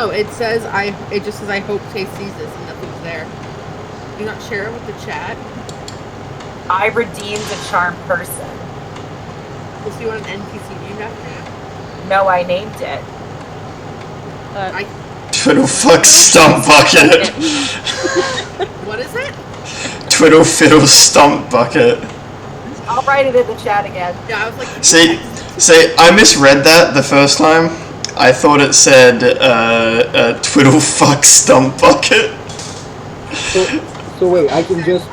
Oh, it says it just says I hope Tay sees this and nothing's there. Do not share it with the chat. I redeemed a charmed person. So you want an NPC named after you? No, I named it. Twiddle fuck stump bucket. What is it? Twiddle fiddle stump bucket. I'll write it in the chat again. Yeah, I was like... See, I misread that the first time. I thought it said, twiddle fuck stump bucket. So wait, I can just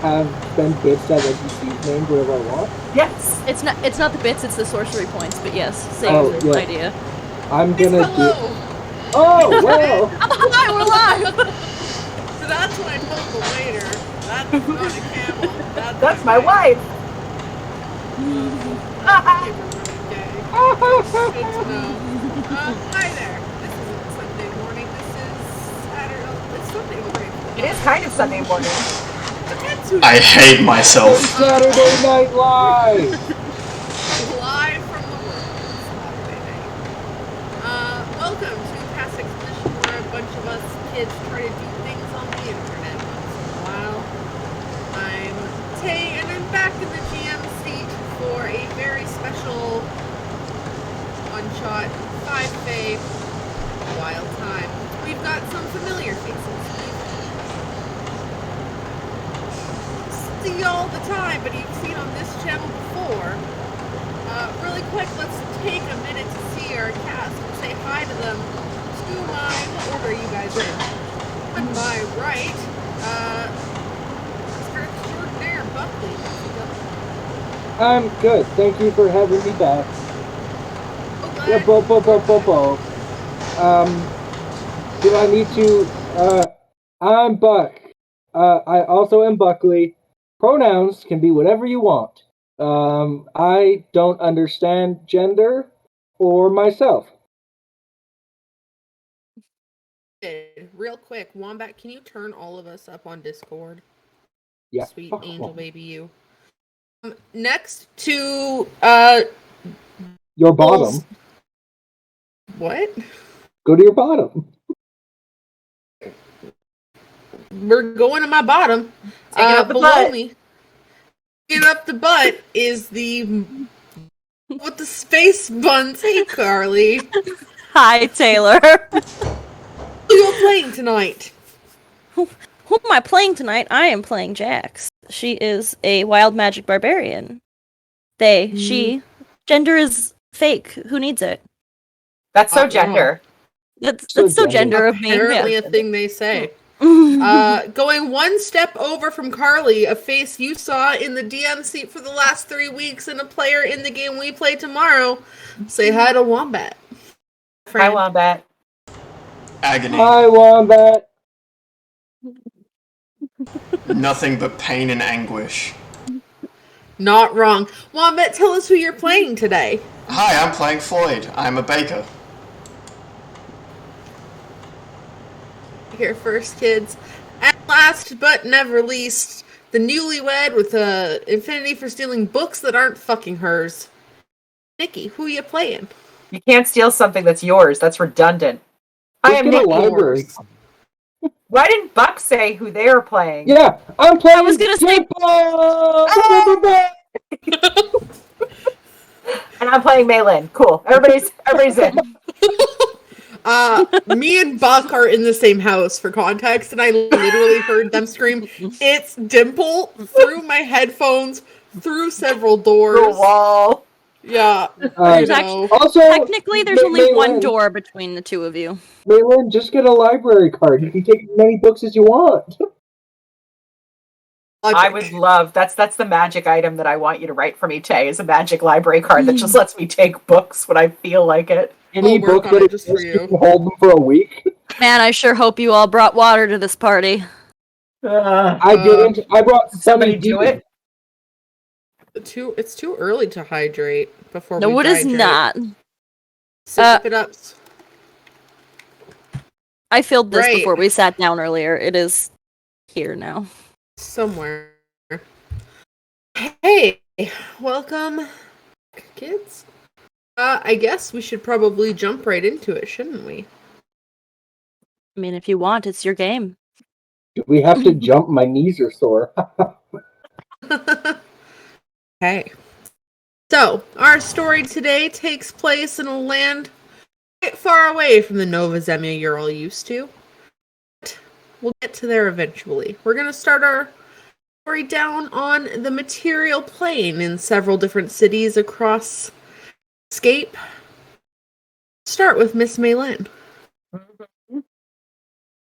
have spend bits as NPCs named wherever I want? Yes. It's not the bits, it's the sorcery points, but yes, same idea. I'm gonna Hello. Oh, wow! Hi, we're live! So that's what I told the waiter. That's not a camel. That's my wife. Good to know. Hi there. This isn't Sunday morning. This is Saturday. It's Sunday morning. It is kind of Sunday morning. I hate myself. Saturday Night Live! Live from the world. Saturday night. Welcome to Past Expedition, where a bunch of us kids try to do things on the internet once in a while. I'm Tay, and I'm back in the GM seat for a very special one-shot 5-Fae wild time. We've got some familiar faces. See all the time, but you've seen on this channel before. Really quick, let's take a minute to see our cast and say hi to them. To what order are you guys in? On my right, Mr. Extraordinaire Buckley. I'm good, thank you for having me back. Okay. Yeah, bo. Do I need to, I'm Buck. I also am Buckley. Pronouns can be whatever you want. I don't understand gender or myself. Real quick, Wombat, can you turn all of us up on Discord? Yeah. Sweet angel baby you. Next to, your bottom. What? Go to your bottom. We're going to my bottom. Taking up the below butt. me. Taking up the butt is the with the space buns. Hey, Carly. Hi, Taylor. Who are you playing tonight? Who am I playing tonight? I am playing Jax. She is a wild magic barbarian. She. Gender is fake. Who needs it? That's so gender. That's so gender of me. Apparently a thing they say. Going one step over from Carly, a face you saw in the DM seat for the last 3 weeks and a player in the game we play tomorrow. Say hi to Wombat. Hi, Wombat. Agony. Hi, Wombat. Nothing but pain and anguish. Not wrong. Wombat, tell us who you're playing today. Hi, I'm playing Floyd. I'm a baker. Here first, kids. And last but never least, the newlywed with a affinity for stealing books that aren't fucking hers. Nikki, who you playing? You can't steal something that's yours. That's redundant. I am Get a Nick. library. Why didn't Buck say who they were playing? Yeah, I'm playing. I was gonna say- And I'm playing Maylin. Cool. Everybody's in. Me and Buck are in the same house for context, and I literally heard them scream, "It's Dimple!" through my headphones, through several doors. Through a wall. Yeah. There's actually, Also, technically, there's only one Maylin, door between the two of you. Maylin, just get a library card. You can take as many books as you want. I would love that's the magic item that I want you to write for me, Tay, is a magic library card that just lets me take books when I feel like it. Any I'll work book on that it just for exists, you you. can hold them for a week. Man, I sure hope you all brought water to this party. I didn't. I brought Somebody do it. It's too early to hydrate before we No, it is dehydrate. not. Sip it up. I filled this Right. before we sat down earlier. It is here now. Somewhere. Hey, welcome, kids. I guess we should probably jump right into it, shouldn't we? I mean, if you want, it's your game. Do we have to jump? My knees are sore. Okay. So, our story today takes place in a land quite far away from the Nova Zemlya you're all used to. But we'll get to there eventually. We're going to start our story down on the material plane in several different cities across Escape. Start with Miss Maylin.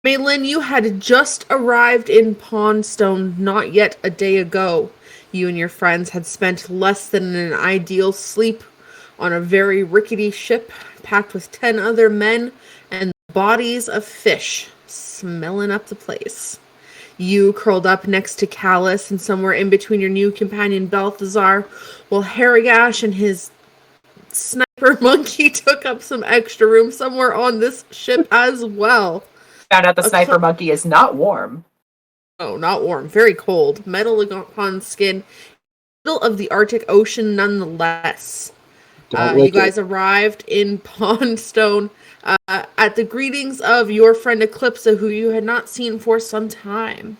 Maylin, you had just arrived in Pawnstone not yet a day ago. You and your friends had spent less than an ideal sleep on a very rickety ship packed with 10 other men and bodies of fish smelling up the place. You curled up next to Callus and somewhere in between your new companion Balthazar, while Harrigash and his sniper monkey took up some extra room somewhere on this ship as well. Found out the sniper monkey is not warm. Oh, not warm. Very cold. Metal upon skin. Middle of the Arctic Ocean nonetheless. You guys arrived in Pawnstone at the greetings of your friend Eclipsa, who you had not seen for some time.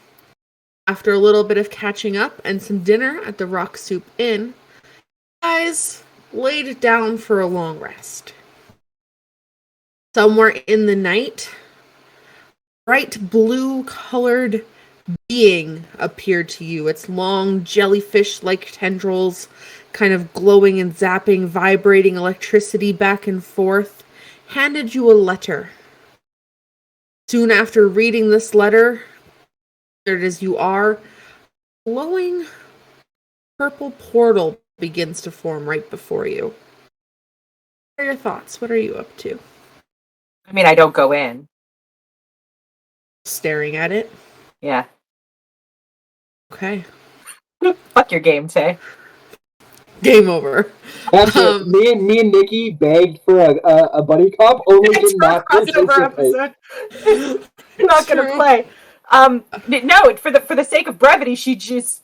After a little bit of catching up and some dinner at the Rock Soup Inn, you guys laid down for a long rest. Somewhere in the night, bright blue-colored being appeared to you. Its long jellyfish-like tendrils kind of glowing and zapping, vibrating electricity back and forth, handed you a letter. Soon after reading this letter, as you are, a glowing purple portal begins to form right before you. What are your thoughts? What are you up to? I mean, I don't go in. Staring at it? Yeah. Okay. Fuck your game, Tay. Game over. That's it. Me and Nikki begged for a buddy cop, only to not crossover episode. Not gonna True. play. No, for the sake of brevity, she just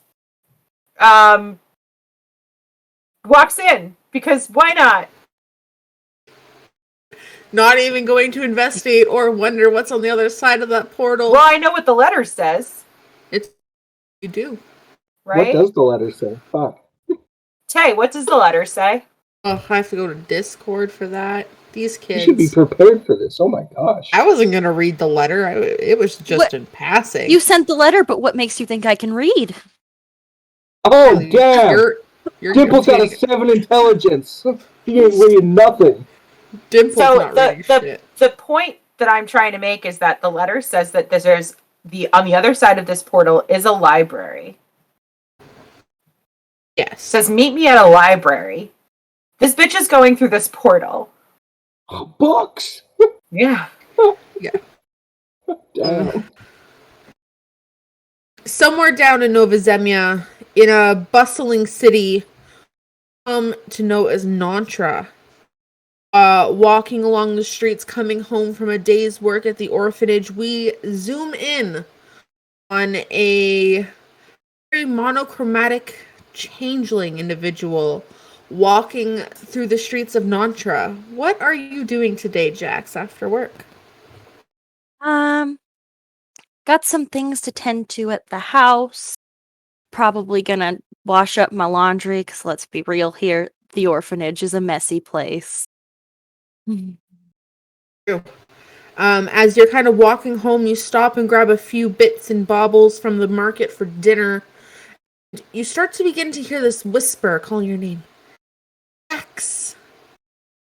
walks in because why not? Not even going to investigate or wonder what's on the other side of that portal. Well, I know what the letter says. You do. Right? What does the letter say? Fuck. Tay, what does the letter say? Oh, I have to go to Discord for that. These kids. You should be prepared for this. Oh my gosh. I wasn't going to read the letter. It was just in passing. You sent the letter, but what makes you think I can read? Oh, damn. You're Dimple's got a 7 intelligence. He ain't reading nothing. Dimple's not reading shit. The point that I'm trying to make is that the letter says that there's on the other side of this portal is a library. Yes. It says, meet me at a library. This bitch is going through this portal. Books? Yeah. Yeah. Damn. Somewhere down in Nova Zemlya, in a bustling city, to know as Nantra. Walking along the streets, coming home from a day's work at the orphanage, we zoom in on a very monochromatic changeling individual walking through the streets of Nantra. What are you doing today, Jax, after work? Got some things to tend to at the house. Probably gonna wash up my laundry, because let's be real here, the orphanage is a messy place. True. As you're kind of walking home, you stop and grab a few bits and baubles from the market for dinner. You start to begin to hear this whisper calling your name. Jax.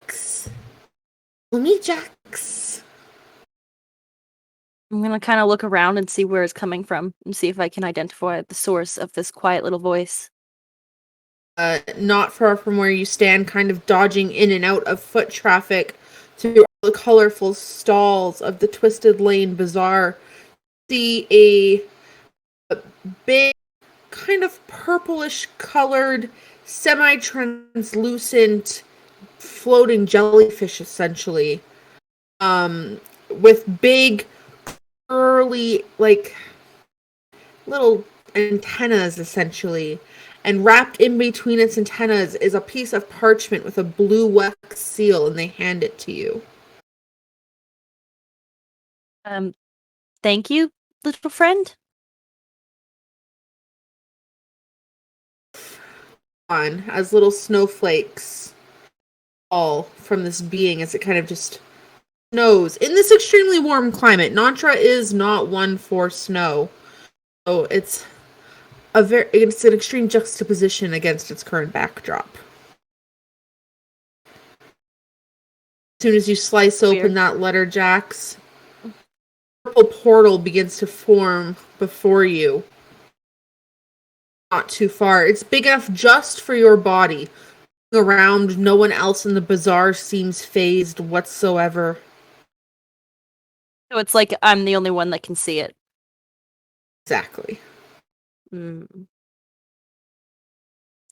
Jax. Me, Jax. I'm gonna kind of look around and see where it's coming from, and see if I can identify the source of this quiet little voice. Not far from where you stand, kind of dodging in and out of foot traffic through all the colorful stalls of the Twisted Lane Bazaar, see a big, kind of purplish colored, semi-translucent, floating jellyfish, essentially, with big, curly, like, little antennas, essentially. And wrapped in between its antennas is a piece of parchment with a blue wax seal, and they hand it to you. Thank you, little friend. On as little snowflakes fall from this being as it kind of just snows in this extremely warm climate. Nantra is not one for snow, so it's an extreme juxtaposition against its current backdrop. As soon as you slice open that letter, Jax, a purple portal begins to form before you. Not too far. It's big enough just for your body. Around, no one else in the bazaar seems phased whatsoever. So it's like I'm the only one that can see it. Exactly.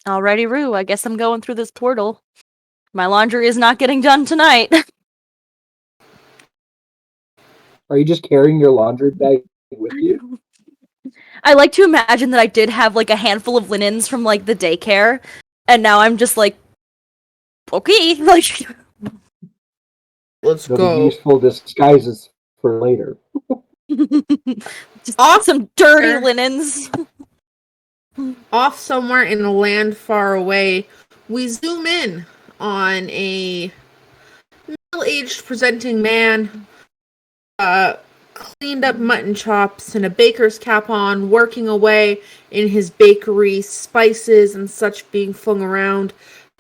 Alrighty, Rue. I guess I'm going through this portal. My laundry is not getting done tonight. Are you just carrying your laundry bag with you? I like to imagine that I did have like a handful of linens from like the daycare, and now I'm just like, okay, like let's They'll go. be useful disguises for later. just some dirty linens. Off somewhere in a land far away, we zoom in on a middle-aged presenting man, cleaned up mutton chops and a baker's cap on, working away in his bakery, spices and such being flung around,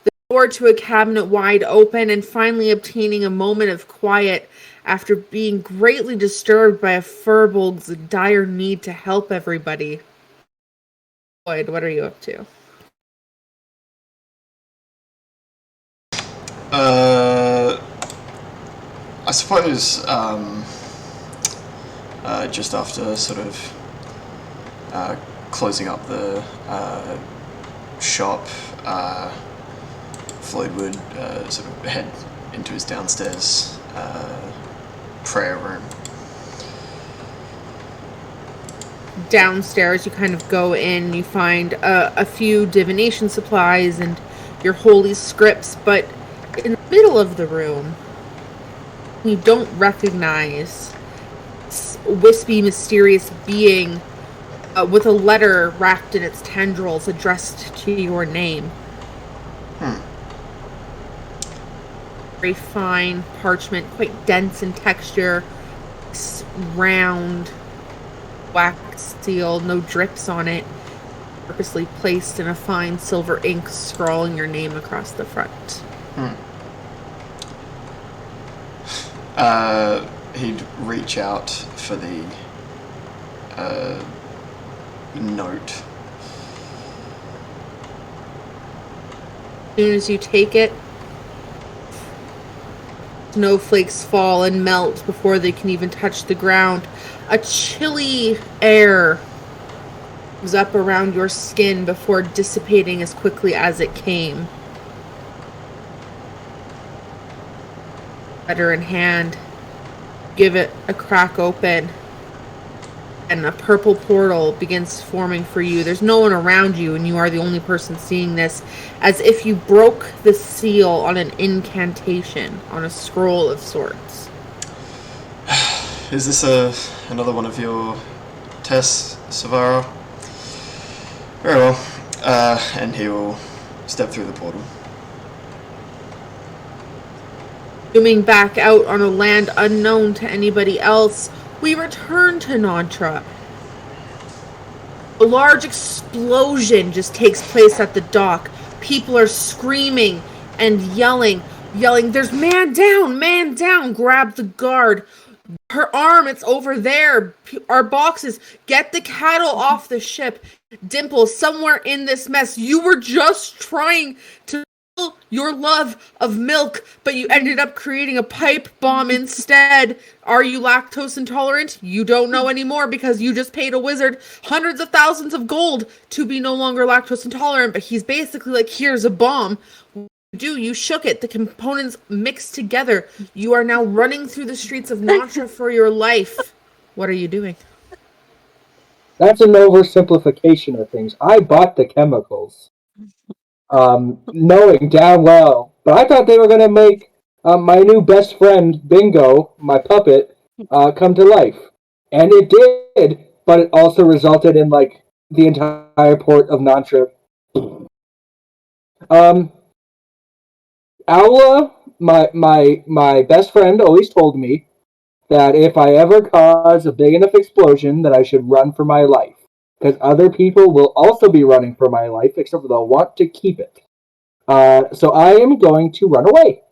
the door to a cabinet wide open, and finally obtaining a moment of quiet after being greatly disturbed by a furbolg's dire need to help everybody. Lloyd, what are you up to? I suppose just after sort of closing up the shop, Floyd would sort of head into his downstairs prayer room. Downstairs, you kind of go in, you find a few divination supplies and your holy scripts, but in the middle of the room, you don't recognize this wispy, mysterious being with a letter wrapped in its tendrils addressed to your name. Very fine parchment, quite dense in texture, round, wax sealed, no drips on it, purposely placed in a fine silver ink, scrawling your name across the front. He'd reach out for the note. As soon as you take it, snowflakes fall and melt before they can even touch the ground. A chilly air comes up around your skin before dissipating as quickly as it came. Letter in hand, give it a crack open, and a purple portal begins forming for you. There's no one around you, and you are the only person seeing this, as if you broke the seal on an incantation, on a scroll of sorts. Is this another one of your tests, Savara? Very well. And he will step through the portal. Zooming back out on a land unknown to anybody else, we return to Nantra. A large explosion just takes place at the dock. People are screaming and yelling, there's man down, grab the guard. Her arm, it's over there. Our boxes, get the cattle off the ship. Dimple, somewhere in this mess, you were just trying to your love of milk, but you ended up creating a pipe bomb instead. Are you lactose intolerant? You don't know anymore because you just paid a wizard hundreds of thousands of gold to be no longer lactose intolerant, but he's basically like, here's a bomb. You shook it. The components mixed together. You are now running through the streets of Nantra for your life. What are you doing? That's an oversimplification of things. I bought the chemicals. Knowing damn well. But I thought they were going to make my new best friend, Bingo, my puppet, come to life. And it did, but it also resulted in, like, the entire port of Nantra. Um, Aula, my best friend, always told me that if I ever cause a big enough explosion, that I should run for my life. Because other people will also be running for my life, except for they'll want to keep it. So I am going to run away.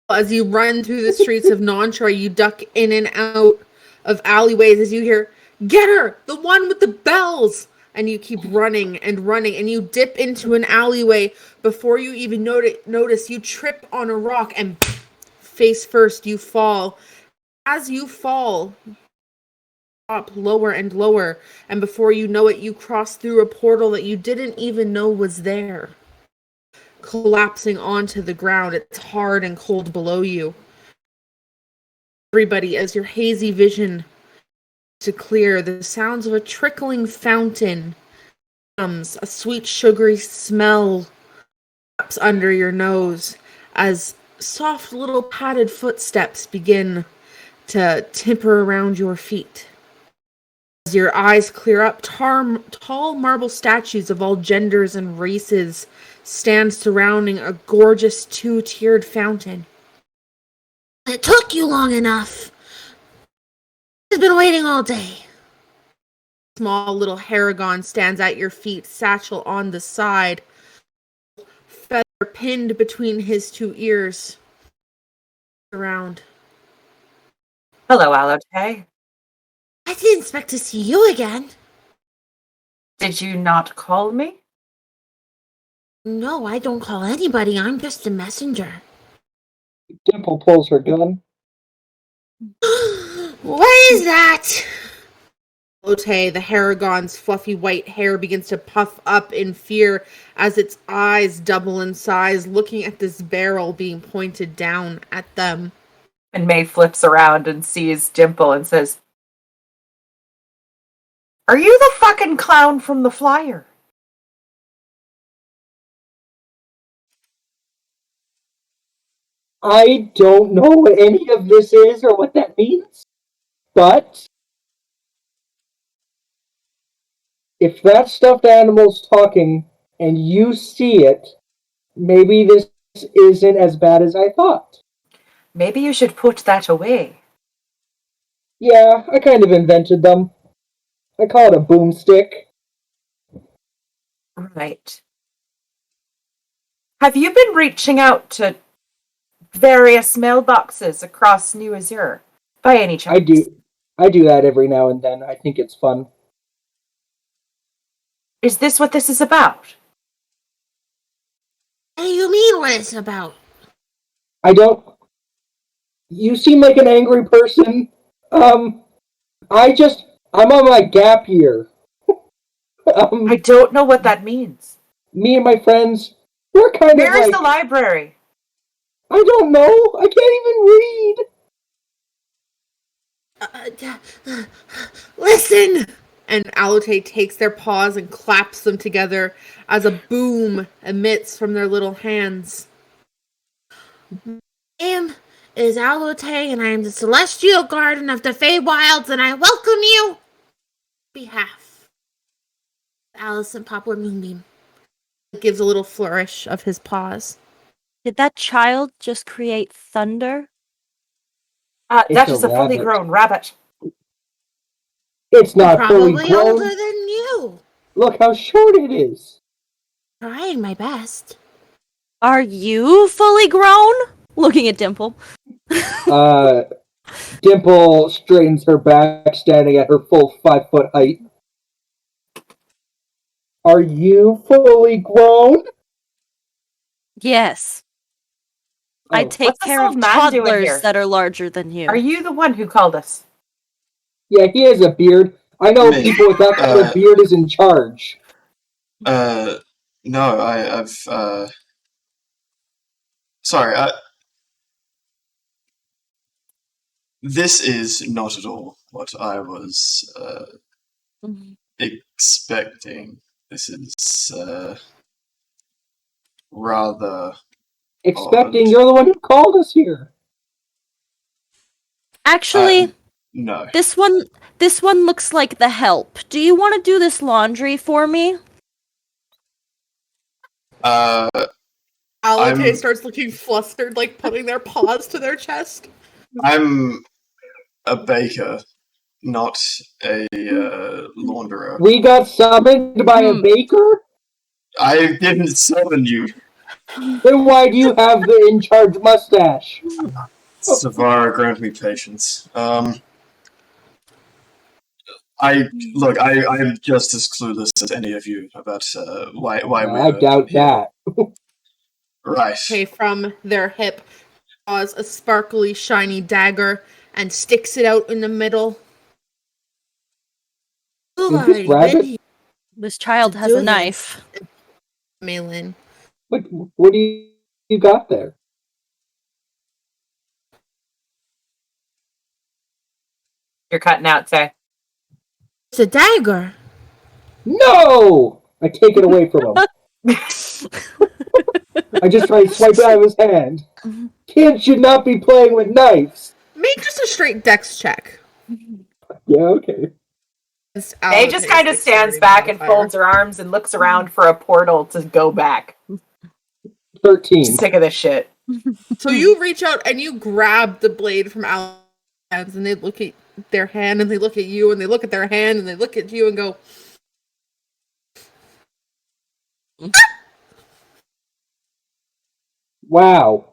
As you run through the streets of Nantra, you duck in and out of alleyways as you hear, "Get her! The one with the bells!" And you keep running and running, and you dip into an alleyway. Before you even notice, you trip on a rock, and face first, you fall. As you fall, up lower and lower, and before you know it, you cross through a portal that you didn't even know was there. Collapsing onto the ground, it's hard and cold below you. Everybody, as your hazy vision to clear, the sounds of a trickling fountain comes, a sweet sugary smell traps under your nose as soft little padded footsteps begin to timper around your feet. As your eyes clear up, tall marble statues of all genders and races stand surrounding a gorgeous two-tiered fountain. It took you long enough. I've been waiting all day. Small little Haragon stands at your feet, satchel on the side, feather pinned between his two ears. Around. Hello, Allote. I didn't expect to see you again. Did you not call me? No, I don't call anybody. I'm just a messenger. Dimple pulls her gun. What is that? Ote, the Haragon's fluffy white hair begins to puff up in fear as its eyes double in size, looking at this barrel being pointed down at them. And May flips around and sees Dimple and says, "Are you the fucking clown from the flyer?" I don't know what any of this is or what that means, but if that stuffed animal's talking and you see it, maybe this isn't as bad as I thought. Maybe you should put that away. Yeah, I kind of invented them. I call it a boomstick. Right. Have you been reaching out to various mailboxes across New Azure by any chance? I do that every now and then. I think it's fun. Is this what this is about? What do you mean what it's about? I don't. You seem like an angry person. I'm on my gap year. I don't know what that means. Me and my friends, we're kind Where of is like. the library? I don't know. I can't even read. Listen! And Allote takes their paws and claps them together as a boom emits from their little hands. My name is Allote, and I am the Celestial Guardian of the Feywilds, and I welcome you on behalf of Alice and Poplar Moonbeam. He gives a little flourish of his paws. Did that child just create thunder? That It's is a a fully rabbit. grown rabbit. It's not fully Probably grown. older than you. Look how short it is. Trying my best. Are you fully grown? Looking at Dimple. Dimple straightens her back, standing at her full 5-foot height. Are you fully grown? Yes. I Oh. take What's this care of old man doing here? toddlers that are larger than you. Are you the one who called us? Yeah, he has a beard. I know Me. people with that kind of beard is in charge. No, I've sorry, this is not at all what I was Mhm. expecting. This is rather Expecting odd. you're the one who called us here. Actually, No. this one looks like the help. Do you want to do this laundry for me? Alate starts looking flustered, like putting their paws to their chest. I'm a baker, not a launderer. We got summoned by a baker? I didn't summon you. Then why do you have the in-charge mustache? Savara, grant me patience. I'm just as clueless as any of you about why I doubt that. Right. Okay, from their hip draws a sparkly, shiny dagger and sticks it out in the middle. Is this rabbit? This child has a knife. Malin. What do you got there? You're cutting out, Tay. It's a dagger. No! I take it away from him. I just try to swipe it out of his hand. Kids should not be playing with knives. Make just a straight dex check. Yeah, okay. Tay just kind of stands back and folds her arms and looks around for a portal to go back. 13. Sick of this shit. So you reach out and you grab the blade from Al's hands, and they look at their hand, and they look at you, and they look at their hand, and they look at you, and go, Wow.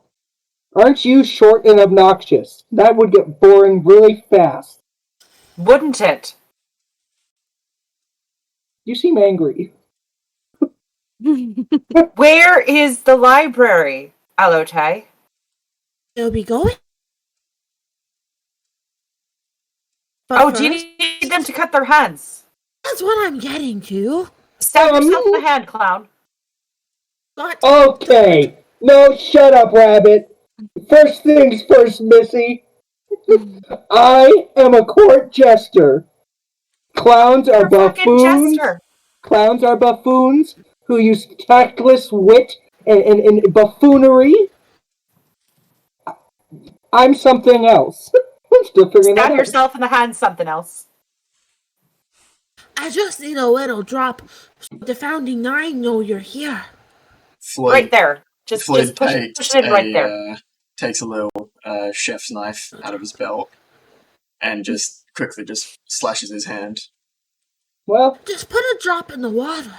Aren't you short and obnoxious? That would get boring really fast. Wouldn't it? You seem angry. Where is the library, Alotai? "They'll be going." Oh, do you need them to cut their hands? That's what I'm getting to. Stab yourself in the hand, clown. What? Okay. No, shut up, Rabbit. First things first, Missy. I am a court jester. Clowns are You're a fucking buffoons. jester. Clowns are buffoons who use tactless wit and buffoonery. I'm something else. I'm still figuring that Stab out. yourself in the hand, something else. I just need a little drop so the Founding Nine know you're here. Floyd, Right there. Just Floyd push takes it in right there. Takes a little chef's knife out of his belt and just quickly slashes his hand. Well, Just put a drop in the water.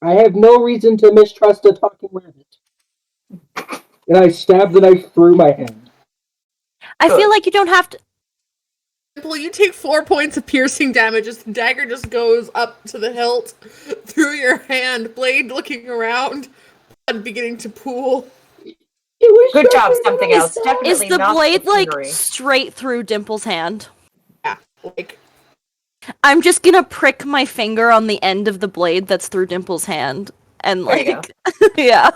I have no reason to mistrust a talking rabbit. And I stab the knife through my hand. I feel like you don't have to. Well, you take 4 points of piercing damage as the dagger just goes up to the hilt through your hand, blade looking around, blood beginning to pool. Good job, something else. Definitely Is the not blade like buffoonery. straight through Dimple's hand? Yeah, like I'm just gonna prick my finger on the end of the blade that's through Dimple's hand, and There you like, yeah.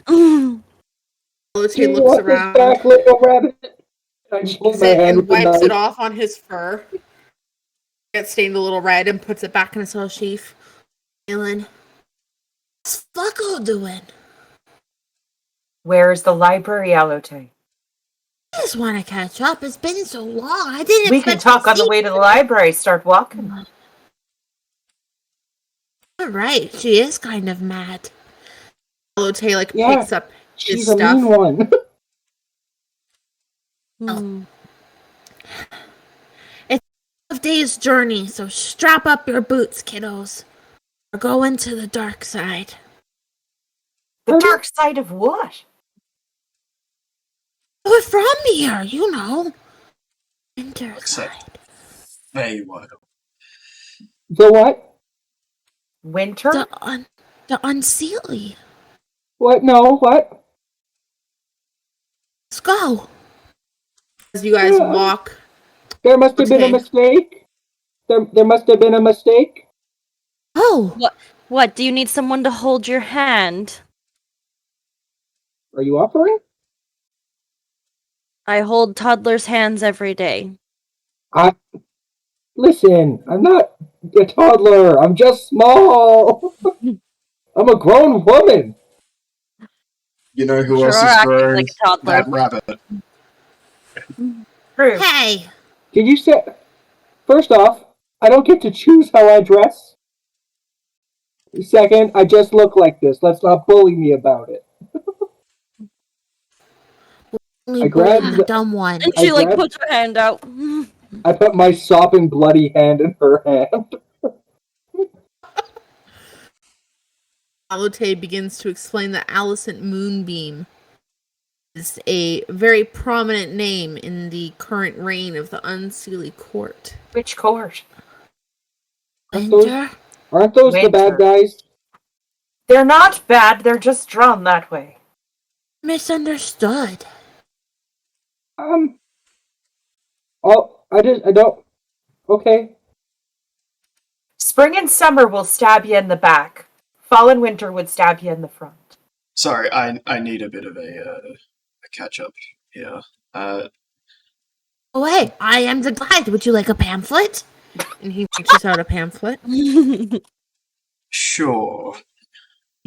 he looks around, Back, little rabbit. I just hold takes my it hand and with the wipes it knife. off on his fur. Gets stained a little red and puts it back in his little sheath. Alan, what's Fucko doing? Where's the library, Alotai? I just want to catch up. It's been so long. I didn't. We can talk on the way to the library. Start walking. You're right. She is kind of mad. Alate like Yeah, picks up his She's a stuff. mean one. Hmm. It's a day's journey, so strap up your boots, kiddos. We're going to the dark side. The dark side of what? We're from here, you know. Winter Except- side. Feywild. The what? Winter? The unseelie. What? No, what? Let's go. As you guys Yeah. walk. There must have been a Okay. mistake. There must have been a mistake. Oh, What? Do you need someone to hold your hand? Are you offering? I hold toddlers' hands every day. Listen, I'm not a toddler. I'm just small. I'm a grown woman. You know who Sure else are is acting grown? like a toddler. That rabbit. True. hey. Can you say... First off, I don't get to choose how I dress. Second, I just look like this. Let's not bully me about it. Only I grabbed bullying the dumb one. And I she like grabbed- puts her hand out. I put my sopping bloody hand in her hand. Alute begins to explain that Alicent Moonbeam is a very prominent name in the current reign of the Unseelie Court. Which court? Winter? Aren't those the bad Winter. guys? They're not bad, they're just drawn that way. Misunderstood. Oh, I don't... Okay. Spring and summer will stab you in the back. Fall and winter would stab you in the front. Sorry, I need a bit of a catch up here. Oh, hey, I am the guide. Would you like a pamphlet? And he reaches out a pamphlet. Sure.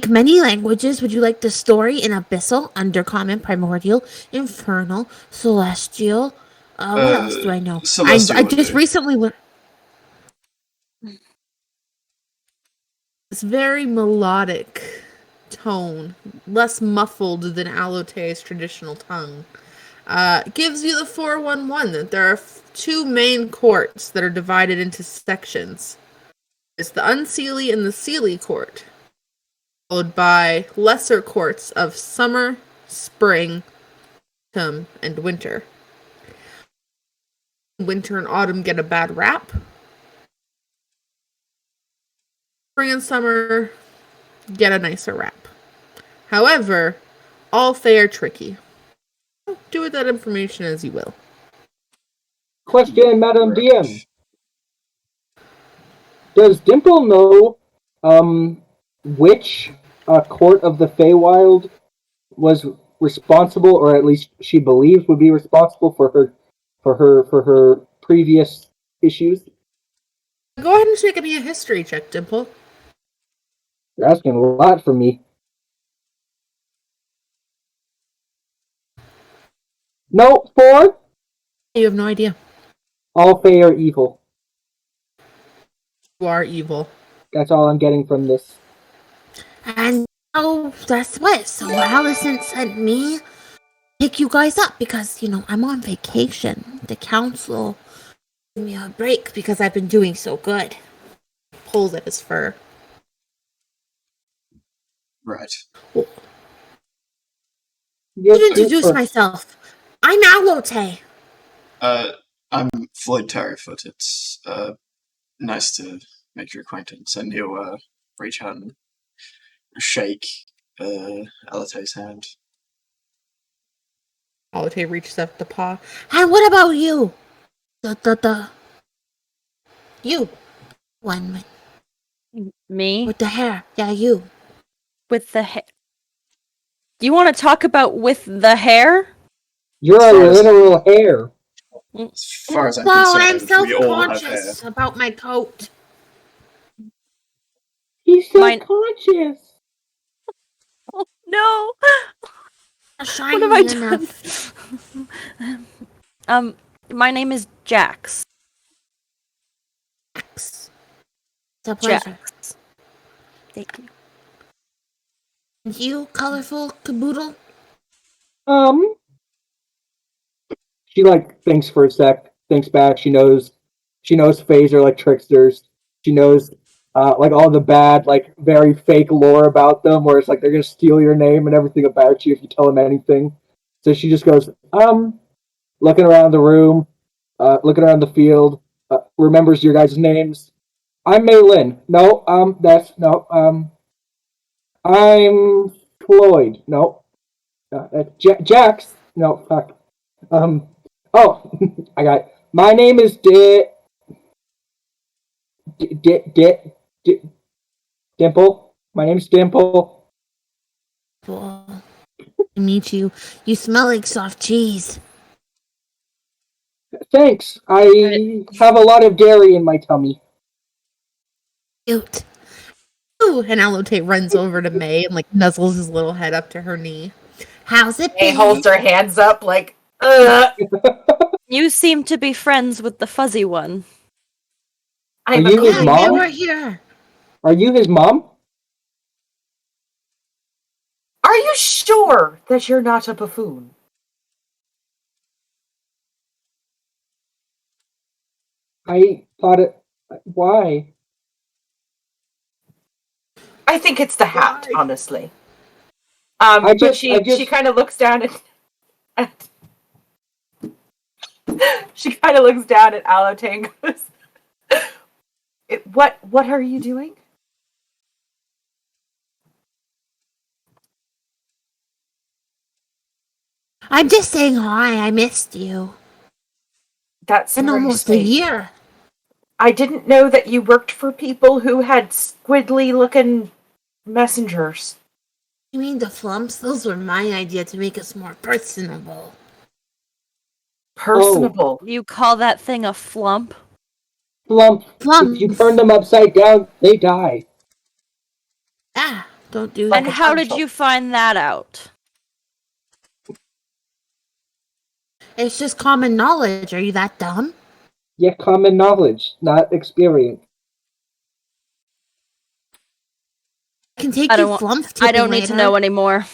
Many languages. Would you like the story in Abyssal, Undercommon, Primordial, Infernal, Celestial? What else do I know? Celestial I would just do. recently learned. It's very melodic tone, less muffled than Alote's traditional tongue. Gives you the 411 that there are two main courts that are divided into sections. It's the Unseelie and the Seelie Court, followed by lesser courts of summer, spring, autumn, and winter. Winter and autumn get a bad rap. Spring and summer get a nicer rap. However, all Fae are tricky. Do with that information as you will. Question, Madam DM. Does Dimple know which court of the Feywild was responsible, or at least she believes would be responsible for her previous issues? Go ahead and take me a history check, Dimple. You're asking a lot from me. No, 4. You have no idea. All Fae are evil. You are evil. That's all I'm getting from this. And oh, that's what. So Alicent sent me to pick you guys up because, I'm on vacation. The council gave me a break because I've been doing so good. Pulls at his fur. Right. I should introduce myself. I'm Alote. I'm Floyd Terryfoot. It's nice to make your acquaintance. And he'll reach out and shake Alate's hand. Alate reaches up the paw. And what about you? You. One Me with the hair. Yeah, you. with the hair. You want to talk about with the hair? You're a literal hair. As far as I'm Well, I'm concerned, we all have hair. self-conscious about my coat. He's Mine- self-conscious. Oh, no. Shiny What have I enough. done? My name is Jax. It's a pleasure. Jax. Thank you. And you, colorful caboodle? She thinks for a sec, thinks back. She knows Faes are like tricksters. She knows all the bad, very fake lore about them, where it's like they're gonna steal your name and everything about you if you tell them anything. So she just goes, looking around the room, looking around the field, remembers your guys' names. I'm Maylin. No, I'm Floyd. No, Jax. No, fuck. Oh, I got it. My name is Dimple. My name's Dimple. Well, I meet you. You smell like soft cheese. Thanks. I have a lot of dairy in my tummy. Cute. Ooh, and Alote runs over to May and nuzzles his little head up to her knee. How's it May been? holds her hands up like, ugh. You seem to be friends with the fuzzy one. I'm Are you his a mom? They were here. Are you his mom? Are you sure that you're not a buffoon? I thought it. Why? I think it's the hat, Why? honestly. I But just- she kind of looks down at she kind of looks down at Alote and goes, What are you doing? I'm just saying hi. I missed you. That's In very almost a sweet. year. I didn't know that you worked for people who had squiddly-looking messengers. You mean the flumps? Those were my idea to make us more personable. Personable. You call that thing a flump? Flump. Flumps. If you turn them upside down, they die. Ah, don't do Like And that. a how did turtle. you find that out? It's just common knowledge. Are you that dumb? Yet common knowledge, not experience. I can take I you don't flump tipping I don't need to know anymore.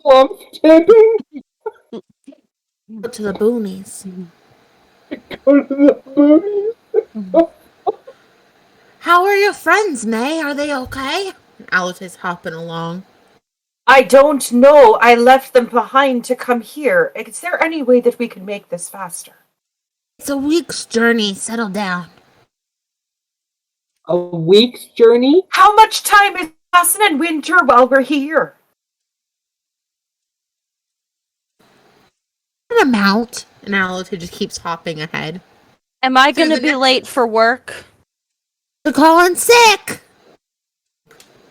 Flump tipping? Go to the boonies. Go to the booties? How are your friends, May? Are they okay? Alice's hopping along. I don't know. I left them behind to come here. Is there any way that we can make this faster? It's a week's journey. Settle down. A week's journey? How much time is passing in winter while we're here? An amount. And Alice just keeps hopping ahead. Am I To going to the be next- late for work? They're calling sick.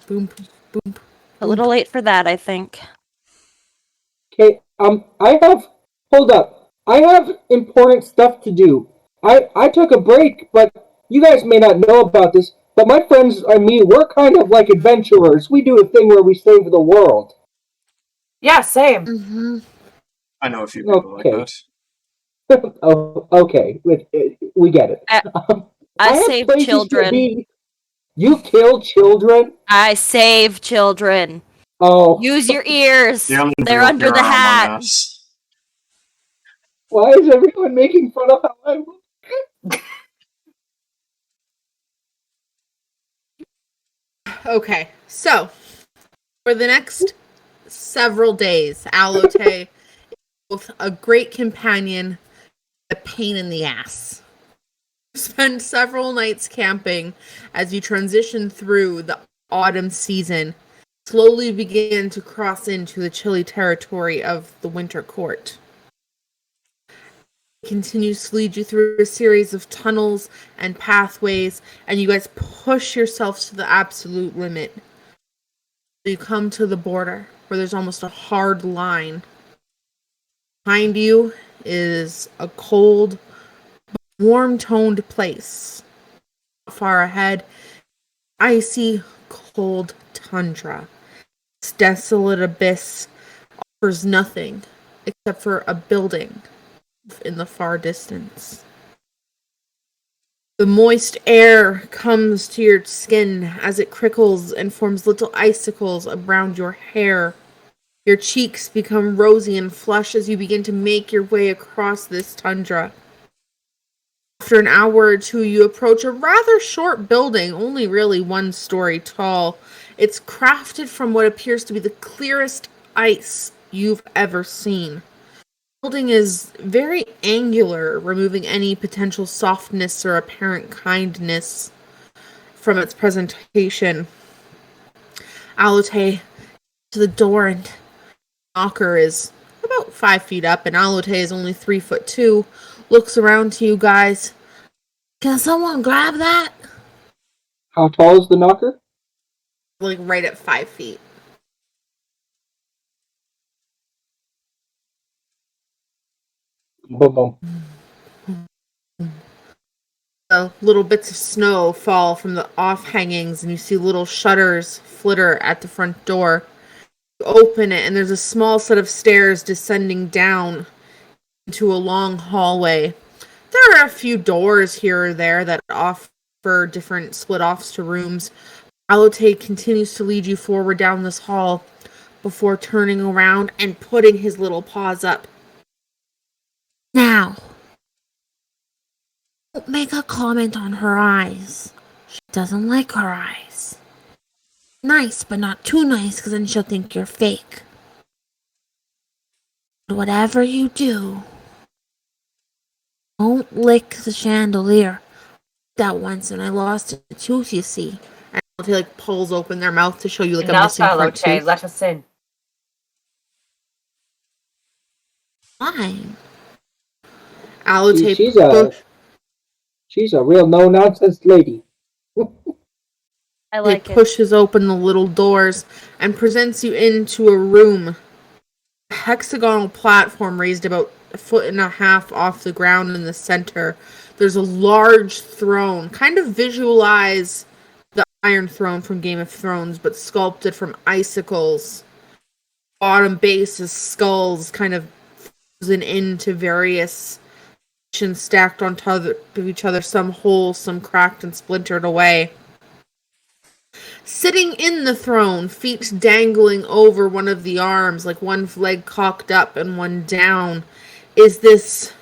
Boom, boom. A little late for that, I think. Okay, hold up. I have important stuff to do. I took a break, but you guys may not know about this, but my friends and me, we're kind of like adventurers. We do a thing where we save the world. Yeah, same. Mm-hmm. I know a few people Okay. like that. Oh, okay. We get it. I have save places to children. be. You kill children? I save children. Oh. Use your ears. The only They're real under hero the among hat. us. Why is everyone making fun of how I look? Okay, so for the next several days, Alote is both a great companion, a pain in the ass. Spend several nights camping as you transition through the autumn season, slowly begin to cross into the chilly territory of the winter court. It continues to lead you through a series of tunnels and pathways, and you guys push yourselves to the absolute limit. You come to the border where there's almost a hard line. Behind you is a cold, warm-toned place. Far ahead, icy, cold tundra. This desolate abyss offers nothing except for a building in the far distance. The moist air comes to your skin as it crickles and forms little icicles around your hair. Your cheeks become rosy and flush as you begin to make your way across this tundra. After an hour or two, you approach a rather short building, only really 1 story tall. It's crafted from what appears to be the clearest ice you've ever seen. The building is very angular, removing any potential softness or apparent kindness from its presentation. Alote to the door, and the knocker is about 5 feet up, and Alote is only 3'2". Looks around to you guys. Can someone grab that? How tall is the knocker? Like right at 5 feet. Boom, boom. Little bits of snow fall from the off hangings, and you see little shutters flitter at the front door. You open it, and there's a small set of stairs descending down into a long hallway. There are a few doors here or there that offer different split-offs to rooms. Alote continues to lead you forward down this hall before turning around and putting his little paws up. Now, don't make a comment on her eyes. She doesn't like her eyes. Nice, but not too nice, because then she'll think you're fake. Whatever you do, don't lick the chandelier. That once, and I lost a tooth, you see. And he pulls open their mouth to show you a missing front tooth. Let us in. Fine. Alote she's a real no-nonsense lady. I like it. Pushes open the little doors and presents you into a room. A hexagonal platform raised about 1.5 feet off the ground in the center. There's a large throne. Kind of visualize the Iron Throne from Game of Thrones, but sculpted from icicles. Bottom base is skulls kind of frozen into various sections stacked on top of each other, some whole, some cracked and splintered away. Sitting in the throne, feet dangling over one of the arms, like one leg cocked up and one down, is this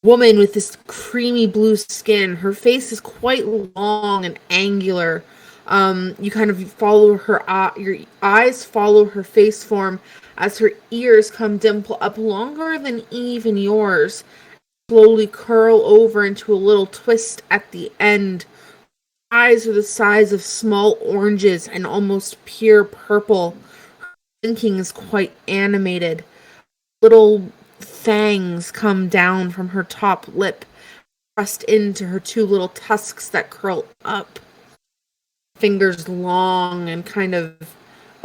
woman with this creamy blue skin. Her face is quite long and angular. You kind of follow her your eyes follow her face form as her ears come dimple up longer than even yours, slowly curl over into a little twist at the end. Eyes are the size of small oranges and almost pure purple. Her blinking is quite animated. Little fangs come down from her top lip, pressed into her two little tusks that curl up. Fingers long and kind of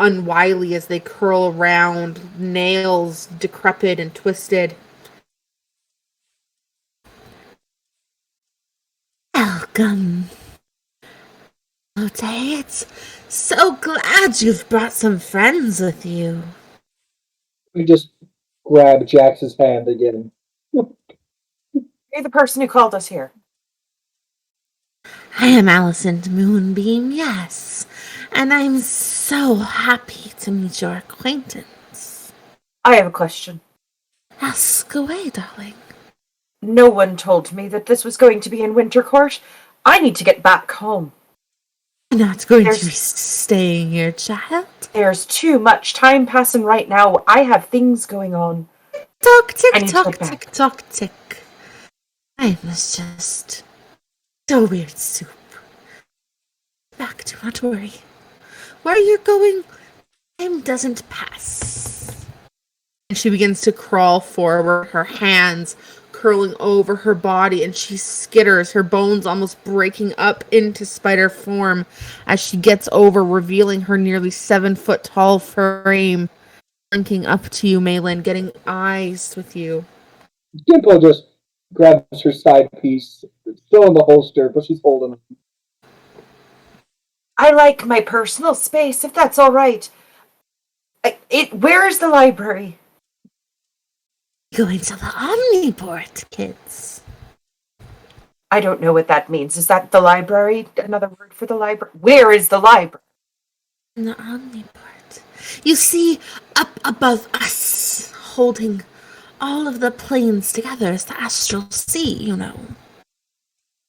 unwily as they curl around, nails decrepit and twisted. Welcome. Alote, it's so glad you've brought some friends with you. We just grab Jax's hand again. You're the person who called us here. I am Alicent Moonbeam, yes. And I'm so happy to meet your acquaintance. I have a question. Ask away, darling. No one told me that this was going to be in Wintercourt. I need to get back home. You're not going to be staying here, child. There's too much time passing right now. I have things going on. Tock, tick, tock, tick, tock, tick. I was just so weird soup. Back, do not worry. Where you're going, time doesn't pass. And she begins to crawl forward, her hands curling over her body, and she skitters, her bones almost breaking up into spider form as she gets over, revealing her nearly 7-foot tall frame, linking up to you, Malin, getting eyes with you. Dimple just grabs her side piece. It's still in the holster, but she's holding it. I like my personal space, if that's all right. Where is the library? Going to the Omniport, kids. I don't know what that means. Is that the library? Another word for the library? Where is the library? In the Omniport. You see, up above us, holding all of the planes together, is the astral sea, you know.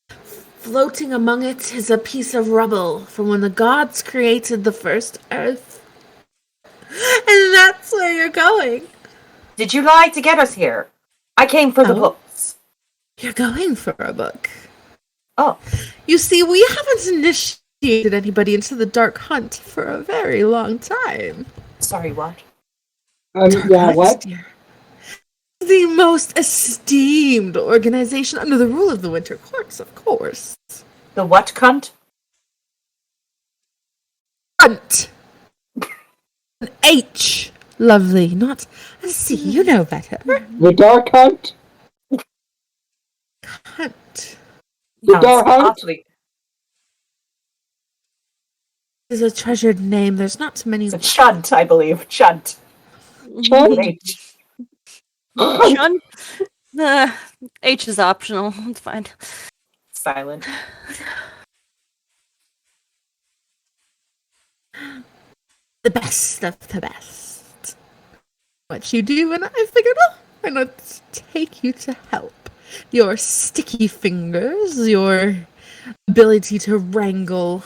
Floating among it is a piece of rubble from when the gods created the first earth. And that's where you're going. Did you lie to get us here? I came for the books. You're going for a book. Oh. You see, we haven't initiated anybody into the Dark Hunt for a very long time. Sorry, what? What? Dear. The most esteemed organization under the rule of the Winter Courts, of course. The what cunt? Hunt. An H. Lovely, not a C. You know better. The Dark Hunt? Hunt. The Dark Hunt? Is a treasured name. There's not many. It's a chunt, I believe. Chunt. Chunt? Shun. H is optional. It's fine. Silent. The best of the best. What you do, and I figured, why not take you to help? Your sticky fingers, your ability to wrangle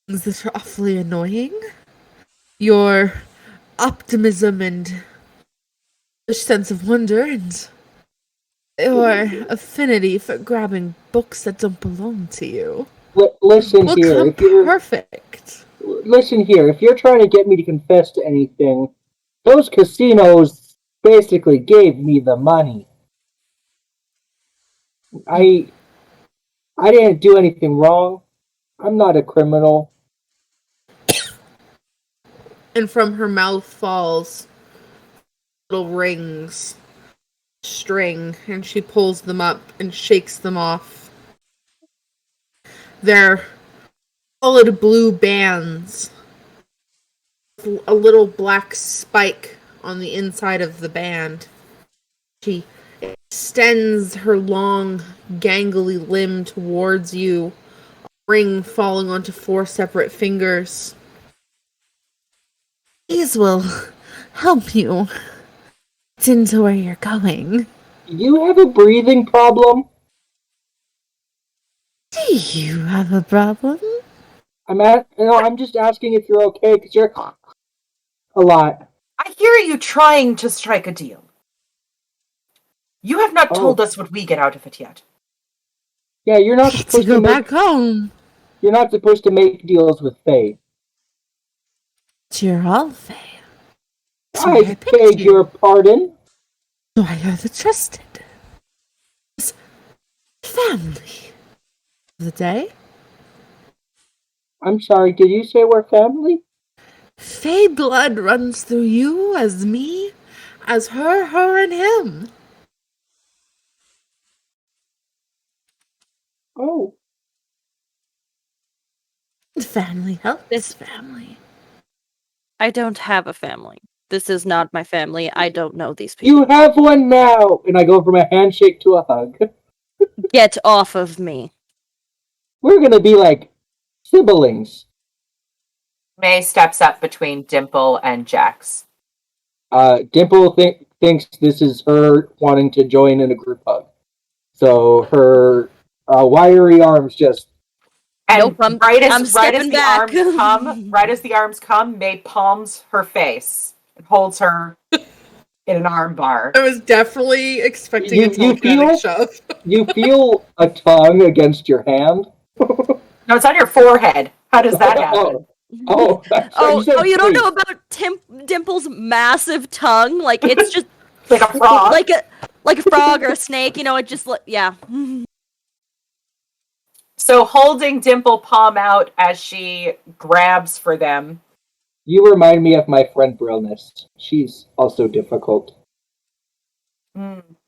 things that are awfully annoying, your optimism and sense of wonder, and your affinity for grabbing books that don't belong to you. Listen will here, come if you're perfect. listen here, if you're trying to get me to confess to anything, those casinos basically gave me the money. I didn't do anything wrong. I'm not a criminal. And from her mouth falls little rings, string, and she pulls them up and shakes them off. They're solid blue bands with a little black spike on the inside of the band. She extends her long, gangly limb towards you, a ring falling onto 4 separate fingers. These will help you get into where you're going. You have a breathing problem? Do you have a problem? I'm just asking if you're okay, because you're a lot. I hear you trying to strike a deal. You have not told us what we get out of it yet. Yeah, you're not To supposed go to back home. You're not supposed to make deals with Faye. You're all Fae. I beg your pardon? Why are the trusted? This family of the day? I'm sorry, did you say we're family? Fae blood runs through you as me, as her, and him. Oh. Family helps family. I don't have a family. This is not my family. I don't know these people. You have one now! And I go from a handshake to a hug. Get off of me. We're gonna be like siblings. May steps up between Dimple and Jax. Dimple thinks this is her wanting to join in a group hug. So her wiry arms just... And Nope, right as I'm the stepping back. arms come, May palms her face and holds her in an arm bar. I was definitely expecting a telekinetic shove. You feel a tongue against your hand. No, it's on your forehead. How does that happen? Oh, you don't know about Dimple's massive tongue? Like it's just like a frog, like a frog or a snake. You know, it just yeah. So holding Dimple palm out as she grabs for them. You remind me of my friend Brillness. She's also difficult.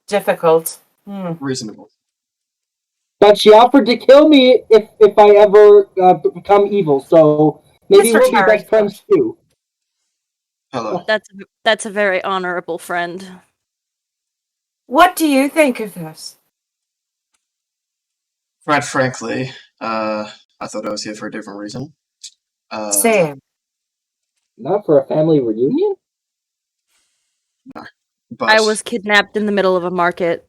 Difficult. Reasonable. But she offered to kill me if I ever become evil, so maybe Mr. we'll be Terry. best friends too. Hello. That's a very honorable friend. What do you think of this? Quite frankly, I thought I was here for a different reason. Same. Not for a family reunion? No. But I was kidnapped in the middle of a market.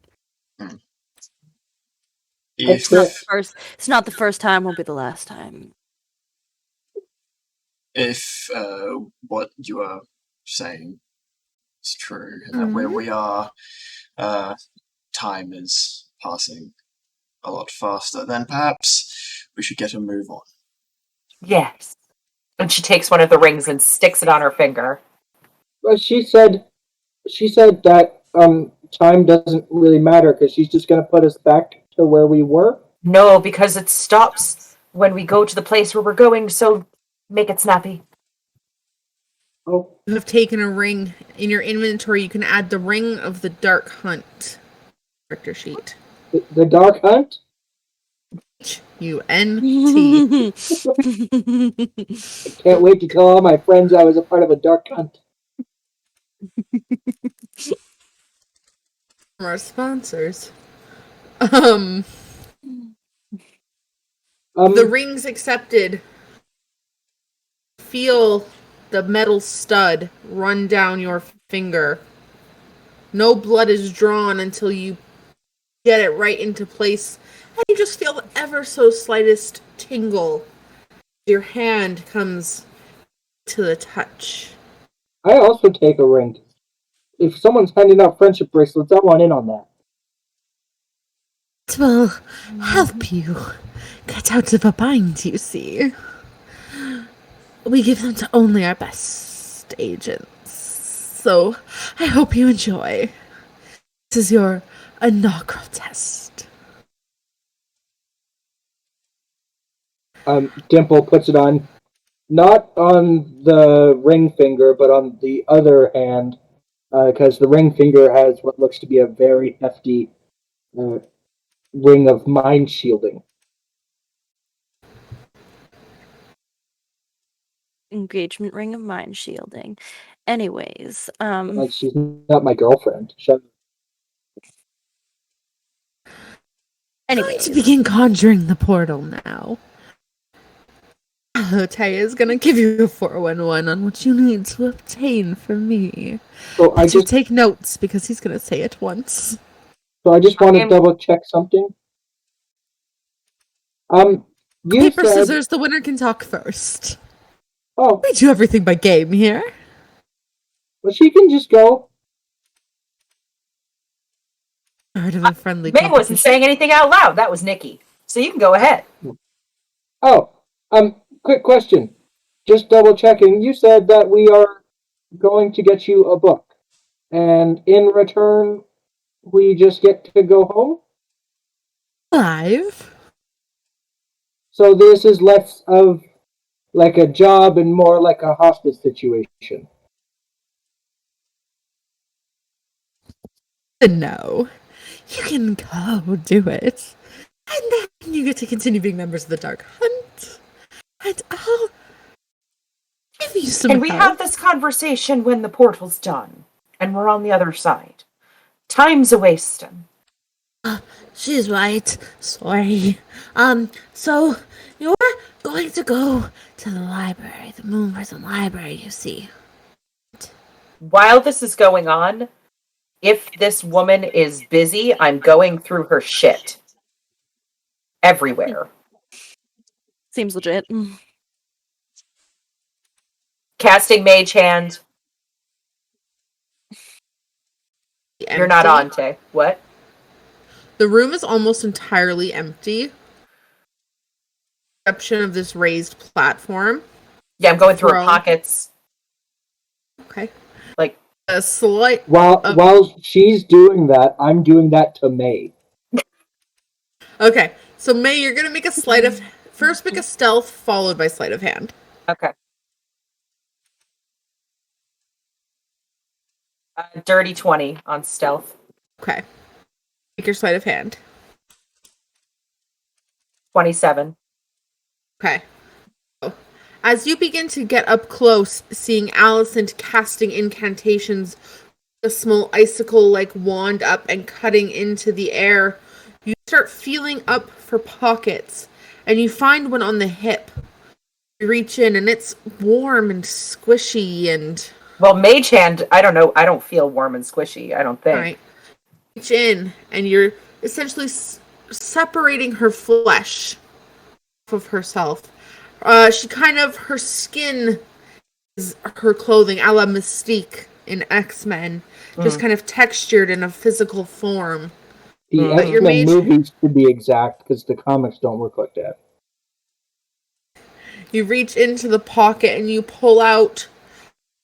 if It's not the first time, won't be the last time. if what you are saying is true, and that where we are, time is passing a lot faster, then perhaps we should get a move on. Yes. And she takes one of the rings and sticks it on her finger. Well, she said that time doesn't really matter because she's just going to put us back to where we were. No, because it stops when we go to the place where we're going, so make it snappy. Oh. You have taken a ring. In your inventory, you can add the Ring of the Dark Hunt character sheet. The Dark Hunt? U-N-T. I can't wait to tell all my friends I was a part of a Dark Hunt. our sponsors. Um, The ring's accepted. Feel the metal stud run down your finger. No blood is drawn until you get it right into place. And you just feel the ever so slightest tingle. Your hand comes to the touch. I also take a ring. If someone's handing out friendship bracelets, I want in on that. It will help you get out of a bind, you see. We give them to only our best agents. So I hope you enjoy. This is your inaugural test. Dimple puts it on, not on the ring finger, but on the other hand, because the ring finger has what looks to be a very hefty ring of mind shielding. Engagement ring of mind shielding. Anyways, Like, she's not my girlfriend. Shut I'm going to begin conjuring the portal now. Taya is going to give you a 411 on what you need to obtain from me. So I just take notes because he's going to say it once. want to double check something. You Paper, said, scissors, the winner can talk first. oh, We do everything by game here. well, she can just go. Heard of a friendly May wasn't saying anything out loud. That was Nikki. So you can go ahead. Oh, quick question. Just double checking. You said that we are going to get you a book, and in return, we just get to go home? Live? So this is less of like a job and more like a hostage situation. No. You can go do it. And then you get to continue being members of the Dark Hunt. And I'll give you some Can we help. have this conversation when the portal's done and we're on the other side? Time's a wasting. She's right. Sorry. So you're going to go to the library, the Moon Prison Library, you see. While this is going on, if this woman is busy, I'm going through her shit. Everywhere. seems legit. Casting Mage Hand. You're not on, Tay. What? The room is almost entirely empty. Exception of this raised platform. Yeah, I'm going through her pockets. Okay. Like a slight. While she's doing that, I'm doing that to May. Okay, so May, you're gonna make a sleight of first. Make a stealth, followed by sleight of hand. Okay. Dirty 20 on stealth. Okay. Make your sleight of hand. 27. Okay. As you begin to get up close, seeing Alicent casting incantations, a small icicle-like wand up and cutting into the air, you start feeling up for pockets, and you find one on the hip. You reach in, and it's warm and squishy, and... Well, Mage Hand, I don't know. I don't feel warm and squishy, I don't think. Right. Reach in, and you're essentially separating her flesh of herself. She kind of, her skin is her clothing, a la Mystique in X-Men, just kind of textured in a physical form. The X-Men movies, to be exact, because the comics don't look like that. You reach into the pocket and you pull out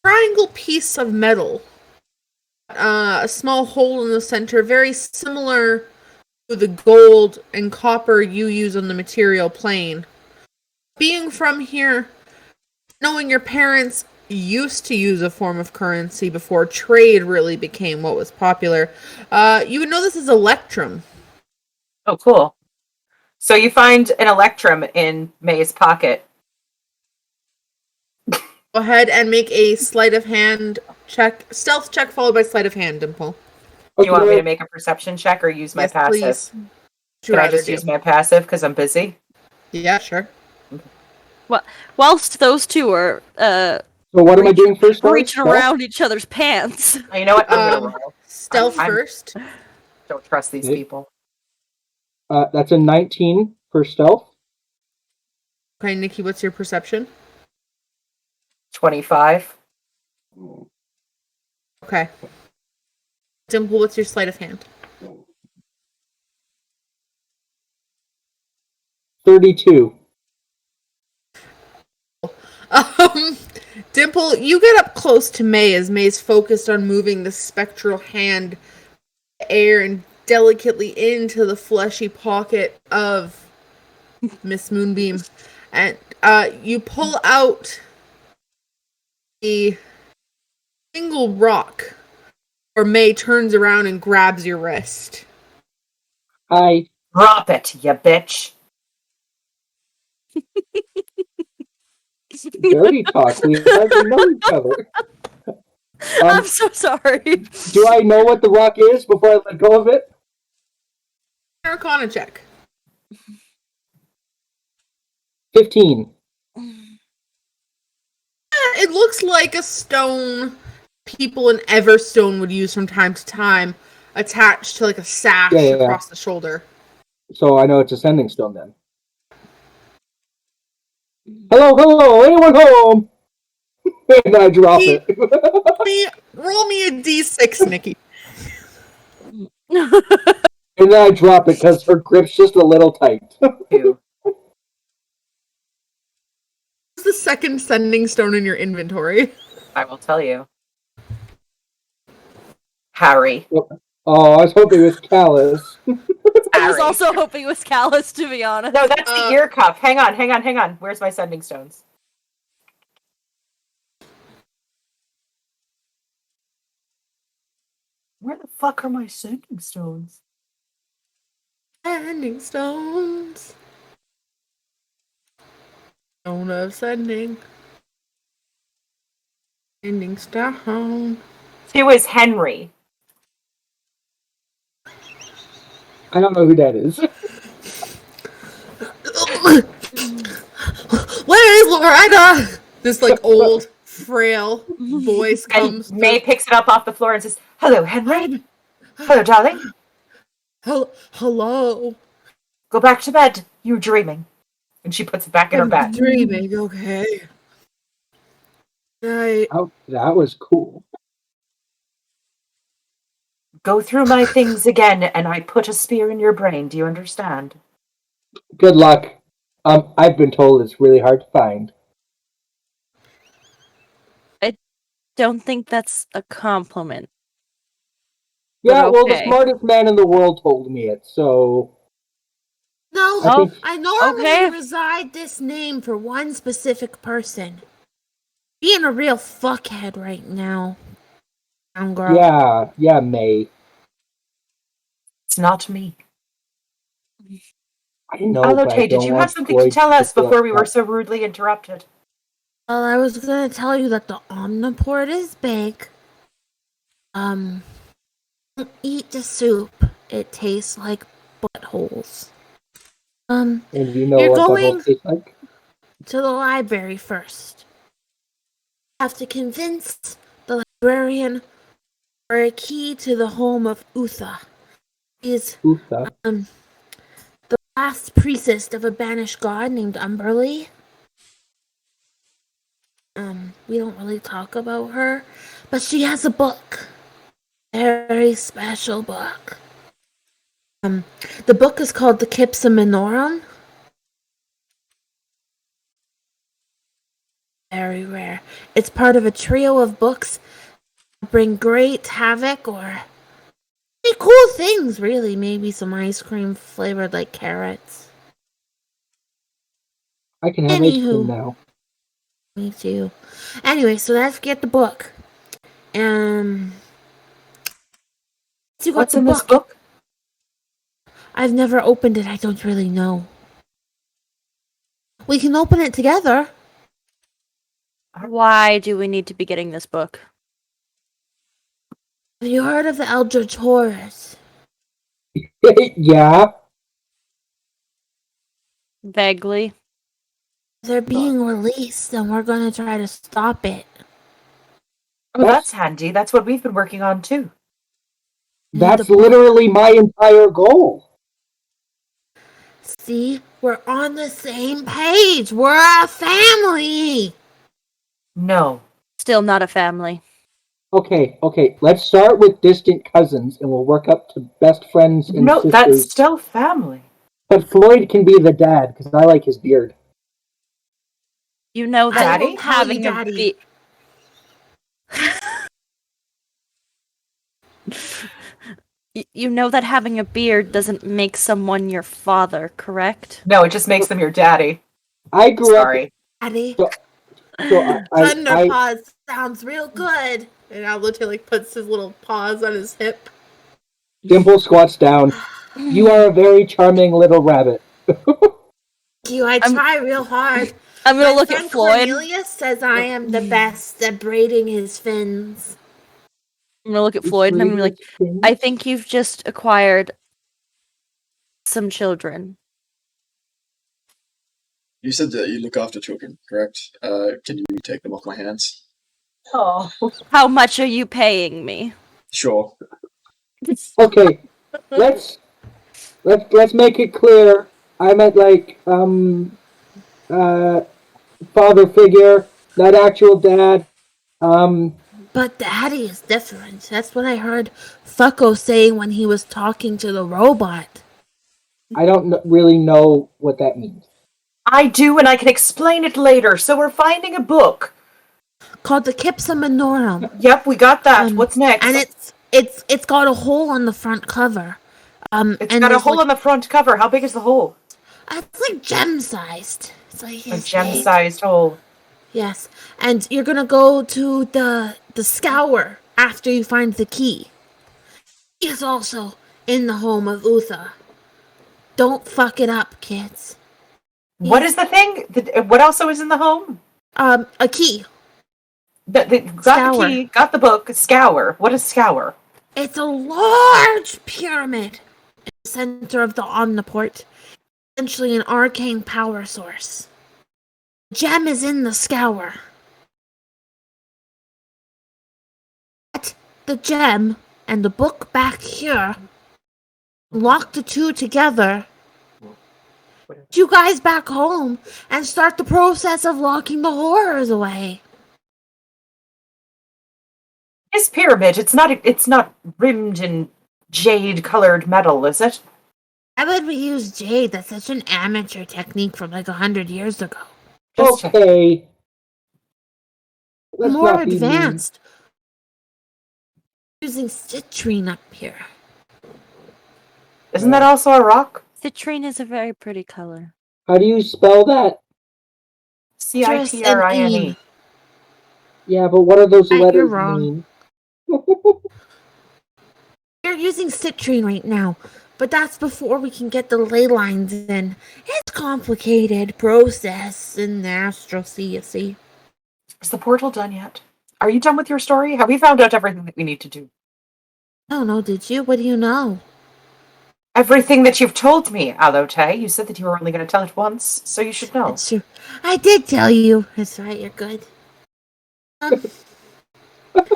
a triangle piece of metal. A small hole in the center, very similar to the gold and copper you use on the material plane. Being from here, knowing your parents used to use a form of currency before trade really became what was popular, you would know this is Electrum. Oh, cool. So you find an Electrum in May's pocket. Go ahead and make a sleight of hand check, stealth check followed by sleight of hand, Dimple. You want me to Okay. make a perception check or use my Yes, passive? please. Can I just use my passive because I'm busy? Yeah, sure. Whilst those two are So what am I doing first? Stars? reaching around each other's pants. Oh, you know what? I'm gonna roll. Stealth I'm- first. Don't trust these Okay. people. That's a 19 for stealth. Okay, Nikki, what's your perception? 25. Okay. Dimple, what's your sleight of hand? 32. Dimple, you get up close to May as May's focused on moving the spectral hand air and delicately into the fleshy pocket of Miss Moonbeam. And you pull out the single rock where May turns around and grabs your wrist. I Drop it, you bitch. dirty talk. We hardly know each other. I'm so sorry. Do I know what the rock is before I let go of it? Arcana check. 15. It looks like a stone people in Everstone would use from time to time, attached to like a sash Yeah. across the shoulder. So I know it's a sending stone then. Hello, anyone home? And I drop it. Roll me a d6, Nikki. And then I drop it because her grip's just a little tight. Two. What's the second sending stone in your inventory? I will tell you. Harry. Oh, I was hoping it was Callus. I was Harry. also hoping it was Callus, to be honest. No, that's the ear cuff. Hang on. Where's my sending stones? Where the fuck are my sending stones? Sending stones. Stone of sending. Sending stone. Two is Henry. I don't know who that is. Where is Loretta? This like old, frail voice And comes. May picks it up off the floor and says, "Hello, Henry. Hello, darling. Hello. Go back to bed. You're dreaming." And she puts it back in her bed. Dreaming, okay. Oh, that was cool. Go through my things again, and I put a spear in your brain. Do you understand? Good luck. I've been told it's really hard to find. Don't think that's a compliment. Yeah, But well, the okay. smartest man in the world told me it, so... No, I think- I normally Okay. reside this name for one specific person. Being a real fuckhead right now. Young girl. Yeah, May. It's not me. I know, Allote, but I did don't you want have something to Floyd tell us feel before we were upset. so rudely interrupted? Well, I was gonna tell you that the omniport is big. Don't eat the soup. It tastes like buttholes. And you know You're what that going- whole tastes like? To the library first. Have to convince the librarian for a key to the home of Utha. Is Utha. the last priestess of a banished god named Umberly. We don't really talk about her, but she has a book. Very special book. The book is called the Kypsa Minorum. Very rare. It's part of a trio of books that bring great havoc or pretty cool things, really. Maybe some ice cream flavored like carrots. I can have ice Anywho. cream now. Me too. Anyway, so let's get the book. You got What's the in this book? I've never opened it. I don't really know. We can open it together. Why do we need to be getting this book? Have you heard of the Eldritch Horrors? Yeah. Vaguely. They're being released, and we're gonna try to stop it. Oh, that's handy. That's what we've been working on too. That's The book. literally my entire goal. See, we're on the same page. We're a family. No. Still not a family. Okay. Let's start with distant cousins, and we'll work up to best friends and No, sisters. that's still family. But Floyd can be the dad, because I like his beard. You know that Daddy? having a Daddy. you know that having a beard doesn't make someone your father, correct? No, it just makes them your daddy. I grew Sorry. Daddy. So I Thunderpaws sounds real good. And Aldo like puts his little paws on his hip. Dimple squats down. You are a very charming little rabbit. I try real hard. I'm gonna My look friend at Floyd. Cornelius says I am the best at braiding his fins. I'm gonna look at Floyd and I'm gonna be like, I think you've just acquired some children. You said that you look after children, correct? Can you take them off my hands? Oh. How much are you paying me? Sure. Okay, let's make it clear. I meant like father figure, not actual dad. But Daddy is different. That's what I heard Fucko saying when he was talking to the robot. I don't really know what that means. I do, and I can explain it later. So we're finding a book. Called the Kypsa Minorum. Yep, we got that. What's next? And it's got a hole on the front cover. It's got a hole on the front cover. How big is the hole? It's like gem-sized. It's like A gem-sized hole. Yes, and you're gonna go to the scour after you find the key. He is also in the home of Uther. Don't fuck it up, kids. What is the thing? What also is in the home? A key. Got the key, got the book, scour. What is scour? It's a large pyramid in the center of the Omniport. Essentially an arcane power source. The gem is in the scour. But the gem and the book back here, lock the two together, you guys back home, and start the process of locking the horrors away. This pyramid, it's not rimmed in jade-colored metal, is it? Why would we use jade? That's such an amateur technique from like 100 years ago. Okay. Let's More not be mean. advanced. Using citrine up here. Isn't that also a rock? Citrine is a very pretty color. How do you spell that? Citrine. Yeah, but what are those You're letters wrong. mean? You're using citrine right now, but that's before we can get the ley lines in. It's complicated process in the Astral Sea, you see. Is the portal done yet? Are you done with your story? Have we found out everything that we need to do? I don't know, did you? What do you know? Everything that you've told me, Alote. You said that you were only going to tell it once, so you should know. That's true. I did tell you. That's right, you're good.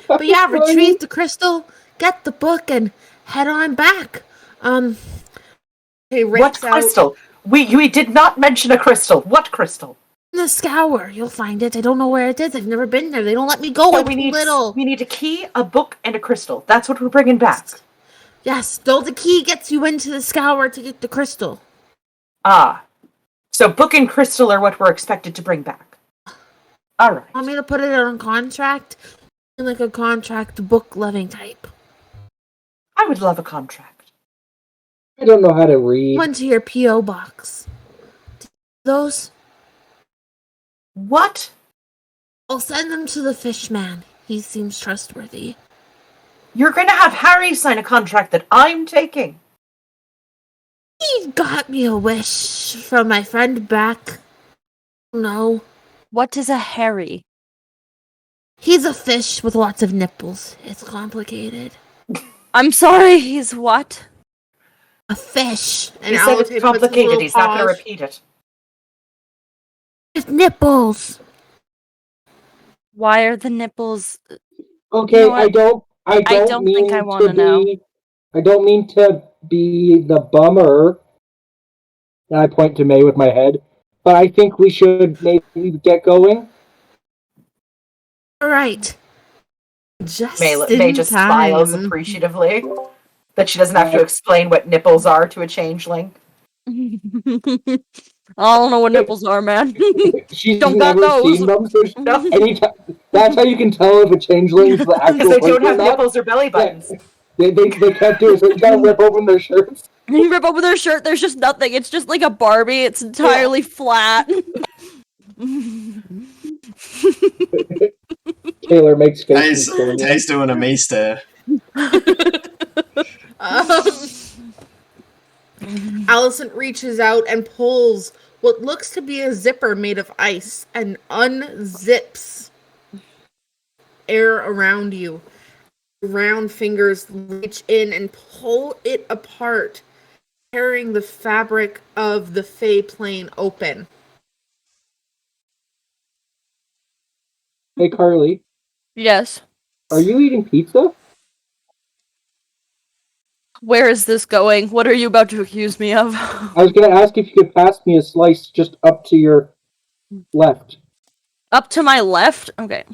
But yeah, retrieve the crystal, get the book, and head on back. What crystal? We did not mention a crystal. What crystal? In the scour, you'll find it. I don't know where it is. I've never been there. They don't let me go. So It's little. We need a key, a book, and a crystal. That's what we're bringing back. Yes, though the key gets you into the scour to get the crystal. Ah. So book and crystal are what we're expected to bring back. All right. Want me to put it on contract? Like a contract book loving type. I would love a contract. I don't know how to read. One to your P.O. box. Those? What? I'll send them to the fishman. He seems trustworthy. You're going to have Harry sign a contract that I'm taking. He got me a wish from my friend back. No. What is a Harry? He's a fish with lots of nipples. It's complicated. I'm sorry, he's what? A fish. And He said Alate it's puts his complicated. little He's not going to paws- repeat it. With nipples. Why are the nipples? Okay, You know what? I don't don't mean think I to wanna know. be. I don't mean to be the bummer. And I point to May with my head, but I think we should maybe get going. All right. Just May in just smiles time. appreciatively that she doesn't have to explain what nipples are to a changeling. I don't know what nipples are, man. She's Don't got never those. seen them. So No, anytime, that's how you can tell if a changeling's the because actual they person don't have or not. nipples or belly buttons. They can't do it, so you gotta rip open their shirts. You rip open their shirt, there's just nothing. It's just like a Barbie. It's entirely flat. Taylor makes faces. for me. Tay's doing a me stare. Allison reaches out and pulls what looks to be a zipper made of ice and unzips air around you. Round fingers reach in and pull it apart, tearing the fabric of the Fey plane open. Hey Carly, Yes. are you eating pizza? Where is this going? What are you about to accuse me of? I was gonna ask if you could pass me a slice just up to your left. Up to my left? Okay.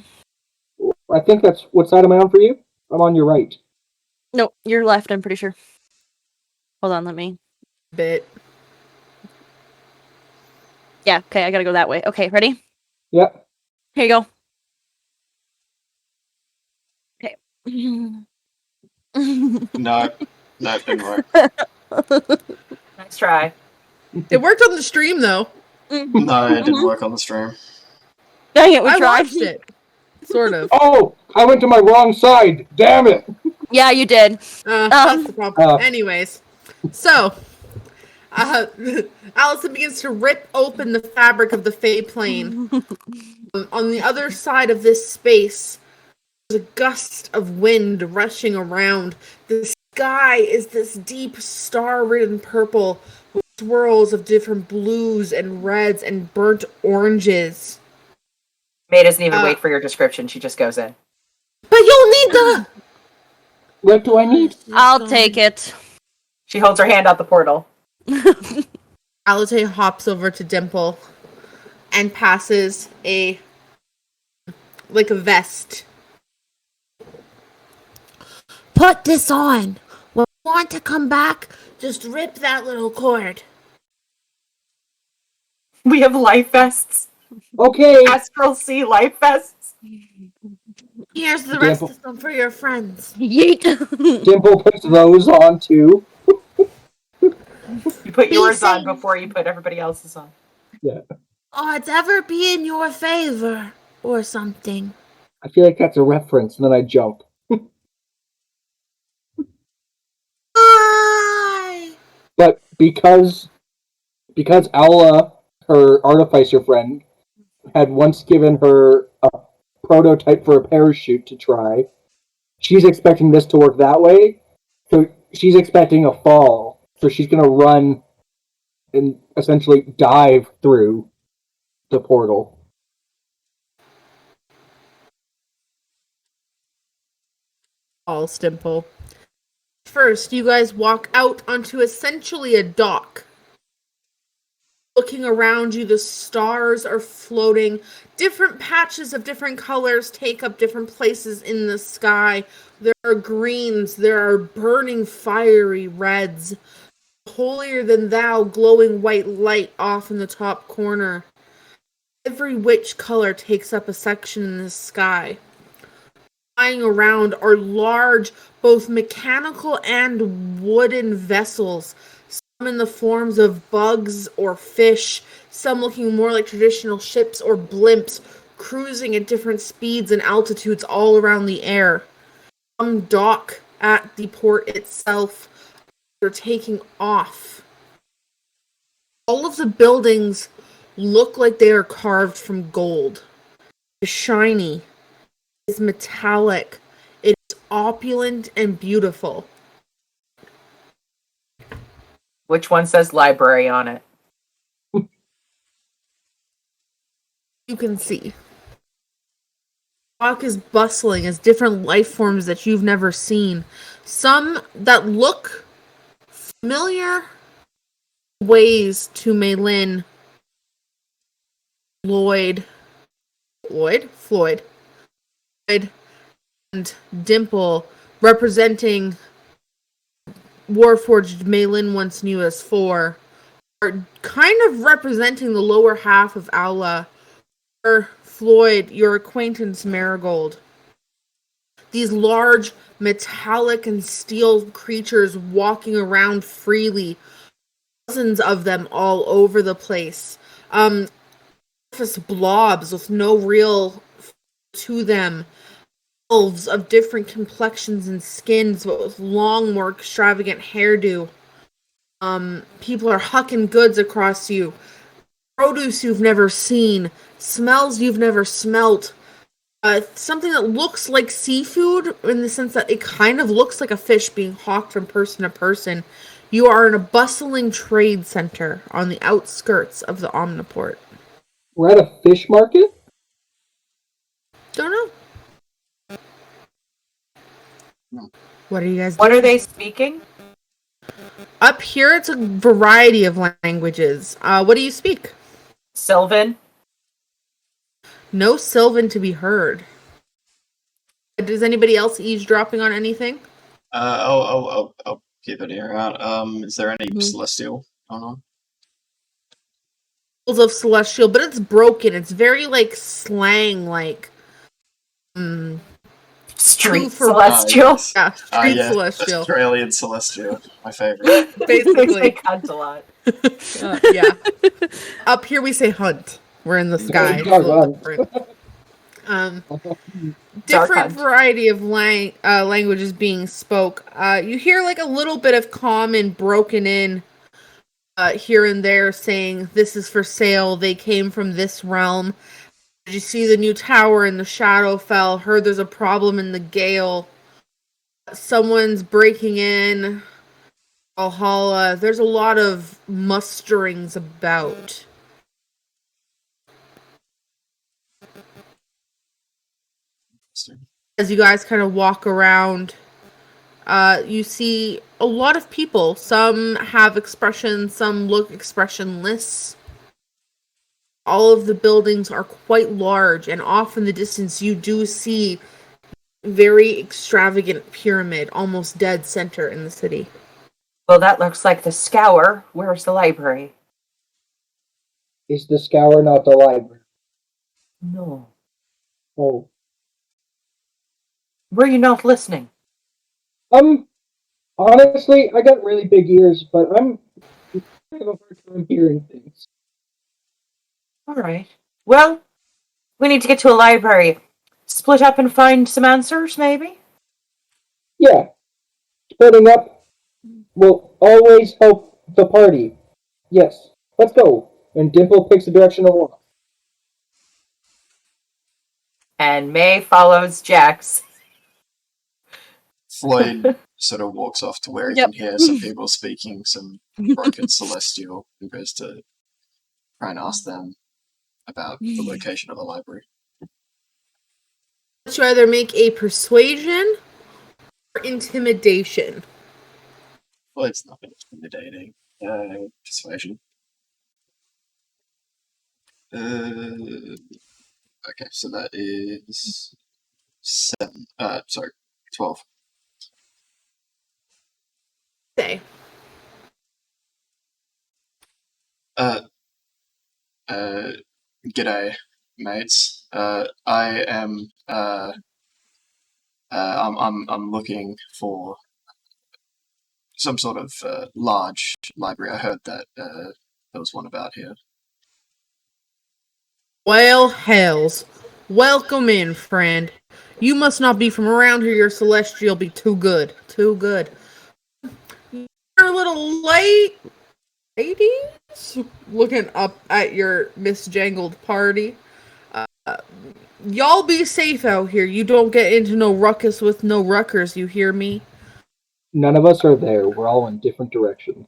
I think that's what side am I on for you? I'm on your right. No, your left, I'm pretty sure. Hold on, let me. Bit. Yeah, okay, I gotta go that way. Okay, ready? Yep. Here you go. Okay. No, it didn't work. Nice try. It worked on the stream though. No, it didn't work on the stream. Dang it, we I tried. watched it. Sort of. Oh, I went to my wrong side. Damn it. Yeah, you did. That's the problem. Oh. Anyways, so Allison begins to rip open the fabric of the Fey plane. On the other side of this space, there's a gust of wind rushing around. The sky is this deep, star-ridden purple with swirls of different blues and reds and burnt oranges. May doesn't even wait for your description. She just goes in. But you'll need the... What do I need? I'll take it. She holds her hand out the portal. Alate hops over to Dimple and passes a vest. Put this on. When you want to come back, just rip that little cord. We have life vests. Okay. Astral Sea life vests. Here's the rest of them for your friends. Yeet. Dimple puts those on too. You put yours on safe. before you put everybody else's on. Yeah. Odds ever be in your favor or something. I feel like that's a reference, and then I jump. Bye. But because Aula, her artificer friend, had once given her a prototype for a parachute to try, she's expecting this to work that way. So she's expecting a fall. So she's gonna run and essentially dive through the portal. All Dimple. First, you guys walk out onto essentially a dock. Looking around you, the stars are floating. Different patches of different colors take up different places in the sky. There are greens, there are burning fiery reds. Holier than thou, glowing white light off in the top corner. Every which color takes up a section in the sky. Flying around are large, both mechanical and wooden vessels. Some in the forms of bugs or fish, some looking more like traditional ships or blimps, cruising at different speeds and altitudes all around the air. Some dock at the port itself. They're taking off. All of the buildings look like they are carved from gold. It's shiny. It's metallic. It's opulent and beautiful. Which one says library on it? You can see. Walk is bustling as different life forms that you've never seen. Some that look familiar ways to Maylin, Floyd, and Dimple, representing Warforged Maylin once knew as 4, are kind of representing the lower half of Aula, or Floyd, your acquaintance Marigold. These large metallic and steel creatures walking around freely, dozens of them all over the place. Just blobs with no real to them. Elves of different complexions and skins, but with long, more extravagant hairdo. People are hucking goods across you. Produce you've never seen. Smells you've never smelt. Something that looks like seafood in the sense that it kind of looks like a fish being hawked from person to person. You are in a bustling trade center on the outskirts of the Omniport. We're at a fish market? Don't know. What are you guys doing? What are they speaking? Up here, it's a variety of languages. What do you speak? Sylvan? No Sylvan to be heard. Is anybody else eavesdropping on anything? I'll keep an ear out. Is there any celestial going on? Of celestial, but it's broken. It's very like slang, like Street celestial? Yeah, street Yeah, celestial. Australian celestial, my favorite. They Basically, cunt a lot. yeah. Up here we say hunt. We're in the sky. It's a Dark little hunt. different. Dark Different hunt. variety of languages being spoke. You hear like a little bit of common broken in here and there saying, "This is for sale. They came from this realm. Did you see the new tower in the Shadowfell? Heard there's a problem in the Gale. Someone's breaking in Valhalla." There's a lot of musterings about. As you guys kind of walk around, you see a lot of people. Some have expressions, some look expressionless. All of the buildings are quite large, and off in the distance you do see very extravagant pyramid, almost dead center in the city. Well, that looks like the Scour. Where's the library? Is the Scour not the library? No. Oh. Were you not listening? Honestly, I got really big ears, but I'm kind of a hard time hearing things. All right. Well, we need to get to a library. Split up and find some answers, maybe? Yeah. Splitting up will always help the party. Yes. Let's go. And Dimple picks the direction of one. And May follows Jax. Floyd sort of walks off to where he can hear some people speaking some broken celestial and goes to try and ask them about the location of the library. Let's either make a persuasion or intimidation. Floyd's not intimidating. Persuasion. Okay, so that is 7. 12. Say. G'day, mates. I am I'm looking for some sort of large library. I heard that there was one about here. Well, hells. Welcome in, friend. You must not be from around here. Your celestial be too good. Too good. You're a little late, ladies? Looking up at your misjangled party. Y'all be safe out here. You don't get into no ruckus with no ruckers, you hear me? None of us are there. We're all in different directions.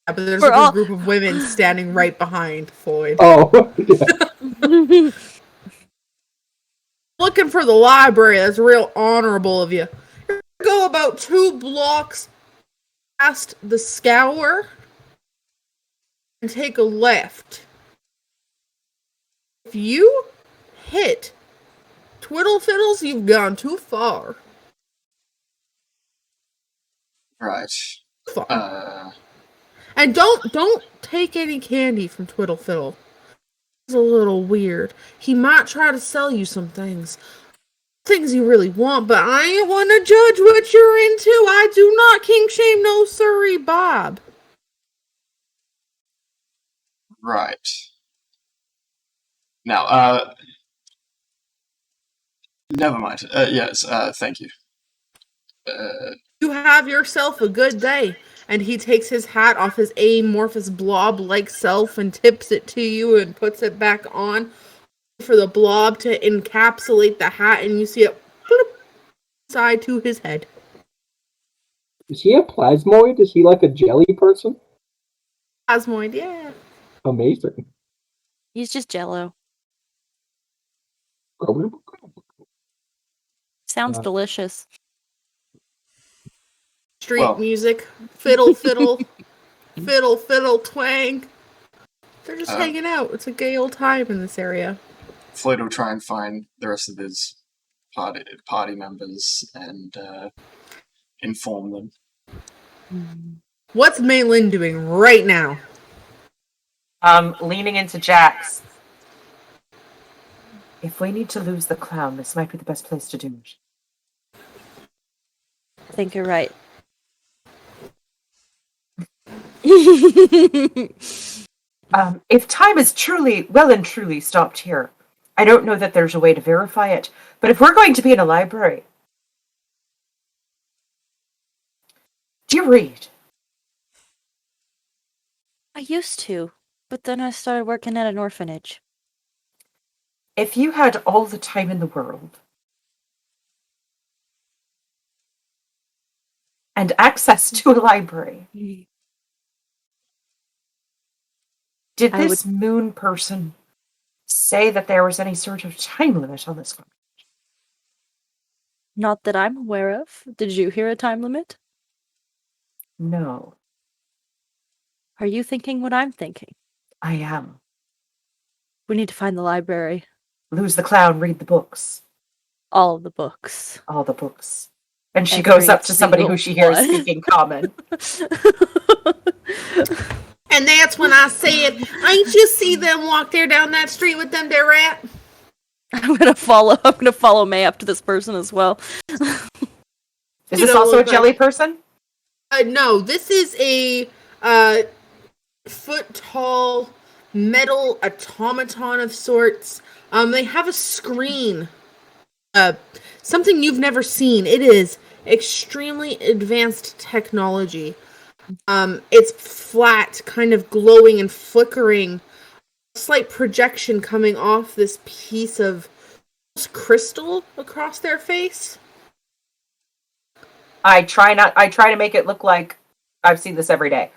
Yeah, but there's We're like all- a group of women standing right behind Floyd. Oh, yeah. Looking for the library. That's real honorable of you. Go about 2 blocks past the scour and take a left. If you hit Twiddle Fiddles, you've gone too far. Right. Far. And don't take any candy from Twiddle Fiddle. It's a little weird. He might try to sell you some things you really want, but I ain't want to judge what you're into. I do not kink shame no sorry Bob. Right. Now, never mind. Yes, thank you. You have yourself a good day. And he takes his hat off his amorphous blob-like self and tips it to you and puts it back on for the blob to encapsulate the hat, and you see it side to his head. Is he a plasmoid? Is he like a jelly person? Plasmoid, yeah. Amazing. He's just Jello. Sounds delicious. Street music, fiddle, fiddle, fiddle, fiddle, twang. They're just hanging out. It's a gay old time in this area. Floyd will try and find the rest of his party members and inform them. What's Maylin doing right now? Leaning into Jax. If we need to lose the clown, this might be the best place to do it. I think you're right. If time is well and truly stopped here, I don't know that there's a way to verify it, but if we're going to be in a library... Do you read? I used to, but then I started working at an orphanage. If you had all the time in the world and access to a library, did this moon person say that there was any sort of time limit on this one? Not that I'm aware of. Did you hear a time limit? No. Are you thinking what I'm thinking? I am. We need to find the library. Lose the clown, read the books. All of the books. All the books. And she goes up to somebody who she hears one. speaking common. And that's when I said, ain't you see them walk there down that street with them there rat? I'm gonna follow May up to this person as well. Is this also a jelly person? No, this is a foot-tall metal automaton of sorts. They have a screen. Something you've never seen. It is extremely advanced technology. It's flat, kind of glowing and flickering. A slight projection coming off this piece of crystal across their face. I try to make it look like I've seen this every day.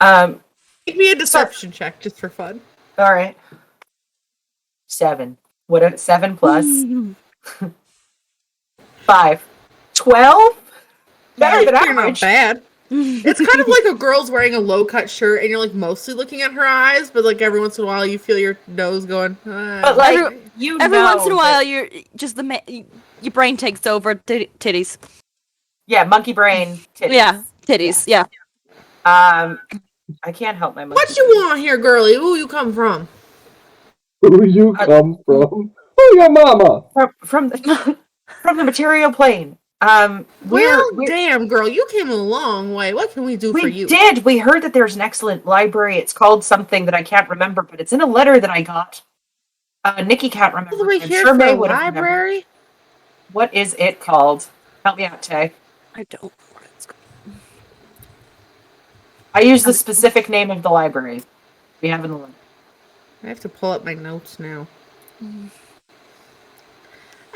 Make me a deception check just for fun. All right. 7. 7 plus 5. 12? Better than You're not average. bad. It's kind of like a girl's wearing a low-cut shirt and you're like mostly looking at her eyes, but like every once in a while you feel your nose going. But like every once in a while you're just your brain takes over. Titties. Yeah, monkey brain. Titties. Yeah, titties. Yeah. I can't help my monkey. What you want here, girlie? Who you come from? Who you come from? Who your mama? From the material plane. Damn, girl, you came a long way. What can we do for you? We did. We heard that there's an excellent library. It's called something that I can't remember, but it's in a letter that I got. Nikki can't remember. All the way I'm here sure for May a would have library? remembered. What is it called? Help me out, Tay. I don't know what it's called. I use the specific name of the library we have in the letter. I have to pull up my notes now.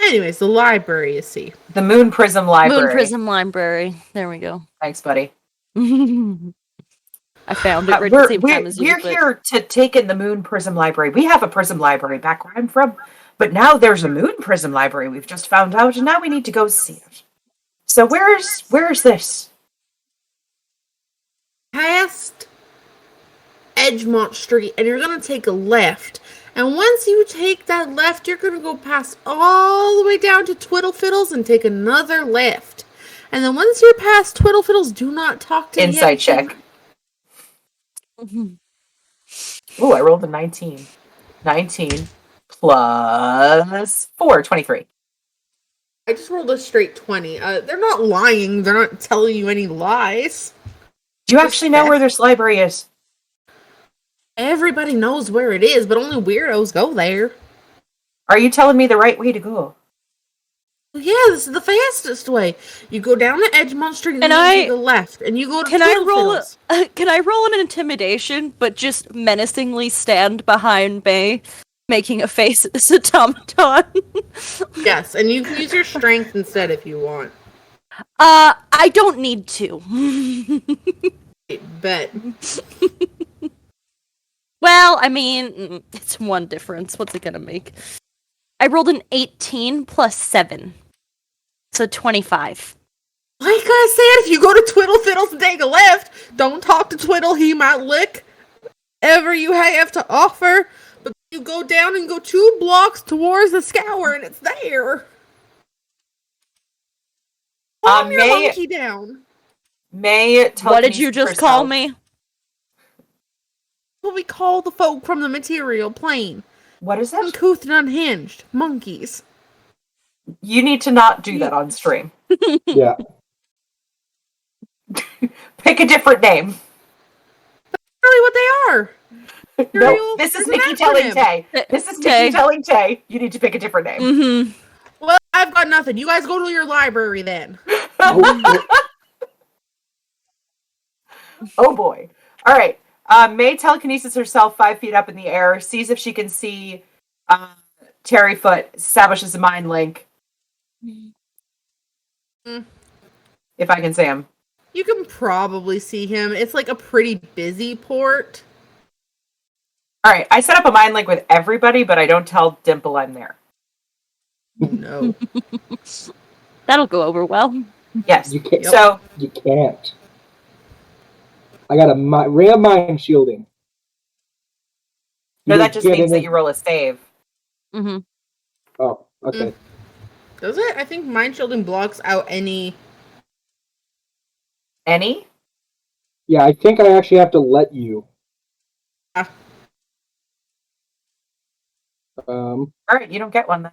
Anyways, the library, you see. The Moon Prism Library. Moon Prism Library. There we go. Thanks, buddy. I found it right at the same time as you. We're here to take in the Moon Prism Library. We have a Prism Library back where I'm from, but now there's a Moon Prism Library we've just found out, and now we need to go see it. So where's this? Past Edgemont Street, and you're gonna take a left. And once you take that left, you're gonna go past all the way down to Twiddle Fiddles and take another left. And then once you're past Twiddle Fiddles, do not talk to Insight check. Ooh, I rolled a 19. 19 plus 4, 23. I just rolled a straight 20. They're not lying. They're not telling you any lies. Do you actually know where this library is? Everybody knows where it is, but only weirdos go there. Are you telling me the right way to go? Yeah, this is the fastest way. You go down to Edgemont Street and then you take a left, and you go to Twiddle Fiddles. Can I roll an intimidation, but just menacingly stand behind May, making a face at this automaton? Yes, and you can use your strength instead if you want. I don't need to. Bet. Well, I mean, it's one difference. What's it gonna make? I rolled an 18 plus 7. So 25. Like I said, if you go to Twiddle Fiddles and take a left, don't talk to Twiddle. He might lick ever you have to offer. But you go down and go 2 blocks towards the scour, and it's there. Calm your monkey down. May, what did you just call me? What we call the folk from the material plane. What is that? Uncouth and unhinged. Monkeys. You need to not do that on stream. Yeah. Pick a different name. That's really what they are. No, this is Nikki telling Tay. This is Nikki telling Tay. You need to pick a different name. Mm-hmm. Well, I've got nothing. You guys go to your library then. Oh boy. All right. May telekinesis herself 5 feet up in the air, sees if she can see Terryfoot, establishes a mind link. If I can see him. You can probably see him. It's like a pretty busy port. Alright, I set up a mind link with everybody, but I don't tell Dimple I'm there. No. That'll go over well. Yes. You can't. So You can't. I got a ray of mind shielding. No, that just means that you roll a save. Mm-hmm. Oh, okay. Does it? I think mind shielding blocks out any. Any? Yeah, I think I actually have to let you. Alright, you don't get one then.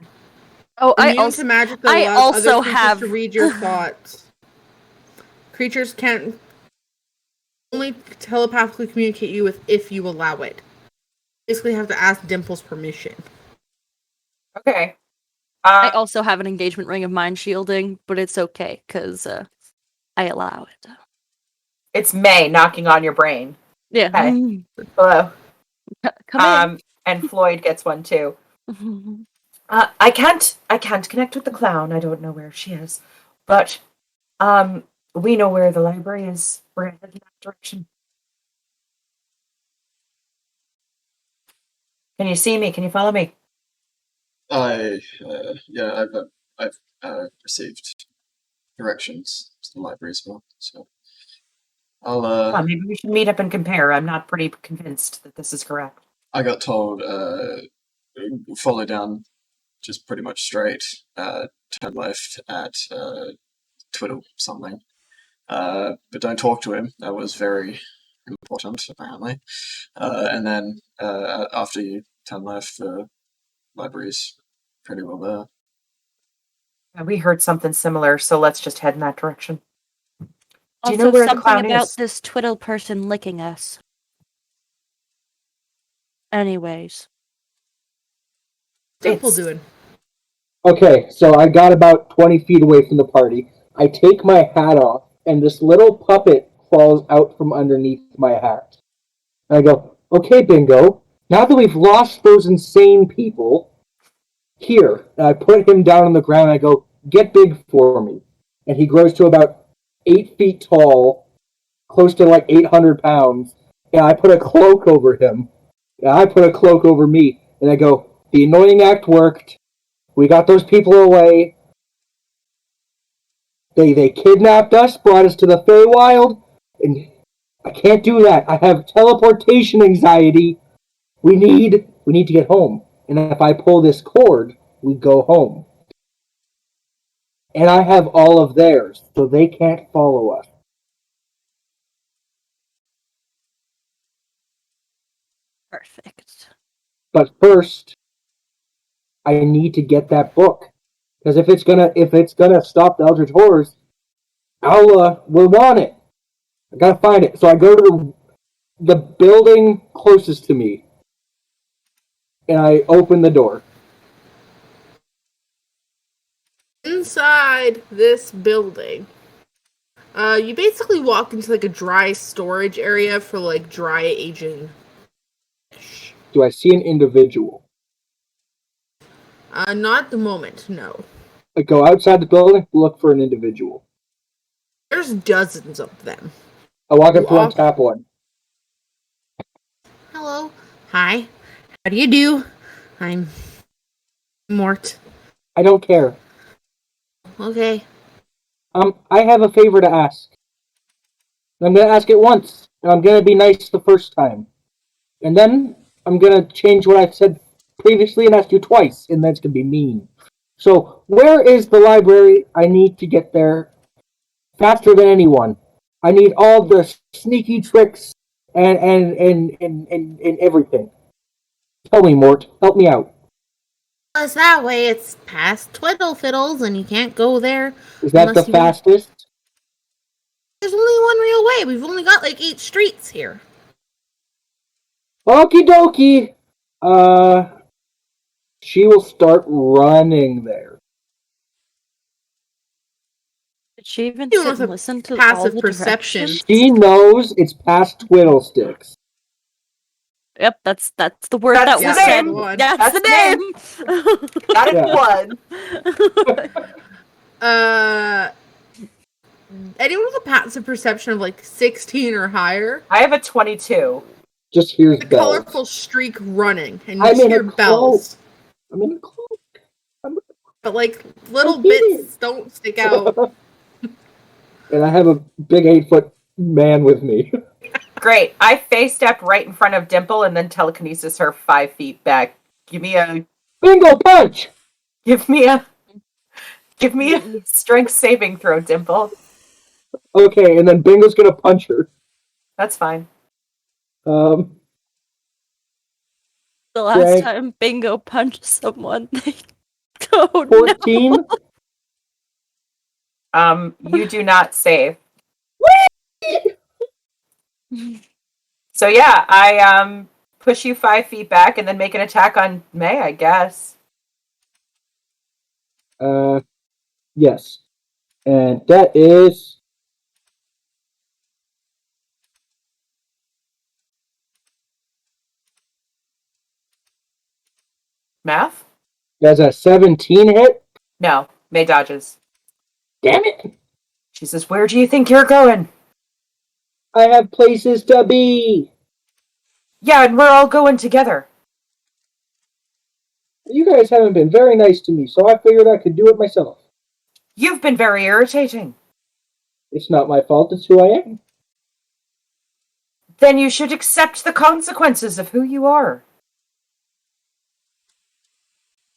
Oh, I also have to read your thoughts. Creatures can't only telepathically communicate you with if you allow it. Basically, have to ask Dimple's permission. Okay. I also have an engagement ring of mind shielding, but it's okay because I allow it. It's May knocking on your brain. Yeah. Okay. Hello. Come in. And Floyd gets one too. I can't connect with the clown. I don't know where she is, but we know where the library is. We're gonna head in that direction. Can you see me? Can you follow me? I've received directions to the library as well. So I'll Maybe we should meet up and compare. I'm not pretty convinced that this is correct. I got told follow down, just pretty much straight. Turn left at Twiddle something. But don't talk to him. That was very important, apparently. And then after you turn left, the library's pretty well there. Yeah, we heard something similar, so let's just head in that direction. Do Also, you know where the something clown about is? this twiddle person licking us. Anyways. Dimple doing? Okay, so I got about 20 feet away from the party. I take my hat off, and this little puppet falls out from underneath my hat. And I go, okay, Bingo, Now that we've lost those insane people, here, and I put him down on the ground and I go, get big for me. And he grows to about 8 feet tall, close to like 800 pounds. And I put a cloak over him. And I put a cloak over me. And I go, the annoying act worked. We got those people away. They kidnapped us, brought us to the Feywild, and I can't do that. I have teleportation anxiety. We need to get home. And if I pull this cord, we go home. And I have all of theirs, so they can't follow us. Perfect. But first, I need to get that book. Because if it's gonna stop the Eldritch Horrors, we'll want it. I gotta find it. So I go to the building closest to me, and I open the door. Inside this building, you basically walk into like a dry storage area for like dry aging. Do I see an individual? Not at the moment, no. I go outside the building, look for an individual. There's dozens of them. I walk up to one, tap one. Hello. Hi. How do you do? I'm Mort. I don't care. Okay. I have a favor to ask. I'm gonna ask it once, and I'm gonna be nice the first time. And then I'm gonna change what I said previously and ask you twice, and that's gonna be mean. So, where is the library? I need to get there faster than anyone. I need all the sneaky tricks and everything. Tell me, Mort. Help me out. Well, it's that way. It's past Twiddle Fiddles, and you can't go there. Is that the fastest? There's only one real way. We've only got like 8 streets here. Okie dokie. She will start running there. Did she even You sit with and a listen to all passive the perception. directions? She knows it's past Twiddlesticks. Yep, that's the word That's that was the said. name. That's the name. Got it Yeah. one. Anyone with a passive perception of like 16 or higher? I have a 22. Just hears A bells. colorful streak running, and you I'm just in a hear bells. I'm in a cloak. But like little I'm hidden. bits don't stick out. And I have a big 8-foot man with me. Great. I face step right in front of Dimple and then telekinesis her 5 feet back. Give me a Bingo punch! Give me a strength saving throw, Dimple. Okay, and then Bingo's gonna punch her. That's fine. The last Strength. time Bingo punched someone, they go 14. You do not save. So yeah, I push you 5 feet back and then make an attack on May, I guess. Yes. And that is Math? that's a 17 hit. No, May dodges. Damn it! She says, "Where do you think you're going?" I have places to be. Yeah, and we're all going together. You guys haven't been very nice to me, so I figured I could do it myself. You've been very irritating. It's not my fault, it's who I am. Then you should accept the consequences of who you are.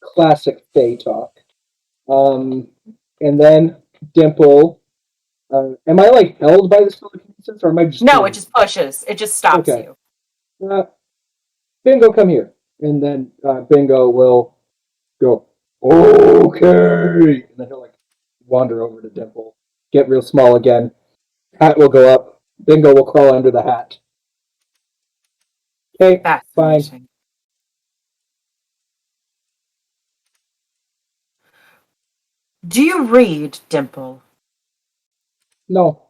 Classic Faye talk. And then Dimple. Am I like held by this telekinesis, or am I just? No, it just pushes. It just stops Okay. you. Bingo, come here. And then Bingo will go, okay. And then he'll like wander over to Dimple, get real small again. Hat will go up. Bingo will crawl under the hat. Okay, fine. Fascinating. Do you read, Dimple? No,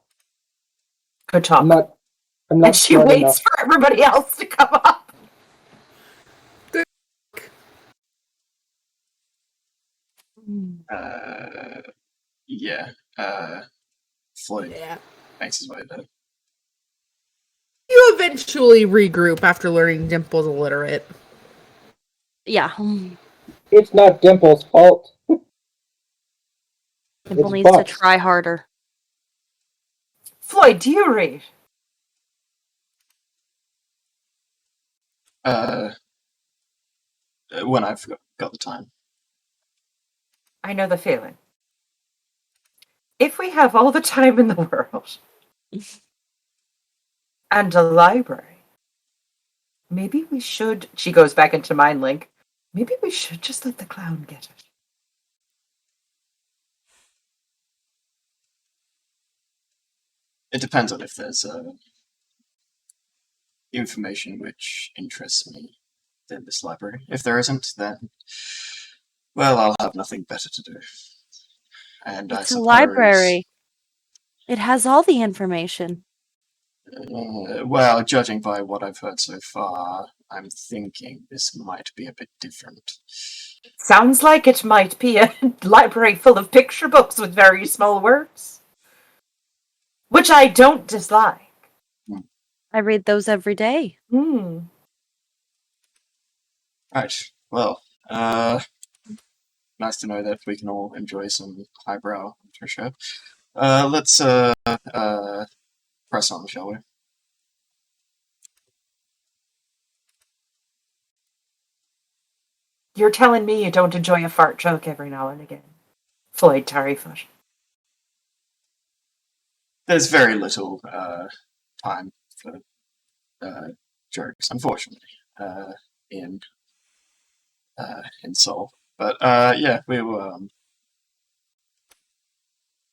Good talk. I'm not And she smart waits enough. for everybody else to come up. Yeah. Floyd Yeah. makes his way there. You eventually regroup after learning Dimple's illiterate. Yeah. It's not Dimple's fault. Dimple It's needs to Buck's. try harder. Floyd, do you read? When I've got the time. I know the feeling. If we have all the time in the world and a library, maybe we should. She goes back into Mind Link. Maybe we should just let the clown get it. It depends on if there's information which interests me in this library. If there isn't, then, well, I'll have nothing better to do. And I It's a suppose, library. It has all the information. Well, judging by what I've heard so far, I'm thinking this might be a bit different. Sounds like it might be a library full of picture books with very small words. Which I don't dislike. I read those every day. Hmm. Right. Well, nice to know that we can all enjoy some highbrow literature. Let's press on, shall we? You're telling me you don't enjoy a fart joke every now and again. Floyd Tarryfoot. There's very little time for jokes, unfortunately, in Seoul. But yeah, we will.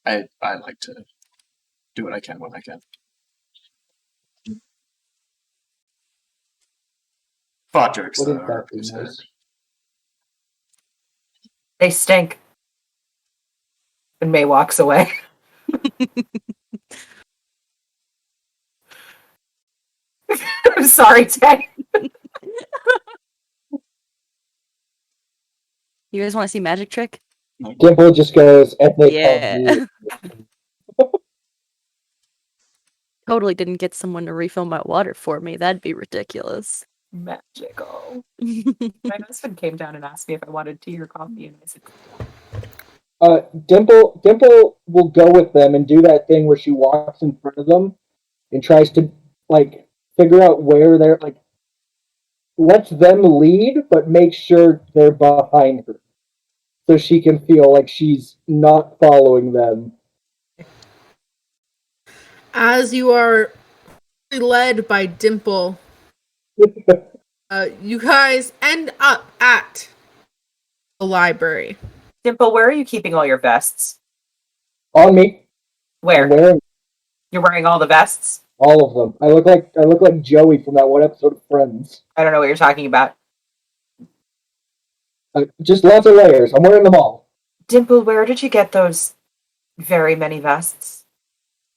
I like to do what I can when I can. Fart jokes, though, Wouldn't are that be nice? They stink. And May walks away. I'm sorry, Tay. You guys want to see magic trick? Dimple just goes, and they Yeah. Totally didn't get someone to refill my water for me. That'd be ridiculous. Magical. My husband came down and asked me if I wanted tea or coffee, and I said, Dimple will go with them and do that thing where she walks in front of them and tries to like figure out where they're like lets them lead, but makes sure they're behind her, so she can feel like she's not following them. As you are led by Dimple, you guys end up at the library. Dimple, where are you keeping all your vests? On me, Where? I'm wearing You're wearing all the vests? all of them. I look like Joey from that one episode of Friends. I don't know what you're talking about. Just lots of layers. I'm wearing them all. Dimple, where did you get those very many vests?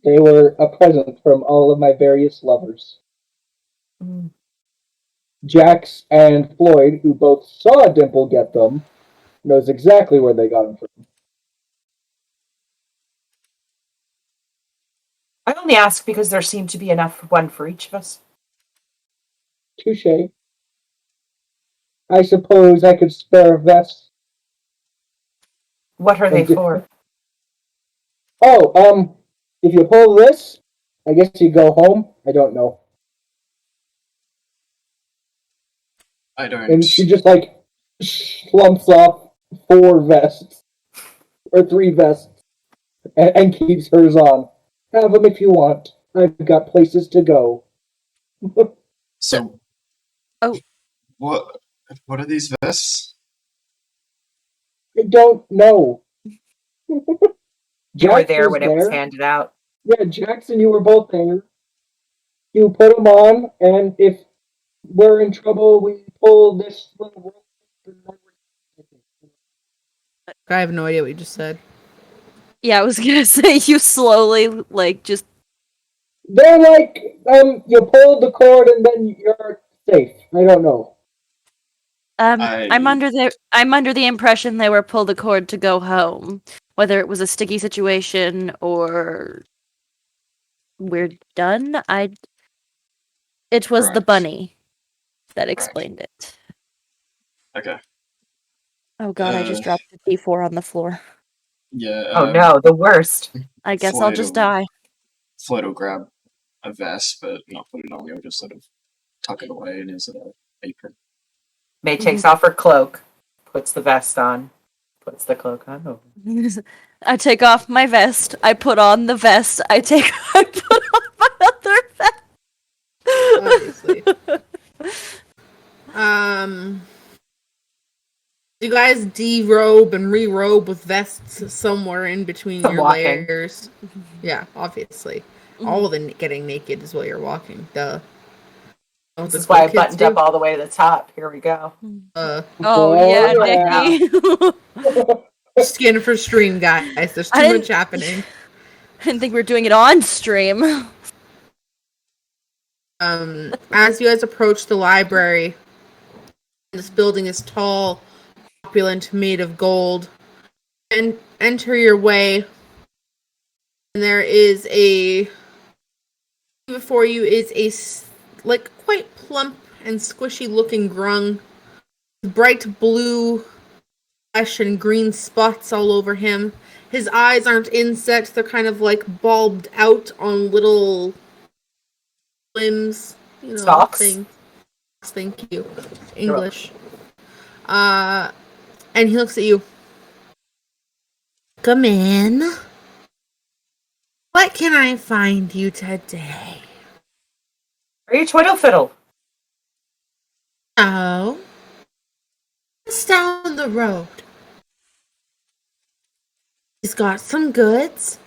They were a present from all of my various lovers. Mm. Jax and Floyd, who both saw Dimple get them, knows exactly where they got them from. I only ask because there seemed to be enough one for each of us. Touche. I suppose I could spare a vest. What are they for? Oh, if you pull this, I guess you go home. I don't know. I don't. And she just like slumps off 4 vests or 3 vests and keeps hers on. Have them if you want. I've got places to go. So. Oh. What are these vests? I don't know. You were Jax there was when it was handed out. Yeah, Jackson, you were both there. You put them on, and if we're in trouble, we pull this little rope. I have no idea what you just said. Yeah, I was gonna say you slowly like just. They're like, you pull the cord and then you're safe. I don't know. I'm under the impression they were pulled the cord to go home, whether it was a sticky situation or we're done. It was the Correct. bunny that explained it. Okay. Oh god, I just dropped a D4 on the floor. Yeah. Oh no, the worst. I guess I'll just die. Floyd will grab a vest, but not put it on. He'll just sort of tuck it away in his apron. May takes off her cloak, puts the vest on, puts the cloak on. Oh. I take off my vest. I put on the vest. I put on my other vest. Obviously. You guys derobe and re-robe with vests somewhere in between your Walking. layers. Yeah, obviously. All of the getting naked is while you're walking. Duh. Oh, This is why I buttoned up all the way to the top. Here we go. Oh yeah, Nikki. Skin for stream, guys. There's too much happening. I didn't think we were doing it on stream. As you guys approach the library, this building is tall, opulent, made of gold, and enter your way, and there is before you is a quite plump and squishy looking grung, with bright blue flesh and green spots all over him. His eyes aren't inset, they're kind of like bulbed out on little limbs, Stalks? things. Thank you. English. And he looks at you. Come in. What can I find you today? Are you twiddle fiddle? Oh. It's down the road. He's got some goods.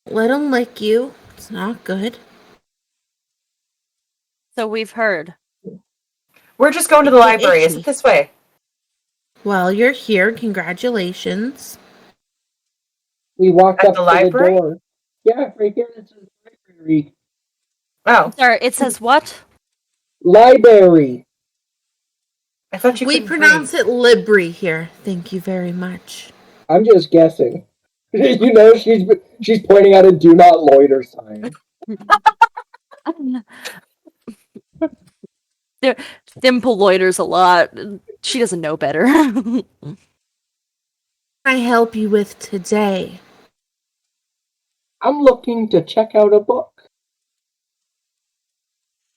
Let him lick you. It's not good. So we've heard. We're just going to the library. Is it this way? Well, you're here. Congratulations. We walked At up the to library? the door. Yeah, right here. It says library. Oh, Sorry, it says what? Library. I thought you We couldn't pronounce read. it Libri here. Thank you very much. I'm just guessing. She's pointing out a do not loiter sign. Dimple loiters a lot. She doesn't know better. I help you with today? I'm looking to check out a book.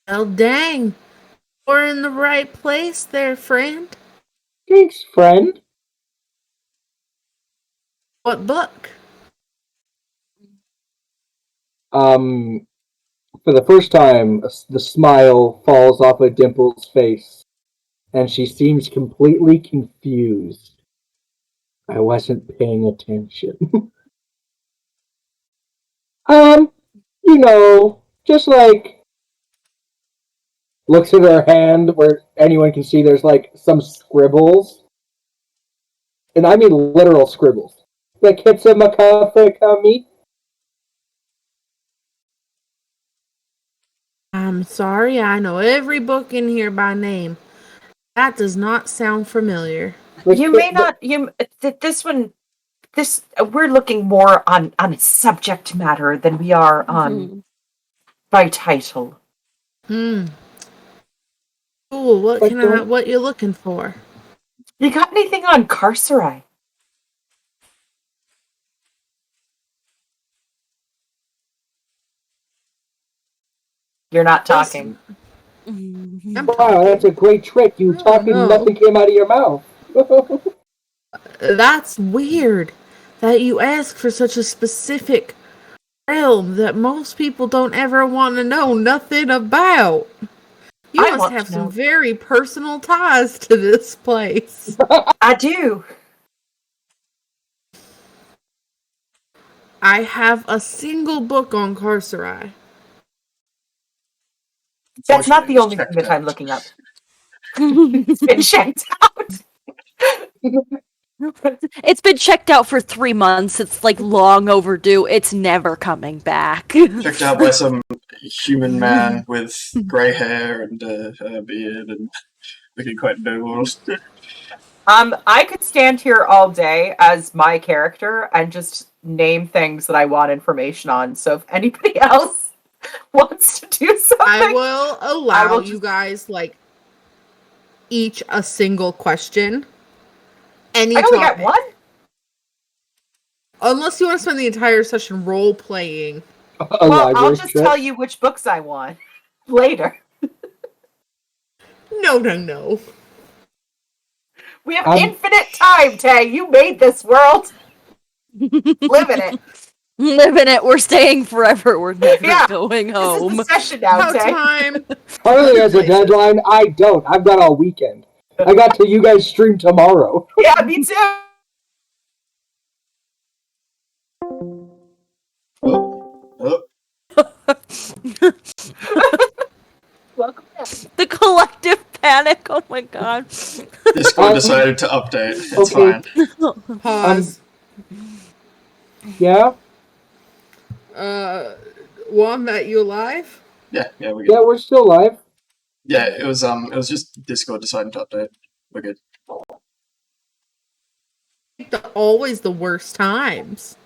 Well, dang. We're in the right place there, friend. Thanks, friend. What book? For the first time, the smile falls off of Dimple's face, and she seems completely confused. I wasn't paying attention. Just like looks at her hand where anyone can see there's like some scribbles. And I mean literal scribbles. The Kitsamakafikami. I'm sorry, I know every book in here by name. That does not sound familiar. You may not. This one. We're looking more on subject matter than we are on by title. Cool. What you looking for? You got anything on carceri? You're not talking. Wow, that's a great trick. You talking, nothing came out of your mouth. That's weird that you ask for such a specific realm that most people don't ever want to know nothing about. You must have some very personal ties to this place. I do. I have a single book on carceri. That's not the only thing that I'm looking up. It's been checked out. It's been checked out for 3 months. It's like long overdue. It's never coming back. Checked out by some human man with grey hair and a beard and looking quite noble. I could stand here all day as my character and just name things that I want information on. So if anybody else wants to do something, I will allow I will you just- guys like each a single question. Any I only got topic. one. Unless you want to spend the entire session role playing. A Well, I'll library just trip. tell you which books I want later. No. We have I'm- infinite time, Tay. You made this world. Live in it. Living it, we're staying forever. We're never Yeah, going This home. is the session now, How Tay. time? Harley has a Places. deadline. I don't. I've got all weekend. I got till you guys stream tomorrow. Yeah, me too. Oh, Welcome back. The collective panic. Oh my god. Discord decided to update. It's Okay. fine. Pause. Yeah? Wombat, you alive? Yeah, we're good. Yeah, we're still live. Yeah, it was just Discord deciding to update. We're good. Always the worst times.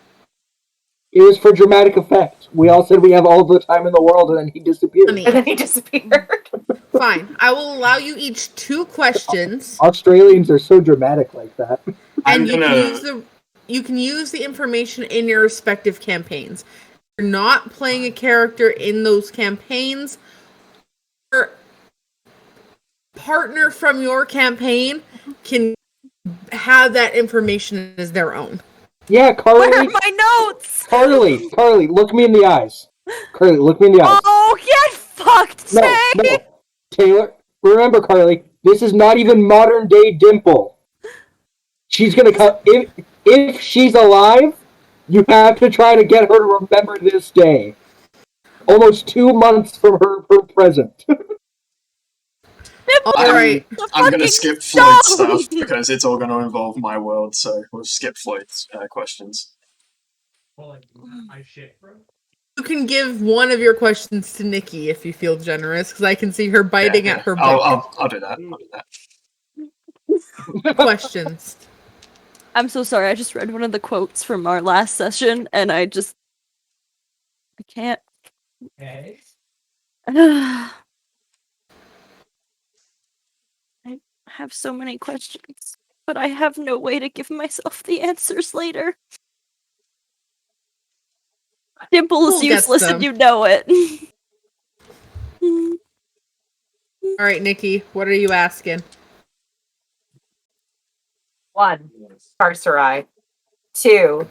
It was for dramatic effect. We all said we have all the time in the world, and then he disappeared. Funny. And then he disappeared. Fine. I will allow you each 2 questions, Australians are so dramatic like that. I'm and gonna. you can use the information in your respective campaigns. You're not playing a character in those campaigns. Your partner from your campaign can have that information as their own. Yeah, Where are Carly. my notes? Carly, look me in the eyes. Carly, look me in the eyes. Oh, get fucked, No, Tay! no. Taylor, remember, Carly, this is not even modern day Dimple. She's gonna come. If she's alive, you have to try to get her to remember this day. Almost 2 months from her present. Alright. I'm gonna fucking skip stone! Floyd's stuff because it's all gonna involve my world, so we'll skip Floyd's questions. You can give one of your questions to Nikki if you feel generous, because I can see her biting Yeah, at her I'll do that. questions. I'm so sorry. I just read one of the quotes from our last session, and I can't. I have so many questions, but I have no way to give myself the answers later. Dimple is We'll get useless, them. and you know it. Alright, Nikki, what are you asking? 1. Carcerai. 2.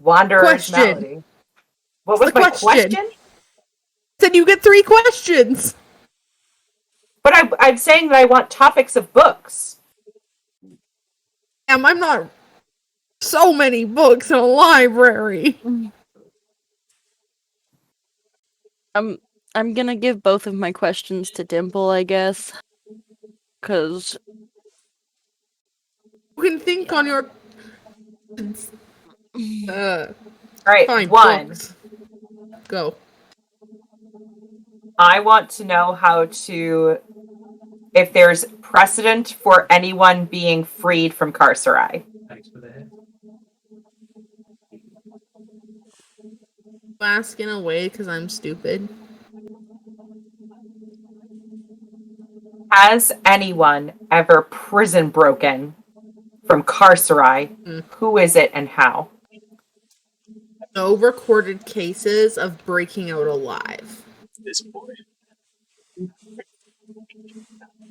Wanderer's Question. Melody. What was The my question. question? Said you get 3 questions. But I'm saying that I want topics of books. I'm not so many books in a library. I'm gonna give both of my questions to Dimple, I guess. Cause You can think on your All right, fine 1. books. Go. I want to know if there's precedent for anyone being freed from carcerai. Ask in a way because I'm stupid. Has anyone ever prison broken from carcerai? Who is it and how? No recorded cases of breaking out alive. This boy.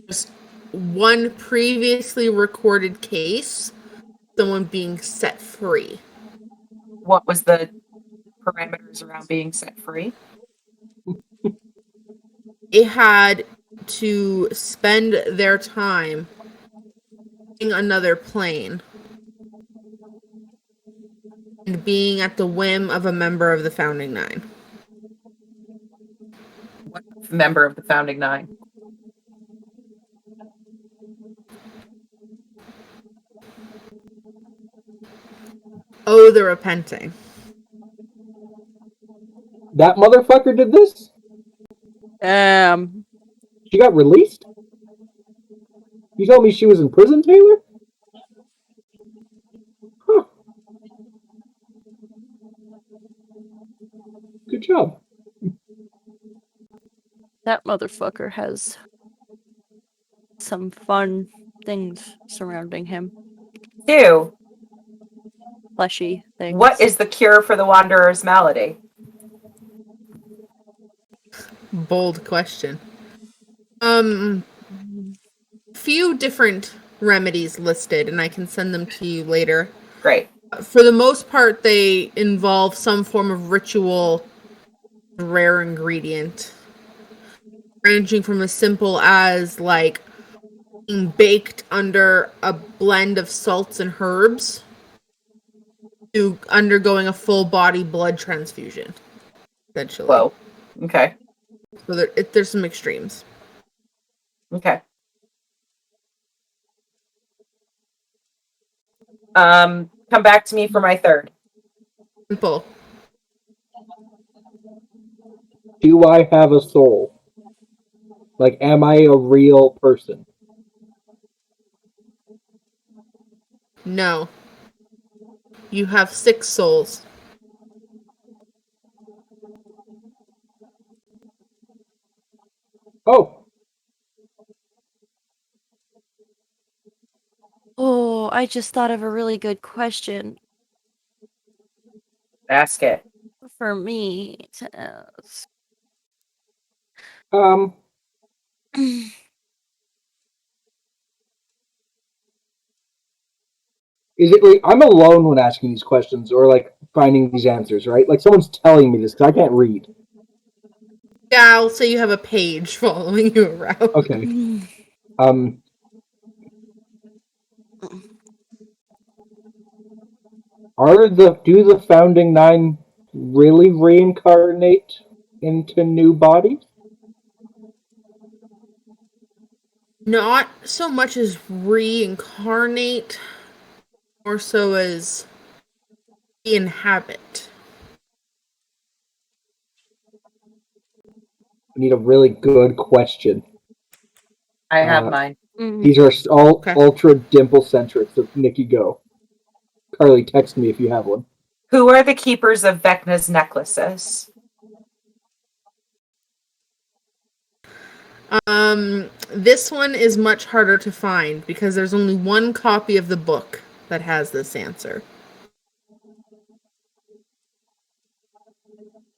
Just one previously recorded case, someone being set free. What was the parameters around being set free? It had to spend their time in another plane and being at the whim of a member of the Founding Nine. What member of the Founding Nine? Oh, the repenting. That motherfucker did this? um She got released? You told me she was in prison, Taylor? Huh. Good job. That motherfucker has some fun things surrounding him. Stu, Fleshy things. what is the cure for the Wanderer's malady? Bold question. Few different remedies listed, and I can send them to you later. Great. For the most part, they involve some form of ritual, rare ingredient, ranging from as simple as like being baked under a blend of salts and herbs to undergoing a full body blood transfusion. Essentially, Whoa. Okay. so there's some extremes. Okay. Come back to me for my third. Simple. Do I have a soul? Like, am I a real person? No. You have 6 souls. Oh, Oh, I just thought of a really good question Ask it. for me to ask. is it like I'm alone when asking these questions or like finding these answers, right? Like someone's telling me this because I can't read. Yeah, I'll say you have a page following you around. Okay. Do the founding 9 really reincarnate into new bodies? Not so much as reincarnate, more so as inhabit. I need a really good question. I have mine. These are all Okay. ultra dimple centrics of Nikki Go. Carly, text me if you have one. Who are the keepers of Vecna's necklaces? This one is much harder to find because there's only one copy of the book that has this answer.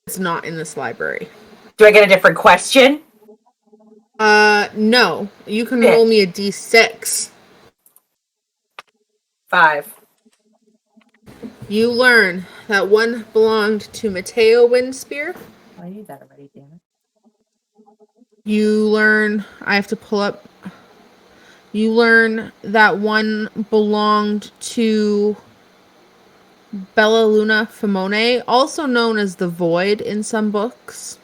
It's not in this library. Do I get a different question? No. You can roll me a d6. 5. You learn that one belonged to Mateo Windspear. I knew that already, damn it. You learn, I have to pull up. You learn that one belonged to Bella Luna Famone, also known as the Void in some books.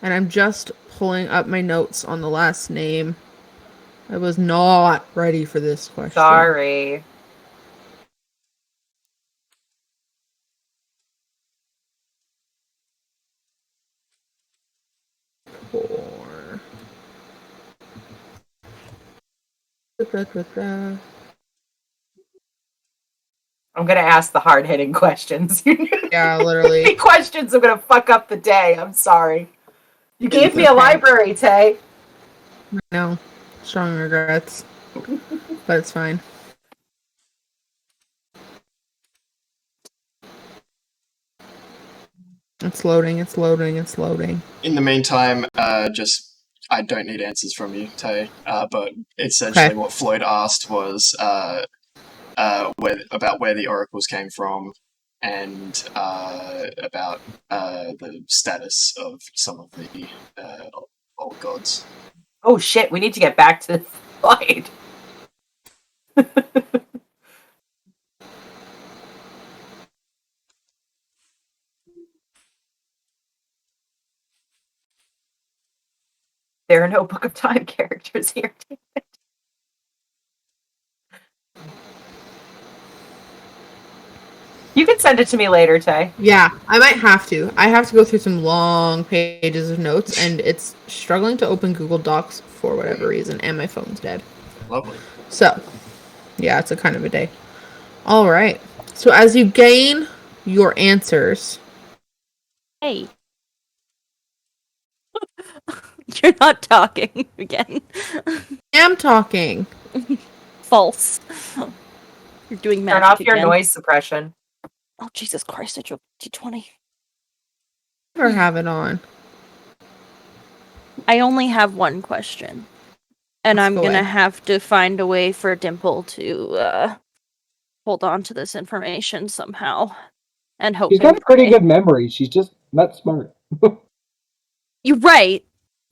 And I'm just pulling up my notes on the last name. I was not ready for this question. Sorry. Four. I'm gonna ask the hard-hitting questions. Yeah, literally. Questions are gonna fuck up the day. I'm sorry. You gave me a library, Tay. No, strong regrets. But it's fine. It's loading, it's loading, it's loading. In the meantime, I don't need answers from you, Tay. But essentially, what Floyd asked was about where the oracles came from, and about the status of some of the old gods. Oh shit, we need to get back to the slide. There are no Book of Time characters here. You can send it to me later, Tay. Yeah, I might have to. I have to go through some long pages of notes, and it's struggling to open Google Docs for whatever reason, and my phone's dead. Lovely. So, yeah, it's a kind of a day. All right. So as you gain your answers, Hey. You're not talking again. I am talking. False. You're doing Turn magic off your again. noise suppression. Oh, Jesus Christ, I drew D20. Never have it on. I only have one question. And Ask I'm gonna away. have to find a way for Dimple to hold on to this information somehow. And hope She's got and a pretty pray. good memory. She's just not smart. You're right.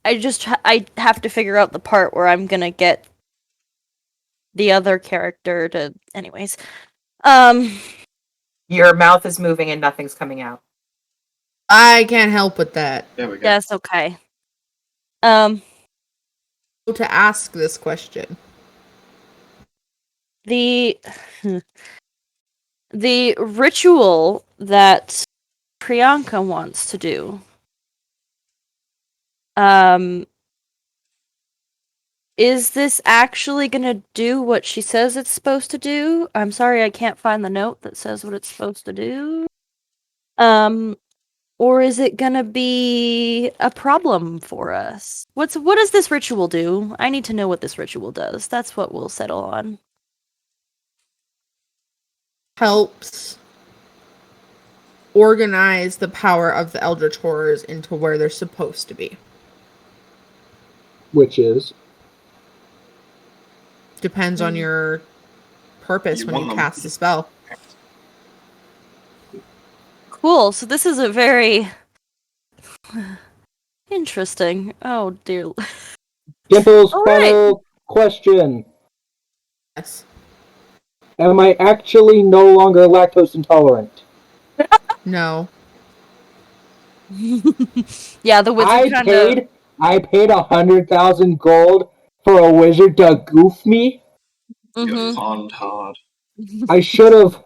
I have to figure out the part where I'm gonna get the other character to. Anyways, Your mouth is moving and nothing's coming out. I can't help with that. There we go. that's okay. To ask this question. The the ritual that Priyanka wants to do. Is this actually gonna do what she says it's supposed to do? I'm sorry, I can't find the note that says what it's supposed to do. Or is it gonna be a problem for us? What does this ritual do? I need to know what this ritual does. That's what we'll settle on. Helps organize the power of the Eldritch Horrors into where they're supposed to be. Which is Depends on your purpose You when want you them. cast the spell. Cool. So this is a very interesting. Oh dear. Dimple's All right. final question. Yes. Am I actually no longer lactose intolerant? No. Yeah, the wizard kind of. I paid 100,000 gold for a wizard to goof me. You're conned hard. I should have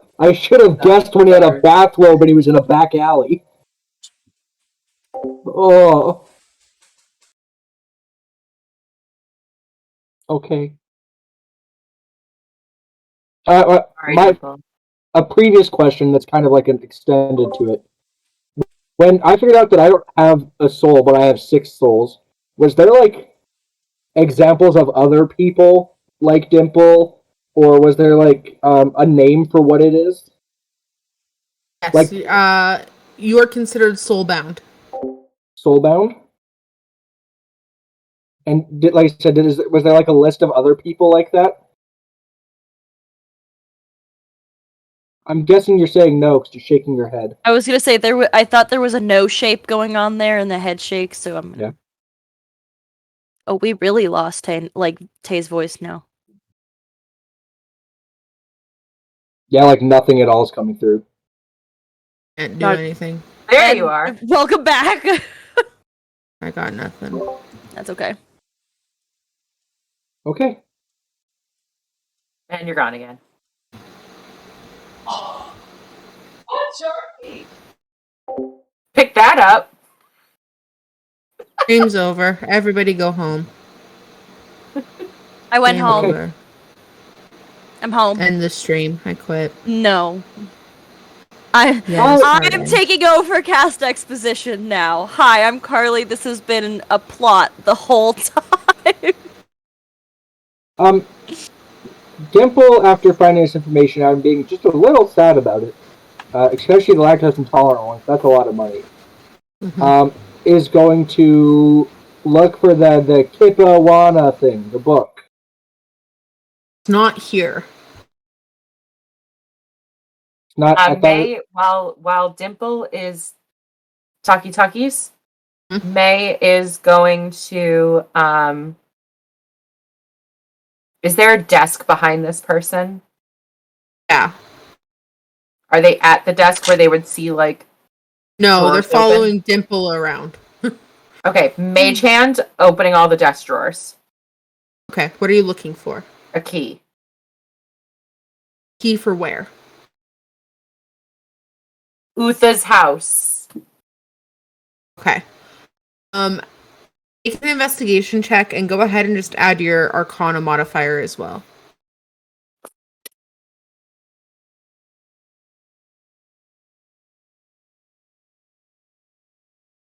guessed when he had a bathrobe and he was in a back alley. Oh. Okay. Sorry, Dimple. A previous question that's kind of like an extended to it. When I figured out that I don't have a soul, but I have 6 souls, was there like examples of other people like Dimple, or was there like a name for what it is? Yes. Like- You are considered soulbound. Soulbound? And like I said, was there like a list of other people like that? I'm guessing you're saying no because you're shaking your head. I was gonna say I thought there was a no shape going on there, and the head shake. So I'm. Yeah. Oh, we really lost Tay's voice now. Yeah, like nothing at all is coming through. Can't do God. anything. There And you are. Welcome back. I got nothing. That's okay. Okay. And you're gone again. Pick that up. Game's over. Everybody go home. I went Game home. over. I'm home. End the stream. I quit. No. I Yes, am Friday. taking over cast exposition now. Hi, I'm Carly. This has been a plot the whole time. Dimple, after finding this information out and being just a little sad about it, especially the lactose intolerant ones, that's a lot of money, is going to look for the Kippawana thing, the book. It's not here. It's not. I thought May, while Dimple is talkies, May is going to. Is there a desk behind this person? Yeah. Are they at the desk where they would see like? No, they're Drawers open? following Dimple around. Okay, mage hand opening all the desk drawers. Okay, what are you looking for? A key. Key for where? Utha's house. Okay. Make an investigation check and go ahead and just add your Arcana modifier as well.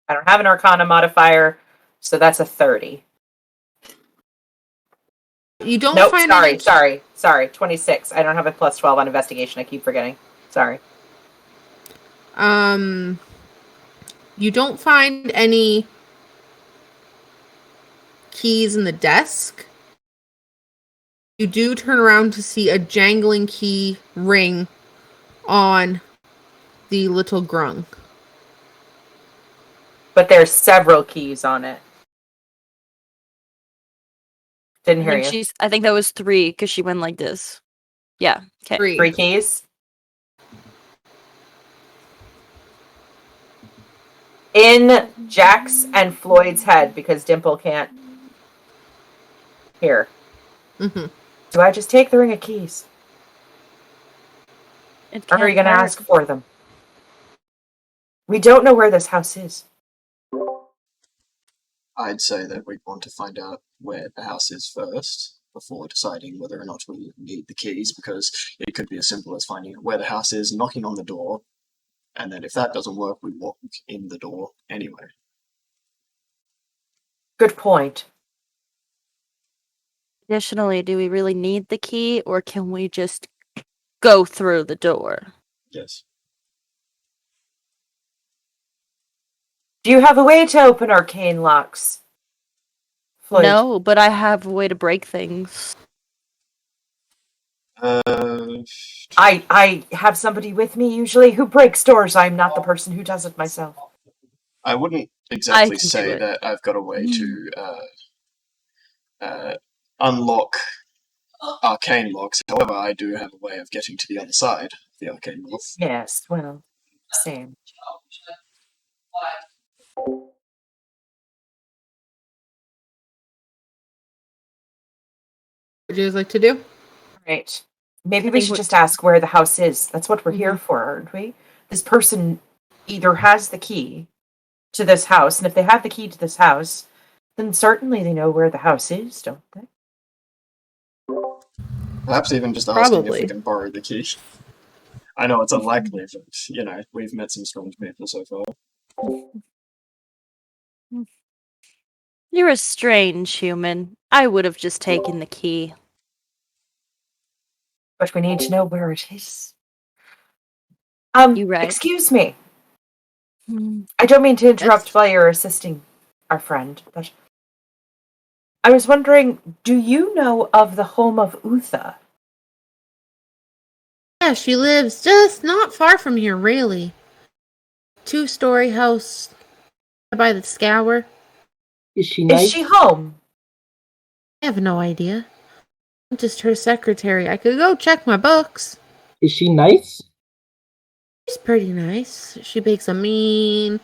I don't have an Arcana modifier, so that's a 30. You don't Nope, find sorry. 26. I don't have a plus 12 on investigation. I keep forgetting. Sorry. You don't find any keys in the desk. You do turn around to see a jangling key ring on the little grung. But there's several keys on it. Didn't hear you. I think that was 3 because she went like this. Yeah. Okay. 3 keys. In Jack's and Floyd's head, because Dimple can't hear. Mm-hmm. Do I just take the ring of keys? Or are you going to ask for them? We don't know where this house is. I'd say that we'd want to find out where the house is first before deciding whether or not we need the keys, because it could be as simple as finding out where the house is, knocking on the door, and then if that doesn't work, we walk in the door anyway. Good point. Additionally, do we really need the key, or can we just go through the door? Yes. Do you have a way to open arcane locks? Floyd? No, but I have a way to break things. I have somebody with me usually who breaks doors. I'm not the person who does it myself. I wouldn't exactly can do say it. that I've got a way to unlock arcane locks. However, I do have a way of getting to the other side of the arcane lock. Yes, well, same. What would you guys like to do? Right. Maybe we should just ask where the house is. That's what we're here for, aren't we? This person either has the key to this house, and if they have the key to this house, then certainly they know where the house is, don't they? Perhaps even just asking if Probably. we can borrow the key. I know it's unlikely, but, we've met some strange people so far. You're a strange human. I would have just taken the key. But we need to know where it is. You're right. Excuse me. I don't mean to interrupt while you're assisting our friend, but I was wondering, do you know of the home of Utha? Yeah, she lives just not far from here, really. 2-story house by the scour. Is she nice? Is she home? I have no idea. I'm just her secretary. I could go check my books. Is she nice? She's pretty nice. She bakes a mean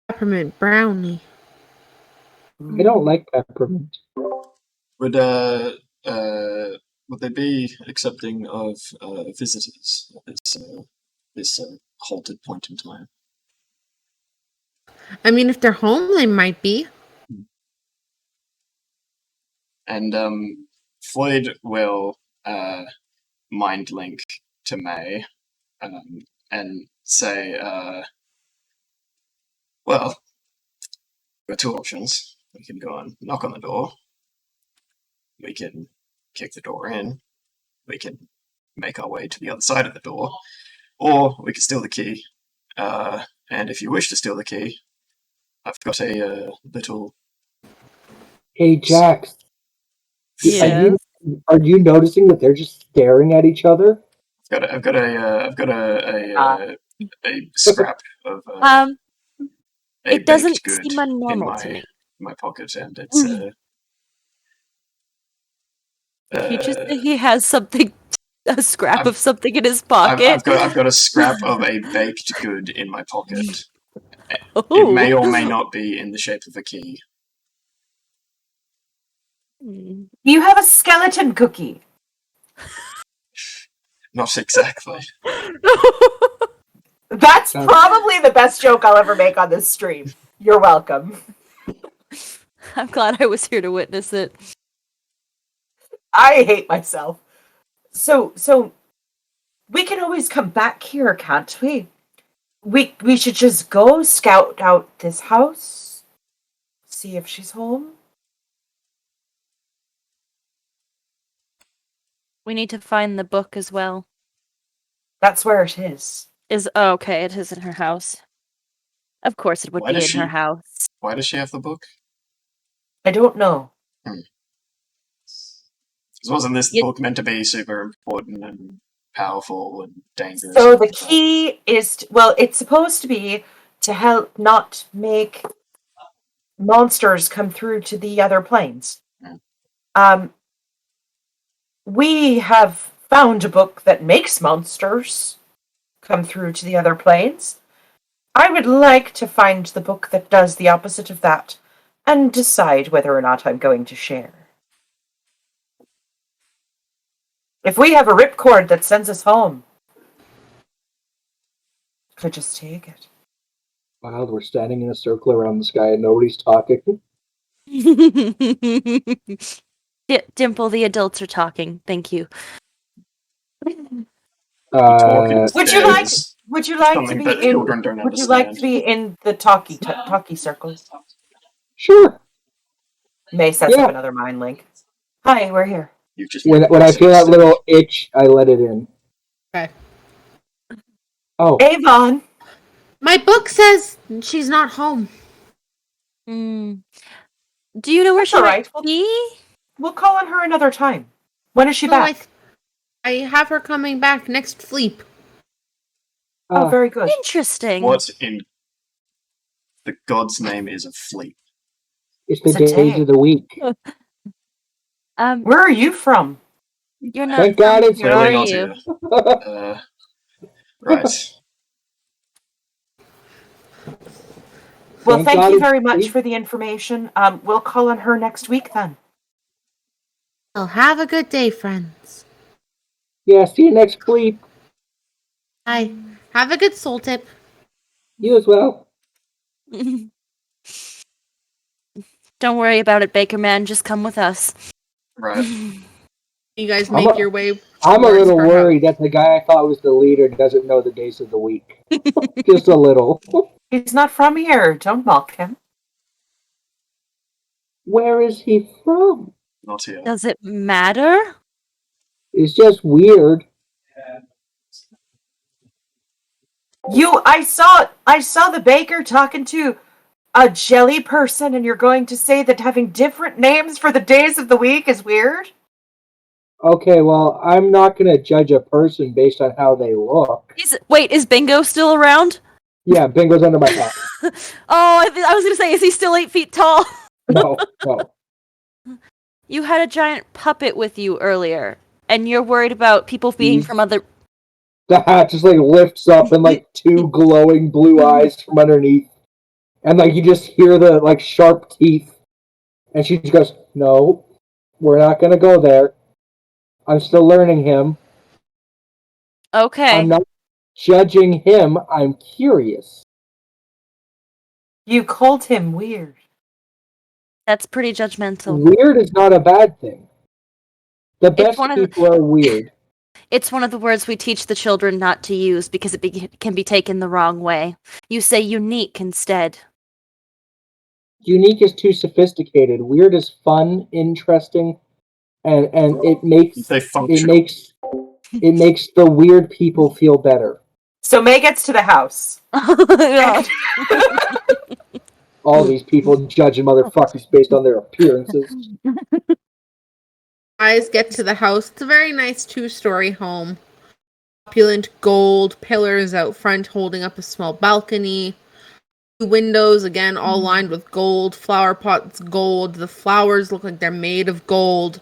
peppermint brownie. I don't like peppermint. Would they be accepting of visitors at this halted point in time? I mean, if they're home, they might be. And Floyd will mind link to May and say, well, there are 2 options. We can go and knock on the door. We can kick the door in. We can make our way to the other side of the door. Or we can steal the key. And if you wish to steal the key, I've got a little... Hey, Jax. Yeah. Are you noticing that they're just staring at each other? I've got a scrap of a it doesn't baked good seem abnormal in to me. my pocket, and it's Did he just say he has something, a scrap of something in his pocket? I've got a scrap of a baked good in my pocket. Ooh. It may or may not be in the shape of a key. You have a skeleton cookie. Not exactly. That's probably the best joke I'll ever make on this stream. You're welcome. I'm glad I was here to witness it. I hate myself. So we can always come back here, can't we? We should just go scout out this house, see if she's home. We need to find the book as well. That's where it is. Okay, it is in her house. Of course it would Why be does in her house. Why does she have the book? I don't know. Wasn't this You- book meant to be super important and powerful and dangerous? So the key is, it's supposed to be to help not make monsters come through to the other planes. We have found a book that makes monsters come through to the other planes. I would like to find the book that does the opposite of that and decide whether or not I'm going to share. If we have a ripcord that sends us home, could just take it. Wilde, we're standing in a circle around the sky and nobody's talking. Dimple, the adults are talking. Thank you. Talking Would you like is to something be that in? children don't Would you like to understand. be in the talkie circle? Sure. May sets Yeah. up another mind link. Hi, we're here. You just When I feel that little itch, I let it in. Okay. Oh, Avon. My book says she's not home. Do you know where That's she all might right. be? We'll call on her another time. When is she No, back? I have her coming back next Fleep. Oh, very good. Interesting. What in the God's name is a fleet? it's the It's a days day. of the week. Where are you from? You're not. Thank God from it's here, Clearly are not you? here. Right. Well, thank God you it's very much free. for the information. We'll call on her next week then. Well, have a good day, friends. Yeah, see you next week. Bye. Have a good soul tip. You as well. Don't worry about it, Baker Man. Just come with us. Right. You guys I'm make a- your way. I'm a towards little her worried that the guy I thought was the leader doesn't know the days of the week. Just a little. He's not from here. Don't mock him. Where is he from? Not here. Does it matter? It's just weird. I saw the baker talking to a jelly person, and you're going to say that having different names for the days of the week is weird? Okay, well, I'm not going to judge a person based on how they look. Is Bingo still around? Yeah, Bingo's under my hat. I was gonna say, is he still 8 feet tall? No. You had a giant puppet with you earlier, and you're worried about people being from other. The hat just like lifts up and like two glowing blue eyes from underneath. And like you just hear the like sharp teeth. And she just goes, "No, we're not gonna go there. I'm still learning him. Okay. I'm not judging him, I'm curious." You called him weird. That's pretty judgmental. Weird is not a bad thing. The It's best one of the- people are weird. It's one of the words we teach the children not to use because it can be taken the wrong way. You say unique instead. Unique is too sophisticated. Weird is fun, interesting, and it makes They function. it makes the weird people feel better. So May gets to the house. Yeah. All these people judging motherfuckers based on their appearances. Guys get to the house. It's a very nice 2-story home. Opulent gold pillars out front holding up a small balcony. Windows, again, all lined with gold. Flower pots, gold. The flowers look like they're made of gold.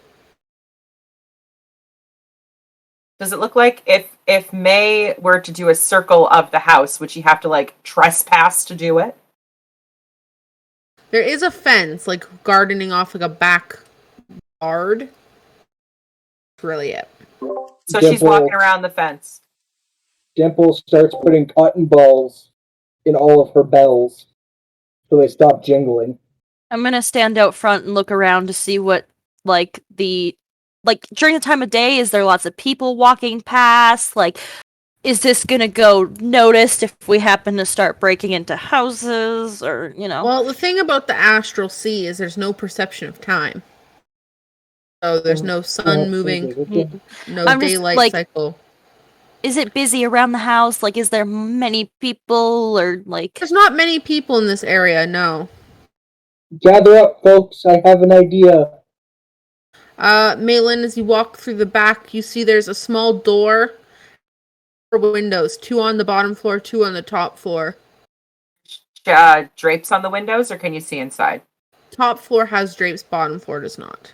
Does it look like if May were to do a circle of the house, would she have to like trespass to do it? There is a fence, like gardening off like a back yard. That's really it. So she's Dimple- walking around the fence. Dimple starts putting cotton balls in all of her bells so they stop jingling. I'm gonna stand out front and look around to see what, during the time of day, is there lots of people walking past? Like, is this gonna go noticed if we happen to start breaking into houses, or, Well, the thing about the astral sea is there's no perception of time. So there's no sun moving, no I'm just, daylight cycle. Is it busy around the house? Like, is there many people, or, like... There's not many people in this area, no. Gather up, folks. I have an idea. Maitland, as you walk through the back, you see there's a small door. Windows, 2 on the bottom floor, 2 on the top floor. Drapes on the windows, or can you see inside? Top floor has drapes, bottom floor does not.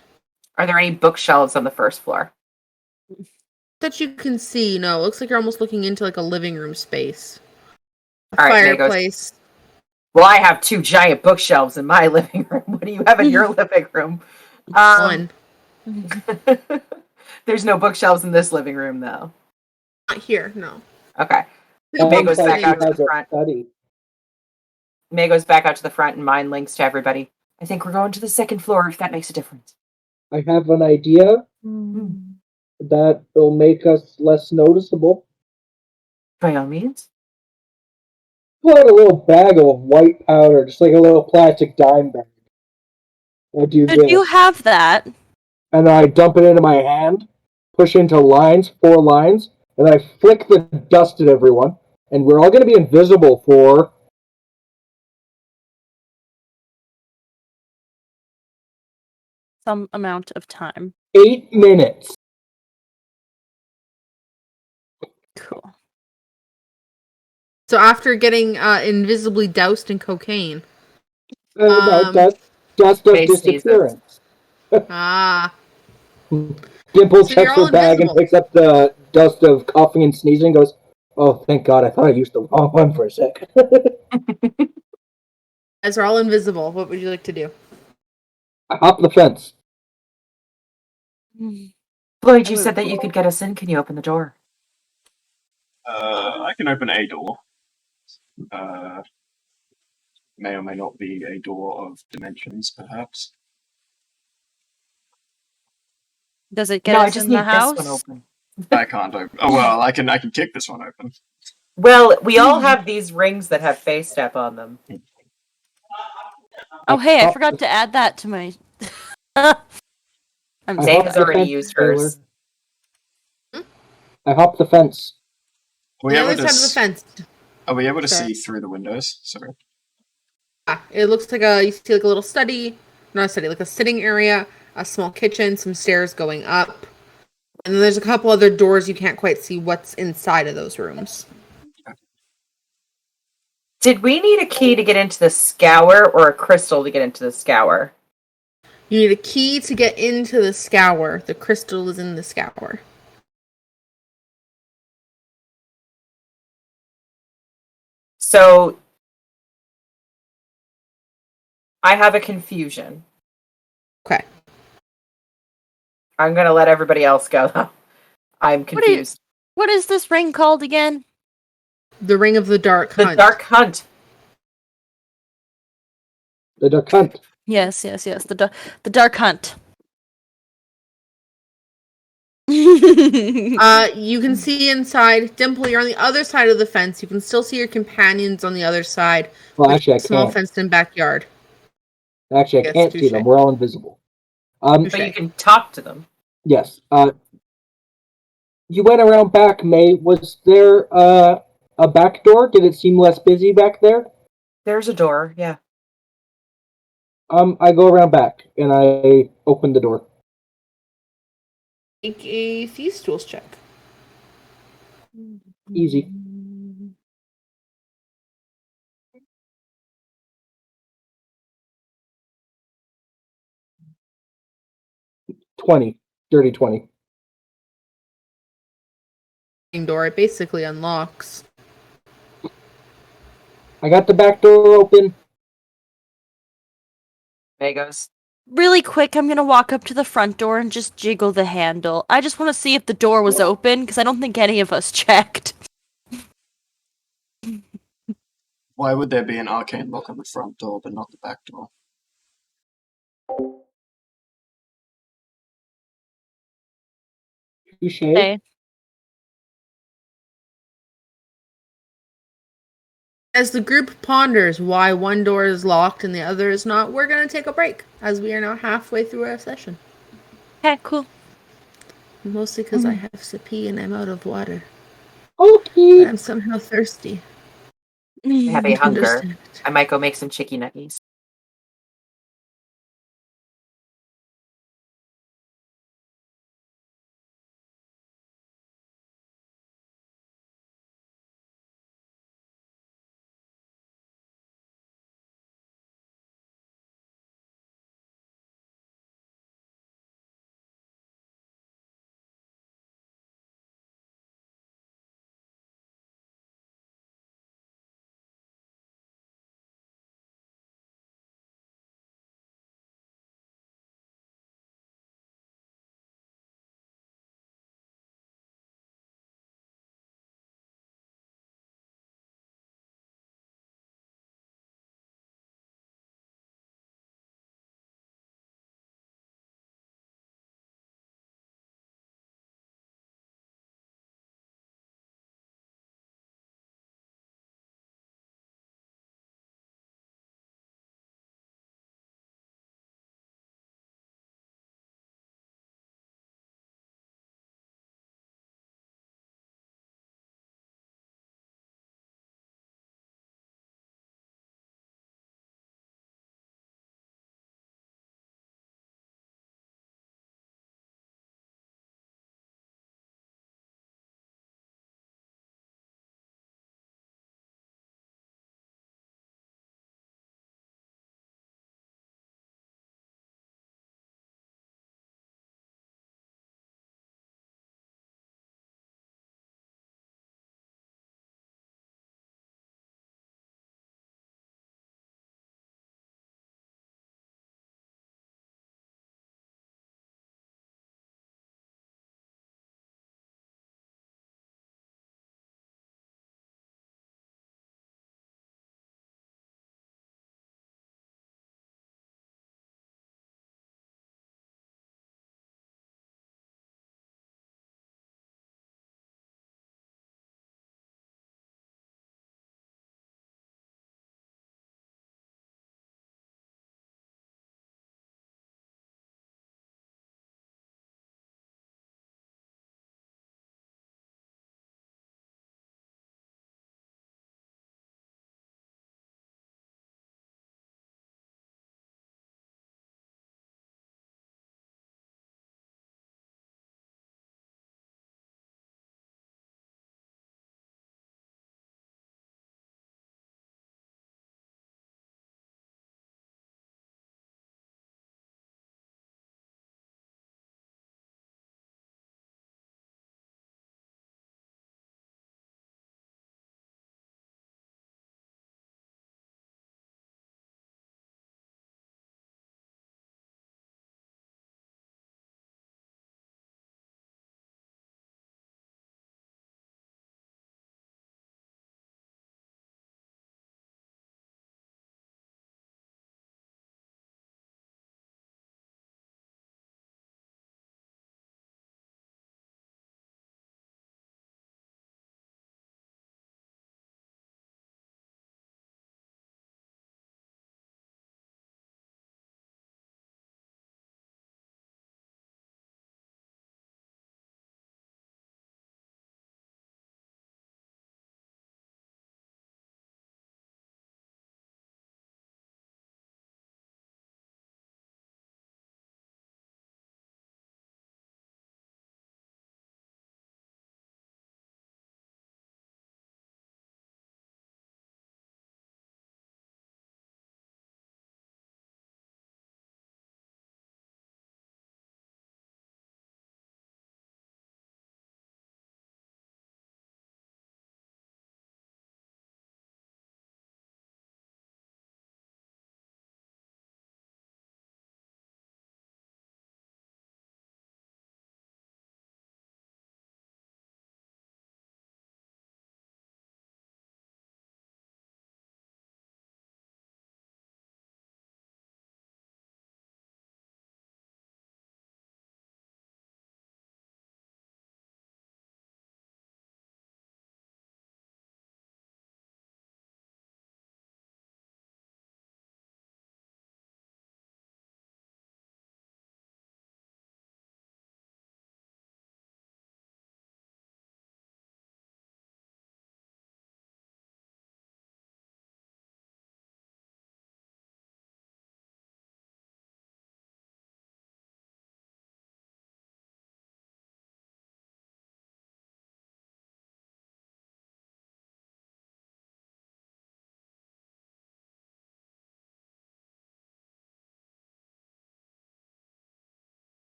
Are there any bookshelves on the first floor? That you can see, no. It looks like you're almost looking into like a living room space. All right, Fireplace. Well, I have 2 giant bookshelves in my living room. What do you have in your living room? One. There's no bookshelves in this living room, though. Not here, no. Okay. No, May goes back out to has the a front. study. May goes back out to the front, and mine links to everybody. I think we're going to the second floor, if that makes a difference. I have an idea that will make us less noticeable. By all means. Pull out a little bag of white powder, just like a little plastic dime bag. I do Did this. you have that? And I dump it into my hand, push into lines, 4 lines, and then I flick the dust at everyone, and we're all going to be invisible for... Some amount of time. 8 minutes. Cool. So after getting invisibly doused in cocaine. No, dust of disappearance. Ah. Dimple So checks you're all her bag and invisible. picks up the dust of coughing and sneezing and goes, "Oh, thank God, I thought I used the wrong one for a sec." As are all invisible, what would you like to do? I hop the fence. Floyd, you said that you could get us in. Can you open the door? I can open a door. May or may not be a door of dimensions, perhaps. Does it get No, I us just in need the house? this one open. I can't open. Oh well, I can kick this one open. Well, we all have these rings that have face step on them. Oh, hey, I forgot to add that to my... I'm I Zane hopped has the already fence, used hers. I hopped the fence. Are we The able other to side of the fence. Are we able to Sorry. see through the windows? Sorry. Yeah, it looks like you see like a little study, not a study, like a sitting area, a small kitchen, some stairs going up, and then there's a couple other doors you can't quite see what's inside of those rooms. Did we need a key to get into the scour or a crystal to get into the scour? You need a key to get into the scour. The crystal is in the scour. So, I have a confusion. Okay. I'm going to let everybody else go, though. I'm confused. What is this ring called again? The Ring of the Dark The Hunt. Dark Hunt. The duck hunt. Yes. The Dark Hunt. You can see inside. Dimple, you're on the other side of the fence. You can still see your companions on the other side. Well, actually, I Small can't. fenced-in backyard. Actually, I Yes, can't see touche. them. We're all invisible. But you can talk to them. Yes. You went around back, May. Was there a back door? Did it seem less busy back there? There's a door, yeah. I go around back and I open the door. Make a Thieves' Tools check. Easy. Dirty 20. Door. It basically unlocks. I got the back door open. May goes. Really quick, I'm gonna walk up to the front door and just jiggle the handle. I just want to see if the door was open, because I don't think any of us checked. Why would there be an arcane lock on the front door but not the back door? Touche. Okay. As the group ponders why one door is locked and the other is not, we're going to take a break as we are now halfway through our session. Okay, cool. Mostly because I have to pee and I'm out of water. Okay. But I'm somehow thirsty. I have a I hunger. understand. I might go make some chicky nuggies.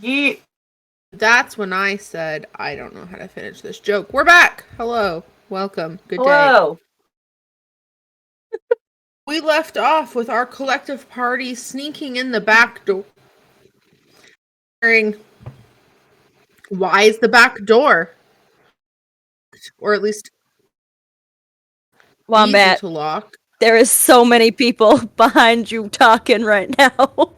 Yeet. That's when I said, I don't know how to finish this joke. We're back! Hello. Welcome. Good day. Hello. We left off with our collective party sneaking in the back door. Why is the back door? Or at least easy Wombat, to lock. there is so many people behind you talking right now.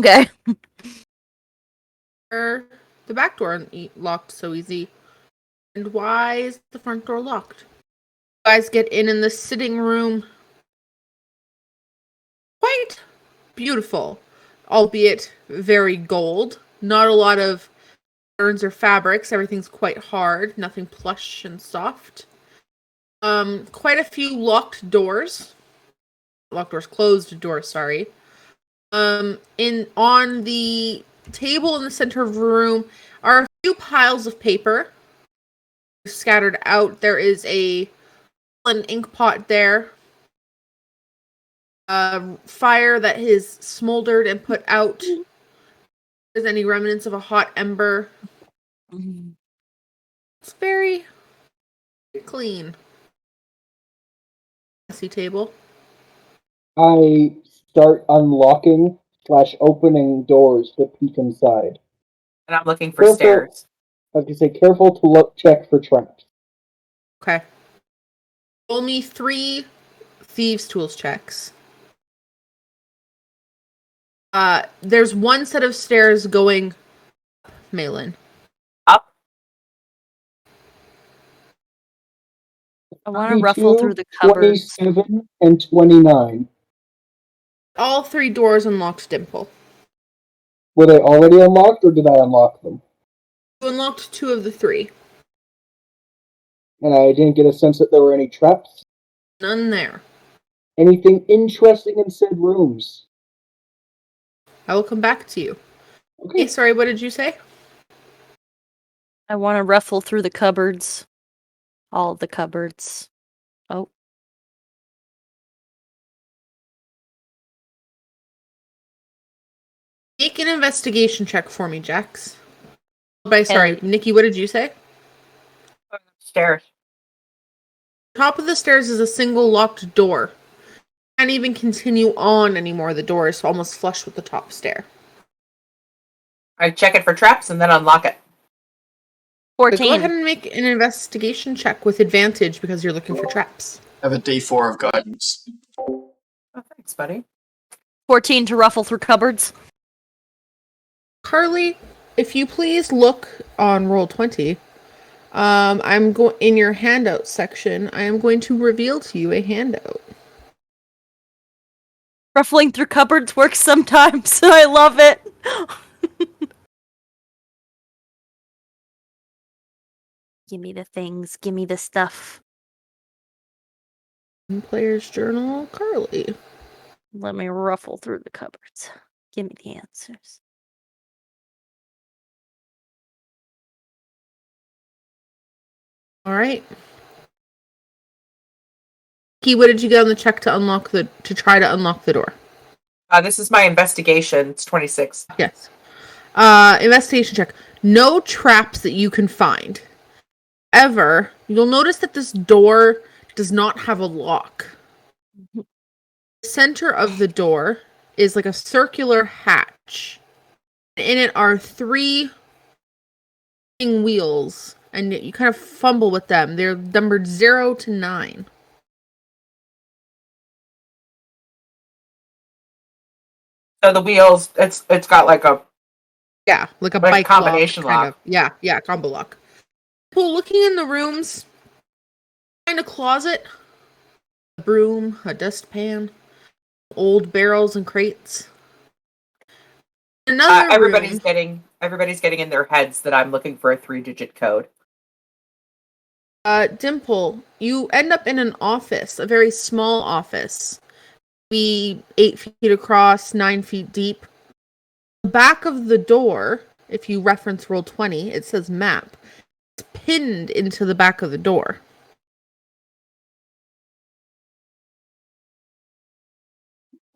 Okay. The back door locked so easy. And why is the front door locked? You guys get in the sitting room. Quite beautiful, albeit very gold. Not a lot of patterns or fabrics. Everything's quite hard. Nothing plush and soft. Quite a few locked doors. Locked doors, closed doors, sorry. On the table in the center of the room are a few piles of paper scattered out. There is an ink pot there. Fire that has smoldered and put out. If there's any remnants of a hot ember. It's very clean. Messy table. I start unlocking / opening doors to peek inside. And I'm looking for Careful. stairs. Like I say, careful to check for traps. Okay. Roll me 3 thieves' tools checks. There's one set of stairs going up, Malin. Up. I want to ruffle through the cupboards. 27, and 29. All 3 doors unlocked, Dimple. Were they already unlocked, or did I unlock them? You unlocked 2 of the 3. And I didn't get a sense that there were any traps? None there. Anything interesting in said rooms? I will come back to you. Okay. Hey, sorry, what did you say? I want to ruffle through the cupboards. All the cupboards. Oh. Make an investigation check for me, Jax. Sorry, Nikki, what did you say? Stairs. Top of the stairs is a single locked door. Can't even continue on anymore. The door is almost flush with the top stair. I check it for traps and then unlock it. 14. Go ahead and make an investigation check with advantage because you're looking for traps. I have a D4 of guidance. Oh, thanks, buddy. 14 to ruffle through cupboards. Carly, if you please look on Roll20. I'm going in your handout section. I am going to reveal to you a handout. Ruffling through cupboards works sometimes. I love it. Give me the things. Give me the stuff. Player's journal, Carly. Let me ruffle through the cupboards. Give me the answers. All right. Key, what did you get on the check to try to unlock the door? This is my investigation. It's 26. Yes. Investigation check. No traps that you can find. However, you'll notice that this door does not have a lock. The center of the door is like a circular hatch. In it are 3 wheels, and you kind of fumble with them. They're numbered 0 to 9. So the wheels, it's got like a like a like bike combination lock. Kind lock. of. Yeah, combo lock. Well, looking in the rooms, find a closet, a broom, a dustpan, old barrels and crates. Another everybody's room. getting in their heads that I'm looking for a 3-digit code. Dimple, you end up in an office, a very small office. Be 8 feet across, 9 feet deep. The back of the door, if you reference Roll20, it says map. It's pinned into the back of the door.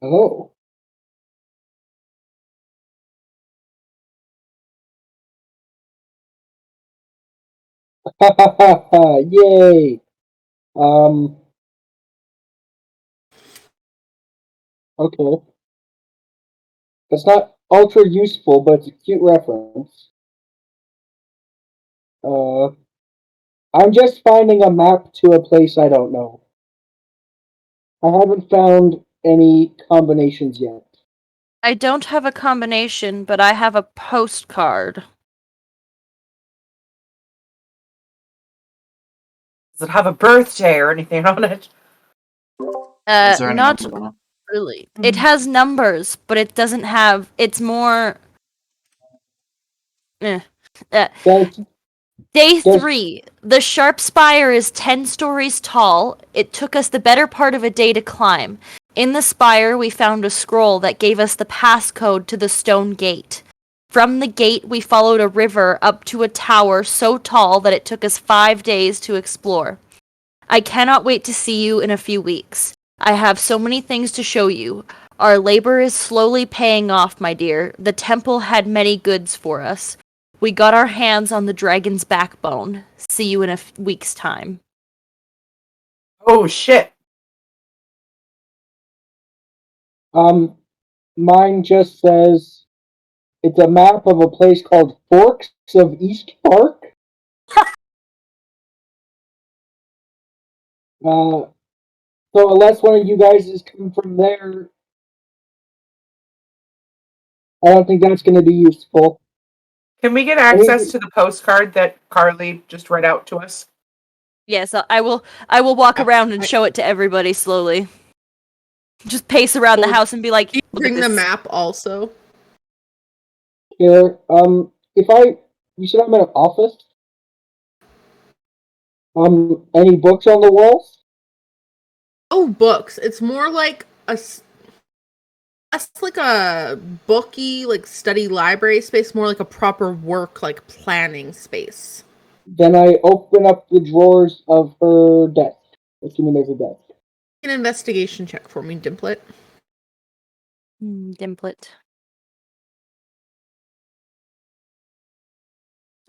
Oh. Ha ha ha ha! Yay! Okay. It's not ultra useful, but it's a cute reference. I'm just finding a map to a place I don't know. I haven't found any combinations yet. I don't have a combination, but I have a postcard. Does it have a birthday or anything on it? Is there any Not number on it? really. It has numbers, but it doesn't have. It's more. Eh. Does Day Does- 3. The sharp spire is 10 stories tall. It took us the better part of a day to climb. In the spire, we found a scroll that gave us the passcode to the stone gate. From the gate, we followed a river up to a tower so tall that it took us 5 days to explore. I cannot wait to see you in a few weeks. I have so many things to show you. Our labor is slowly paying off, my dear. The temple had many goods for us. We got our hands on the dragon's backbone. See you in a week's time. Oh shit! Mine just says it's a map of a place called Forks of East Park. So unless one of you guys is coming from there, I don't think that's going to be useful. Can we get access to the postcard that Carly just read out to us? Yes, I will walk around and show it to everybody slowly. Just pace around the house and be like, You "Look bring at the this." map also. Here, you said I'm in an office. Any books on the walls? Oh, books. It's more like less like a booky, like study library space, more like a proper work, like planning space. Then I open up the drawers of her desk, assuming there's a desk. An investigation check for me, Dimplet. Dimplet.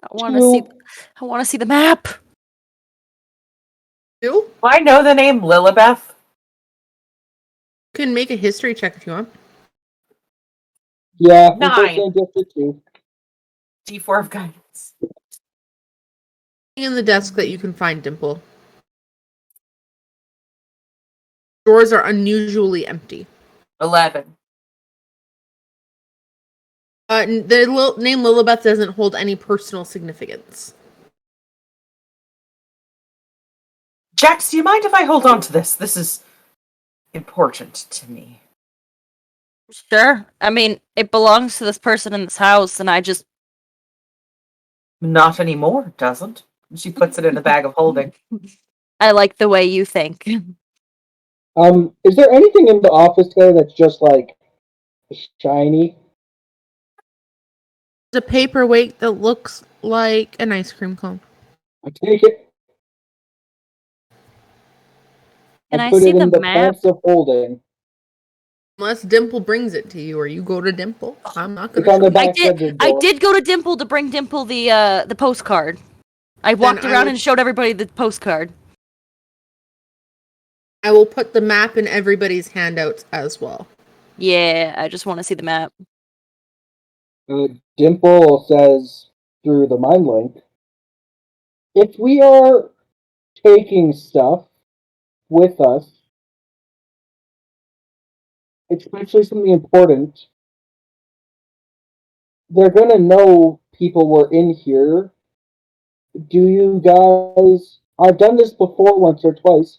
I want to see the map. You Do I know the name Lilibeth? can make a history check if you want. Yeah, 9. unfortunately, just the two. D4 of guidance. In the desk that you can find, Dimple. Drawers are unusually empty. 11. The name Lilibeth doesn't hold any personal significance. Jax, do you mind if I hold on to this? This is important to me. Sure. I mean, it belongs to this person in this house, and I just... Not anymore, doesn't. She puts it in a bag of holding. I like the way you think. Is there anything in the office there that's just like shiny? There's a paperweight that looks like an ice cream cone. I take it. Can I put see it in the the map? pants of holding. Unless Dimple brings it to you, or you go to Dimple. I'm not It's gonna on the show you. back I did go to Dimple to bring Dimple the postcard. I walked I around will- and showed everybody the postcard. I will put the map in everybody's handouts as well. Yeah, I just want to see the map. Dimple says through the mind link, if we are taking stuff with us, especially something important, they're gonna know people were in here. Do you guys? I've done this before once or twice.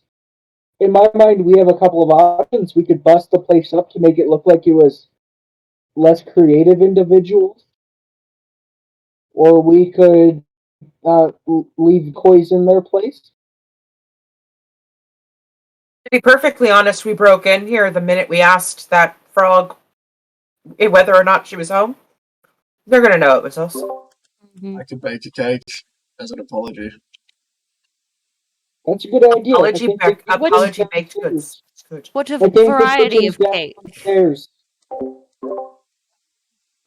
In my mind, we have a couple of options. We could bust the place up to make it look like it was less creative individuals, or we could leave coins in their place. To be perfectly honest, we broke in here the minute we asked that frog whether or not she was home. They're gonna know it was us. Mhm. I could bake a cake as an apology. That's a good idea. I think Apology baked Which- goods. Good. What a I think the variety kitchen's of cake. downstairs.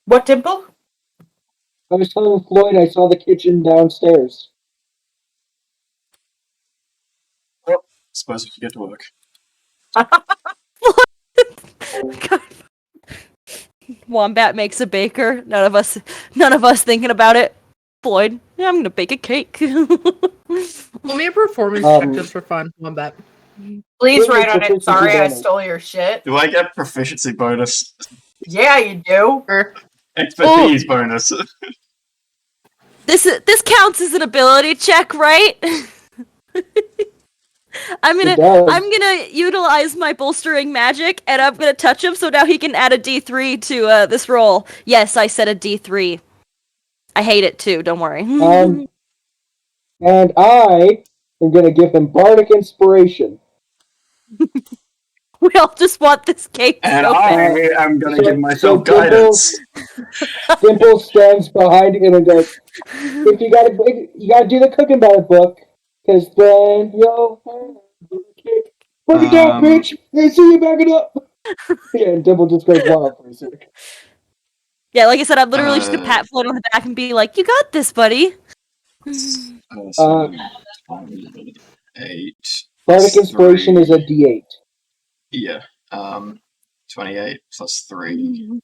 What, Dimple? I was telling Floyd I saw the kitchen downstairs. Suppose we could get to work. God. Wombat makes a baker. None of us thinking about it. Floyd, yeah, I'm gonna bake a cake. Let me a performance check just for fun. Wombat. Please Give me write on it. proficiency Sorry, I bonus. stole your shit. Do I get proficiency bonus? Yeah, you do. Or Expertise bonus. This counts as an ability check, right? I'm It gonna does. utilize my bolstering magic, and I'm gonna touch him so now he can add a D3 to this roll. Yes, I said a D3. I hate it too. Don't worry. And I am gonna give him bardic inspiration. We all just want this cake And so bad. I'm gonna So- give myself so guidance. Dimple stands behind him and goes, "If you gotta do the cooking by the book, because then you'll have the cake. Break it down, bitch! I see you back it up." Yeah, and Dimple just goes wild for a second. Yeah, like I said, I'm literally just gonna pat Floyd on the back and be like, "You got this, buddy." So, 8. Bardic plus inspiration 3. is a D8. Yeah. 28 plus 3.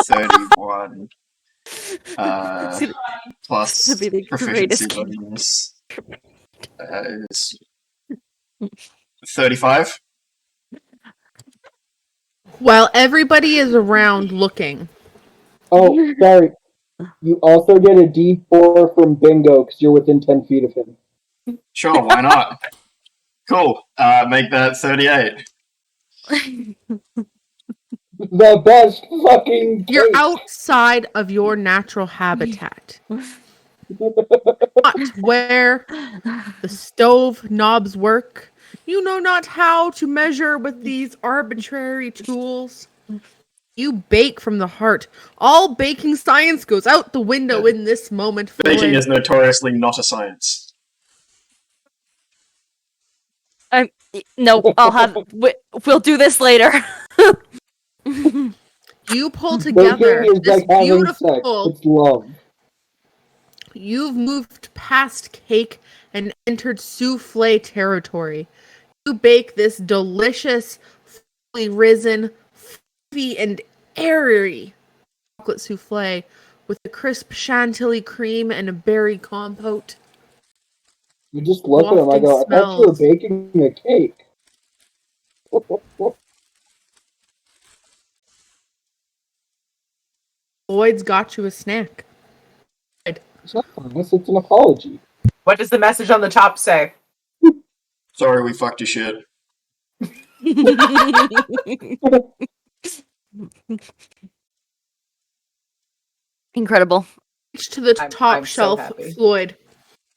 31. Plus This would be the proficiency greatest game. bonus. Is 35. while everybody is around looking, Oh, sorry. You also get a D4 from Bingo because you're within 10 feet of him. Sure, why not? Cool. Make that 38. The best fucking you're cake. outside of your natural habitat. Not where the stove knobs work. You know not how to measure with these arbitrary tools. You bake from the heart. All baking science goes out the window in this moment. Baking Floyd. is notoriously not a science. No, I'll have. We'll do this later. You pull together Baking is this like having sex. beautiful. It's love. You've moved past cake and entered souffle territory. You bake this delicious, fully risen, fluffy, and airy chocolate souffle with a crisp chantilly cream and a berry compote. You just look at him. I go, I thought you were Smells. baking a cake. Lloyd's got you a snack. It's not unless it's an apology. What does the message on the top say? Sorry, we fucked your shit. Incredible. Reach to the top I'm so shelf, happy. Floyd.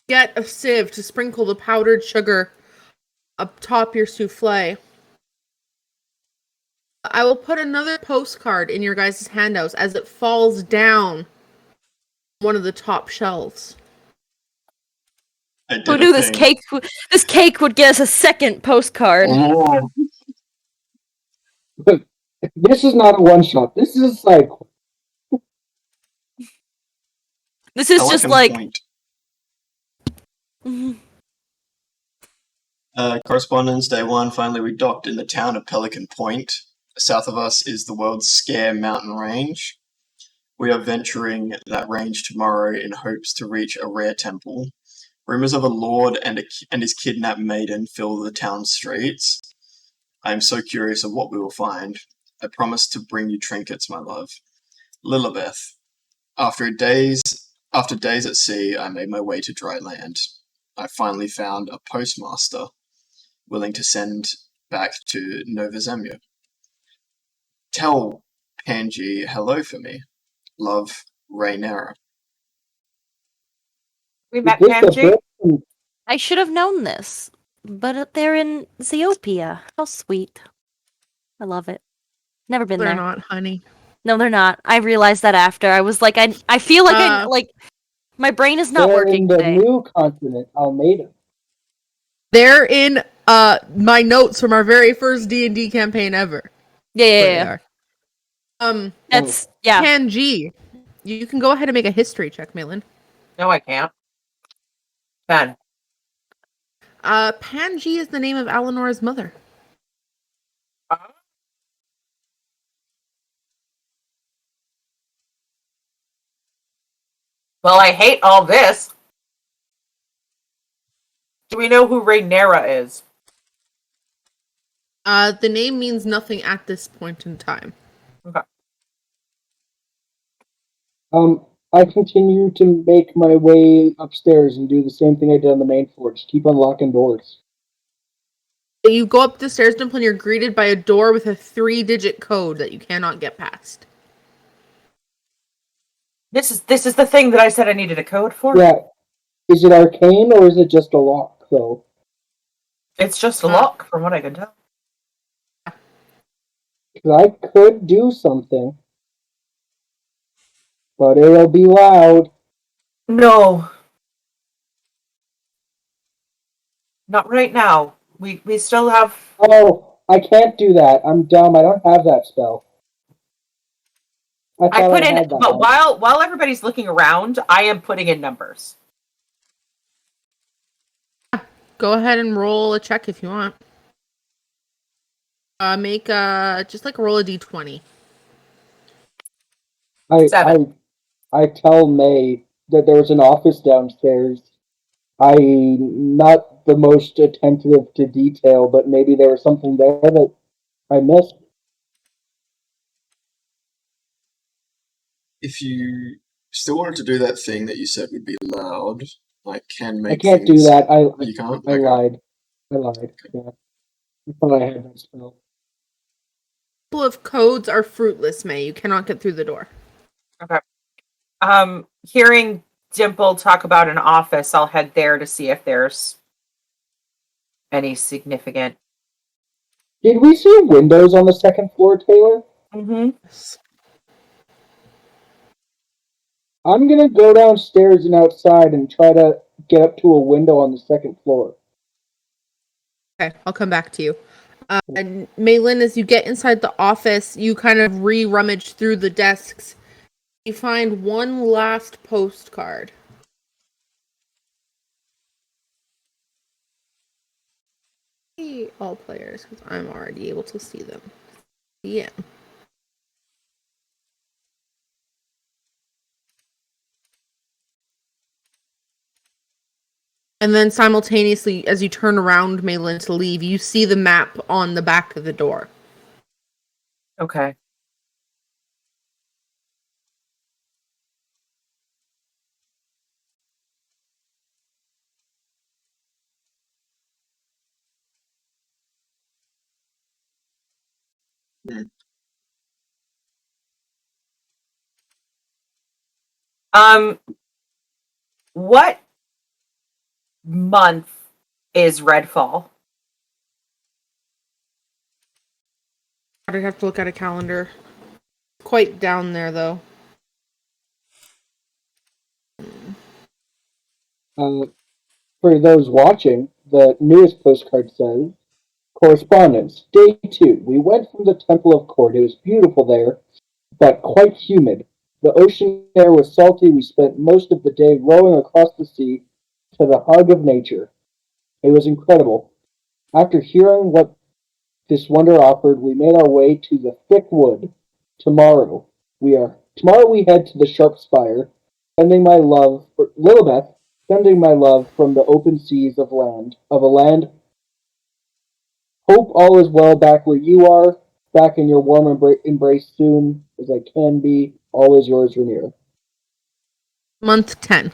Get a sieve to sprinkle the powdered sugar up top your souffle. I will put another postcard in your guys' handouts as it falls down one of the top shelves. I did Who a knew this thing. cake? This cake would get us a second postcard. Oh, This is not a one shot. This is like This is I just on like. point. Mhm. Correspondence, day 1. Finally, we docked in the town of Pelican Point. South of us is the world's Scare Mountain Range. We are venturing that range tomorrow in hopes to reach a rare temple. Rumors of a lord and his kidnapped maiden fill the town's streets. I am so curious of what we will find. I promise to bring you trinkets, my love. Lilibeth. After days at sea, I made my way to dry land. I finally found a postmaster willing to send back to Nova Zemlya. Tell Panji hello for me. Love, Raynera. We met is this the Panji. best? I should have known this, but they're in Zeopia. How sweet! I love it. Never been They're there. not, honey. No, they're not. I realized that after. I was like, I feel like my brain is not They're working in the today. new continent, Almeida. They're in my notes from our very first D&D campaign ever. Yeah, There yeah, they yeah. are. That's yeah. Panji, you can go ahead and make a history check, Malin. No, I can't. 10. Panji is the name of Alenora's mother. Well, I hate all this. Do we know who Rhaenyra is? The name means nothing at this point in time. Okay. I continue to make my way upstairs and do the same thing I did on the main floor. Just keep unlocking doors. You go up the stairs, Dimple, and you're greeted by a door with a 3-digit code that you cannot get past. This is the thing that I said I needed a code for? Yeah. Is it arcane or is it just a lock, though? It's just a lock, from what I can tell. 'Cause I could do something. But it'll be loud. No. Not right now. We still have... Oh, I can't do that. I'm dumb. I don't have that spell. I put in... had that But one. while everybody's looking around, I am putting in numbers. Go ahead and roll a check if you want. Make just like roll a d20. 7. I tell May that there was an office downstairs. I'm not the most attentive to detail, but maybe there was something there that I missed. If you still wanted to do that thing that you said would be loud, I can make I can't things... do that. You can't? I Okay. lied. Yeah. I thought I had that spell. A couple of codes are fruitless, May. You cannot get through the door. Okay. Hearing Dimple talk about an office, I'll head there to see if there's any significant... Did we see windows on the second floor, Taylor? Mm-hmm. I'm gonna go downstairs and outside and try to get up to a window on the second floor. Okay, I'll come back to you. And Maylin, as you get inside the office, you kind of rummage through the desks. You find one last postcard. See all players, because I'm already able to see them. Yeah. And then simultaneously, as you turn around, Maylin, to leave, you see the map on the back of the door. Okay. What month is Redfall? I'd have to look at a calendar. Quite down there, though. For those watching, the newest postcard says, Correspondence, Day 2. We went from the Temple of Court. It was beautiful there, but quite humid. The ocean air was salty. We spent most of the day rowing across the sea to the hug of nature. It was incredible. After hearing what this wonder offered, we made our way to the thick wood. Tomorrow we head to the Sharp Spire, sending my love for Lilibeth, sending my love from the open seas of a land. Hope all is well back where you are, back in your warm embrace soon as I can be. All is yours, Rainier. Month 10.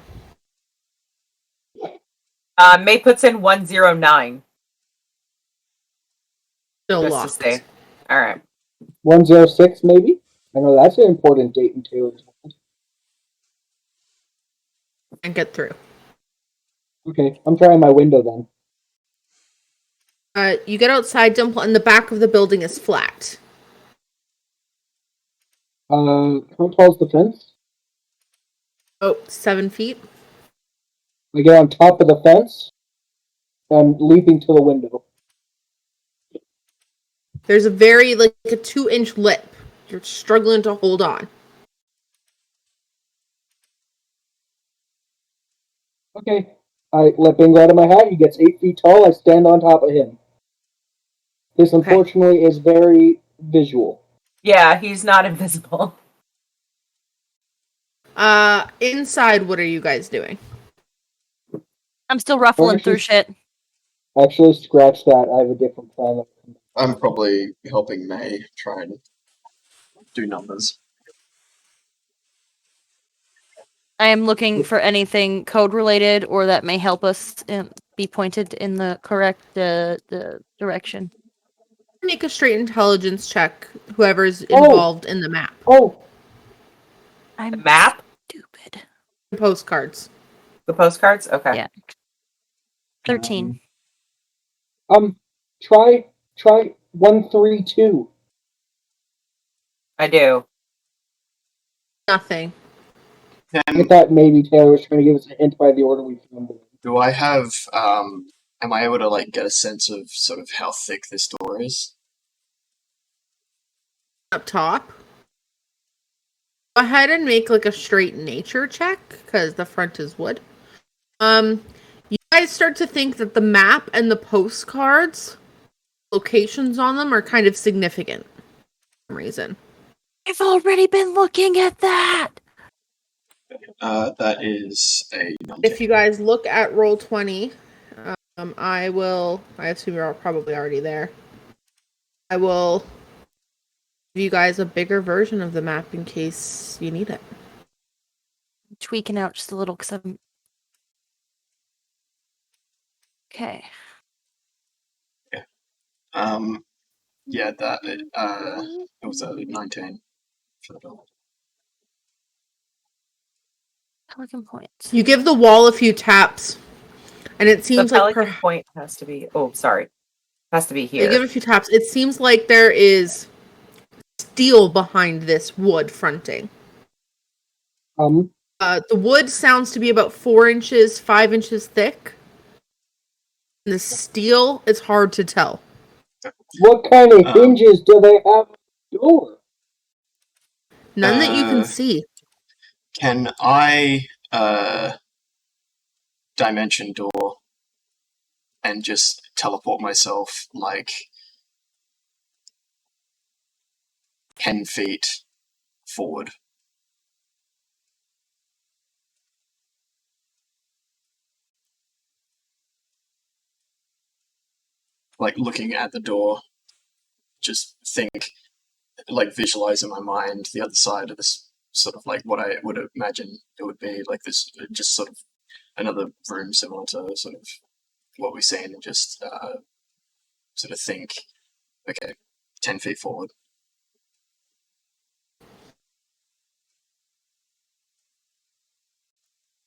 May puts in 109. Still Just locked. to say. All right. 106, maybe? I know that's an important date in Taylor's mind. And get through. Okay, I'm trying my window then. You get outside, Dimple, and the back of the building is flat. How tall's the fence? Oh, 7 feet. I get on top of the fence. I'm leaping to the window. There's a very, like, a 2-inch lip. You're struggling to hold on. Okay. I let Bingo out of my hat. He gets 8 feet tall. I stand on top of him. This, unfortunately, is very visual. Yeah, he's not invisible. Inside, what are you guys doing? I'm still ruffling through shit. Actually, scratch that. I have a different plan. I'm probably helping May try and do numbers. I am looking for anything code related or that may help us be pointed in the correct the direction. Make a straight intelligence check, whoever's involved in the map. Oh! I'm The map? stupid. Postcards. The postcards? Okay. Yeah. 13. Try 132. I do. Nothing. I thought maybe Taylor was trying to give us a hint by the order we found it. Do I have, am I able to, like, get a sense of sort of how thick this door is? Up top. Go ahead and make, like, a straight nature check, because the front is wood. You guys start to think that the map and the postcards, locations on them, are kind of significant for some reason. I've already been looking at that! That is a 19. If you guys look at Roll20, I assume you're probably already there. I will give you guys a bigger version of the map in case you need it. I'm tweaking out just a little because I'm... Okay. Yeah, that, it was a 19 for the door. Pelican points. You give the wall a few taps, and it The seems like Pelican point has to be. Oh, sorry. Has to be here. you give a few taps. It seems like there is steel behind this wood fronting. The wood sounds to be about 4 inches, 5 inches thick. And the steel, it's hard to tell. What kind of hinges do they have on the door? None that you can see. Can I, dimension door and just teleport myself, like, 10 feet forward? Like, looking at the door, just think, like, visualize in my mind the other side of this, sort of like what I would imagine it would be, like this, just sort of another room similar to sort of what we've seen, and just sort of think, okay, 10 feet forward.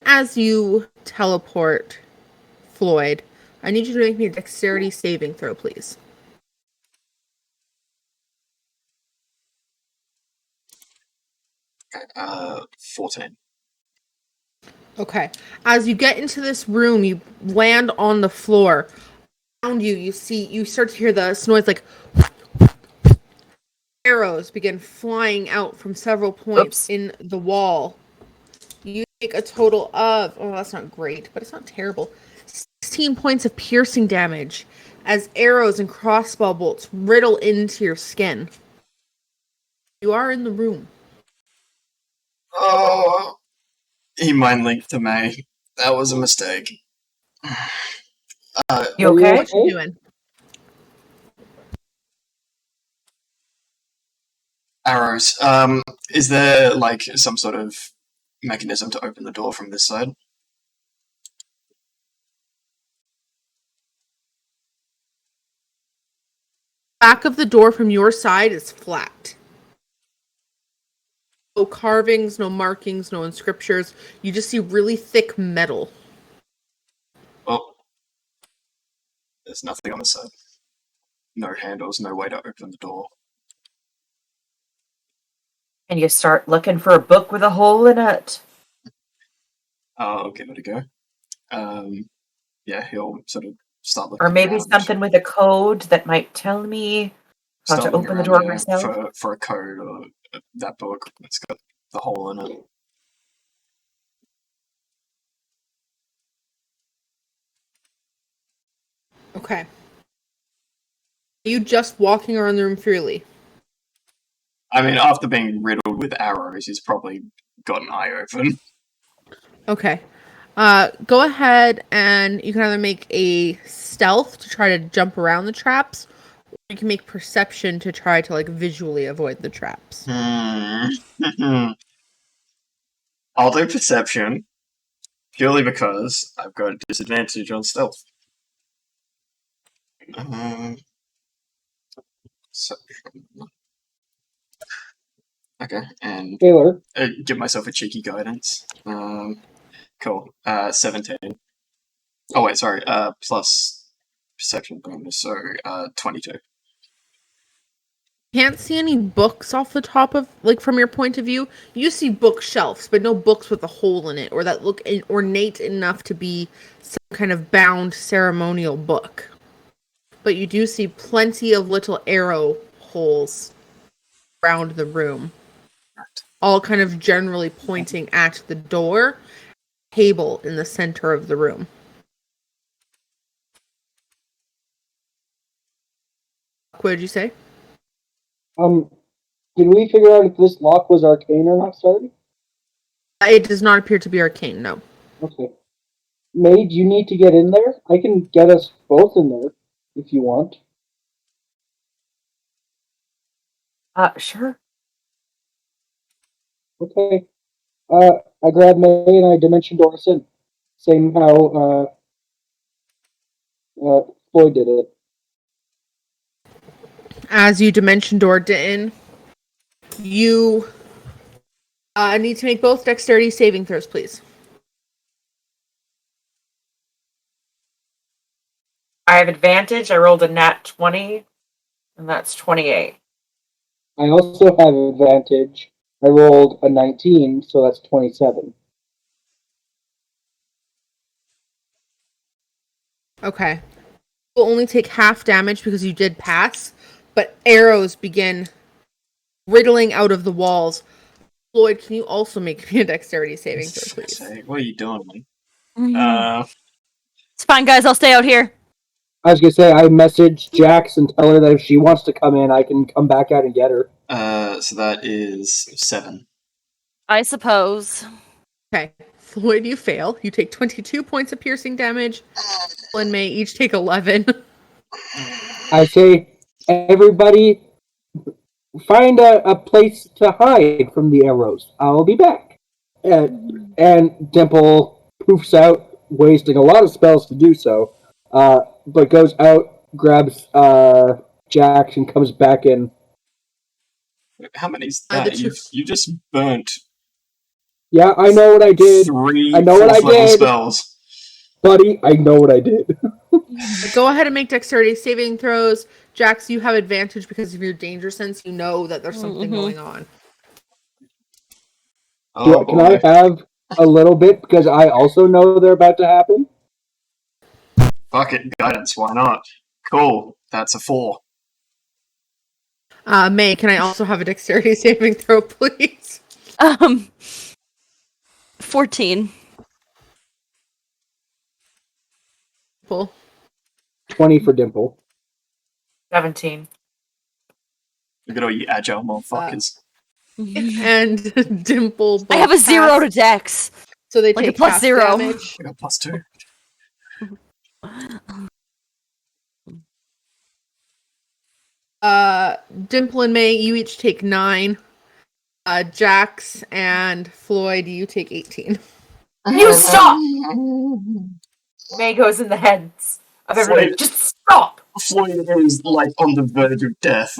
As you teleport, Floyd, I need you to make me a dexterity saving throw, please. Okay, 14. Okay. As you get into this room, you land on the floor. Around you, you start to hear the noise, like arrows begin flying out from several points in the wall. You take a total of, oh, that's not great, but it's not terrible, 16 points of piercing damage as arrows and crossbow bolts riddle into your skin. You are in the room. Oh, he mind linked to May. That was a mistake. You okay? What you doing? Arrows. Is there, like, some sort of mechanism to open the door from this side? Back of the door from your side is flat. No carvings, no markings, no inscriptions. You just see really thick metal. Well, there's nothing on the side. No handles, no way to open the door. And you start looking for a book with a hole in it. I'll give it a go. Yeah, he'll sort of start looking Or maybe around. something with a code that might tell me How to stumbling open the around door there myself? for a code or that book that's got the hole in it. Okay. Are you just walking around the room freely? I mean, after being riddled with arrows, he's probably got an eye open. Okay. Go ahead and you can either make a stealth to try to jump around the traps, or you can make perception to try to like visually avoid the traps. I'll do perception, purely because I've got a disadvantage on stealth. Okay, and Taylor, give myself a cheeky guidance. Cool. 17. Oh wait, sorry. Plus perception bonus, so 22. Can't see any books off the top of like from your point of view. You see bookshelves, but no books with a hole in it or that look ornate enough to be some kind of bound ceremonial book. But you do see plenty of little arrow holes around the room, all kind of generally pointing at the door, table in the center of the room. What did you say? did we figure out if this lock was arcane or not, sorry? It does not appear to be arcane, no. Okay. Maid, you need to get in there? I can get us both in there, if you want. Sure. Okay. I grab May and I dimension door us in. Same how, Floyd did it. As you dimension doored in, you need to make both dexterity saving throws, please. I have advantage. I rolled a nat 20, and that's 28. I also have advantage. I rolled a 19, so that's 27. Okay. You'll only take half damage because you did pass, but arrows begin riddling out of the walls. Floyd, can you also make me a dexterity saving throw, please? What are you doing? It's fine, guys. I'll stay out here. I was gonna say, I messaged Jax and tell her that if she wants to come in, I can come back out and get her. So that is 7. I suppose. Okay. Floyd, you fail. You take 22 points of piercing damage. And May each take 11. I say, everybody, find a place to hide from the arrows. I'll be back. And Dimple poofs out, wasting a lot of spells to do so, but goes out, grabs Jax, and comes back in. How many's that? You just burnt. Yeah, I know what I did. 3 I know what I level did. spells. Buddy, I know what I did. Go ahead and make dexterity saving throws. Jax, you have advantage because of your danger sense. You know that there's something going on. Oh, Can I have a little bit because I also know they're about to happen? Fuck it, guidance, why not? Cool, that's a 4. May, can I also have a dexterity saving throw, please? 14. Pull. 20 for Dimple. 17. Look at all you agile motherfuckers. And Dimple. I have a 0 to dex. So they like take a plus half 0. damage. I got +2. Dimple and May, you each take 9. Jax and Floyd, you take 18. You stop! May goes in the heads of everybody. Floyd. Just stop! Floyd is like on the verge of death.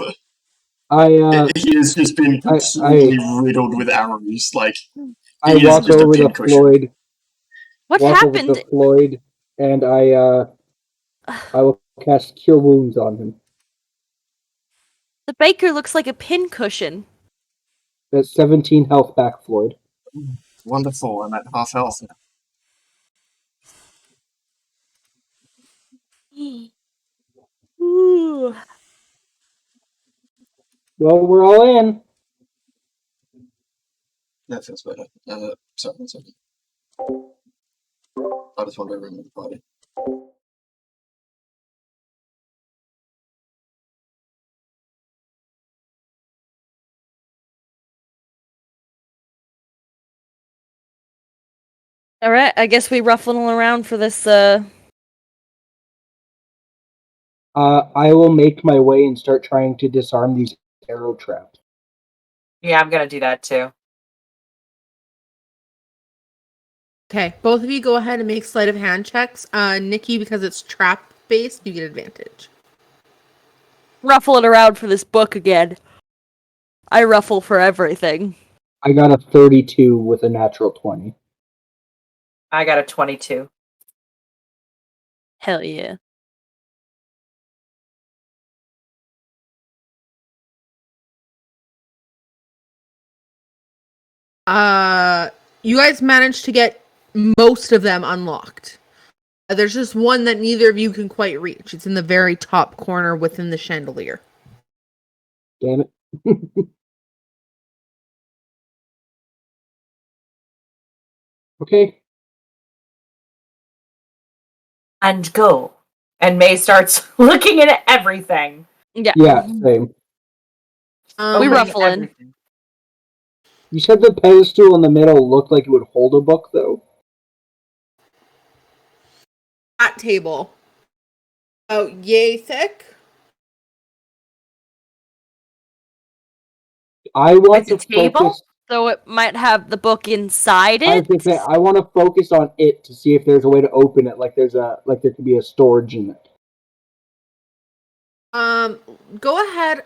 He has just been completely riddled with arrows. Like, I walk over to Floyd. What walk happened? Over to Floyd, and I will cast Cure Wounds on him. The baker looks like a pincushion. That's 17 health back, Floyd. Wonderful, I'm at half health now. Ooh. Well, we're all in. That feels better. Sorry, one second. I just want to remember the party. All right, I guess we ruffling around for this. I will make my way and start trying to disarm these arrow traps. Yeah, I'm gonna do that too. Okay, both of you go ahead and make sleight of hand checks. Nikki, because it's trap based, you get advantage. Ruffling around for this book again. I ruffle for everything. I got a 32 with a natural 20. I got a 22. Hell yeah. You guys managed to get most of them unlocked. There's just one that neither of you can quite reach. It's in the very top corner within the chandelier. Damn it. Okay. And go. And May starts looking at everything. Yeah, same. We Opening ruffling. everything. You said the pedestal in the middle looked like it would hold a book, though? That table. Oh, yay thick. I want It's to a table? focus. So it might have the book inside I it. was gonna say, I want to focus on it to see if there's a way to open it, like there could be a storage in it. Go ahead.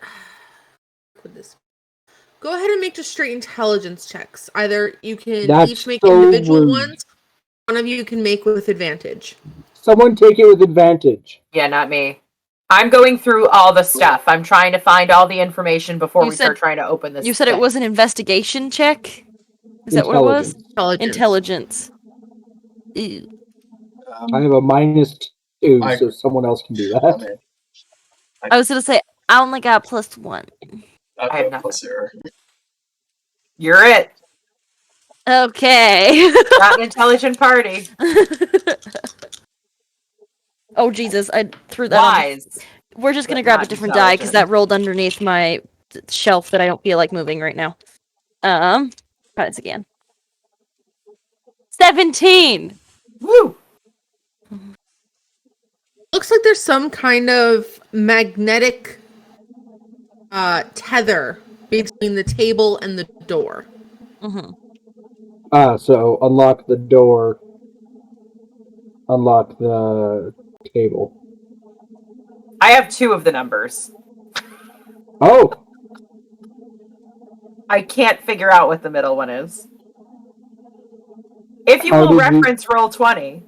Go ahead and make just straight intelligence checks. Either you can That's each make so individual rude. ones. One of you can make with advantage. Someone take it with advantage. Yeah, not me. I'm going through all the stuff. I'm trying to find all the information before You we said- start trying to open this. You said it thing. was an investigation check? Is that what it was? Intelligence. Ew. I have a -2, I- so someone else can do I that. mean, I was gonna say I only got +1. I've I have got nothing. +0. You're it. Okay. Not an intelligent party. Oh Jesus! I threw that. On Wise. We're just gonna but grab a not different die because intelligent. that rolled underneath my shelf that I don't feel like moving right now. Try this again. 17. Woo! Looks like there's some kind of magnetic tether between the table and the door. Mm-hmm. So unlock the door. Unlock the table. I have 2 of the numbers. Oh! I can't figure out what the middle one is. If you How will did you- reference roll 20.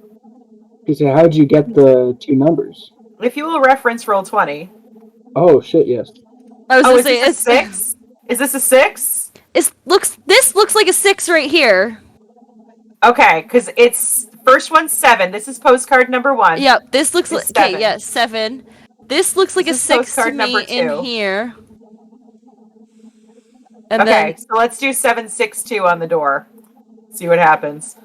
So how'd you get the 2 numbers? If you will reference roll 20. Oh, shit, yes. I was Oh, gonna is say this a 6? Is this a 6? This looks like a 6 right here. Okay, because it's first one's 7. This is postcard number 1. Yep, this looks like It's okay. 7. Yeah, 7. This looks like This a is 6 to postcard number me in 2. here. And Okay, so let's do 762 on the door. See what happens.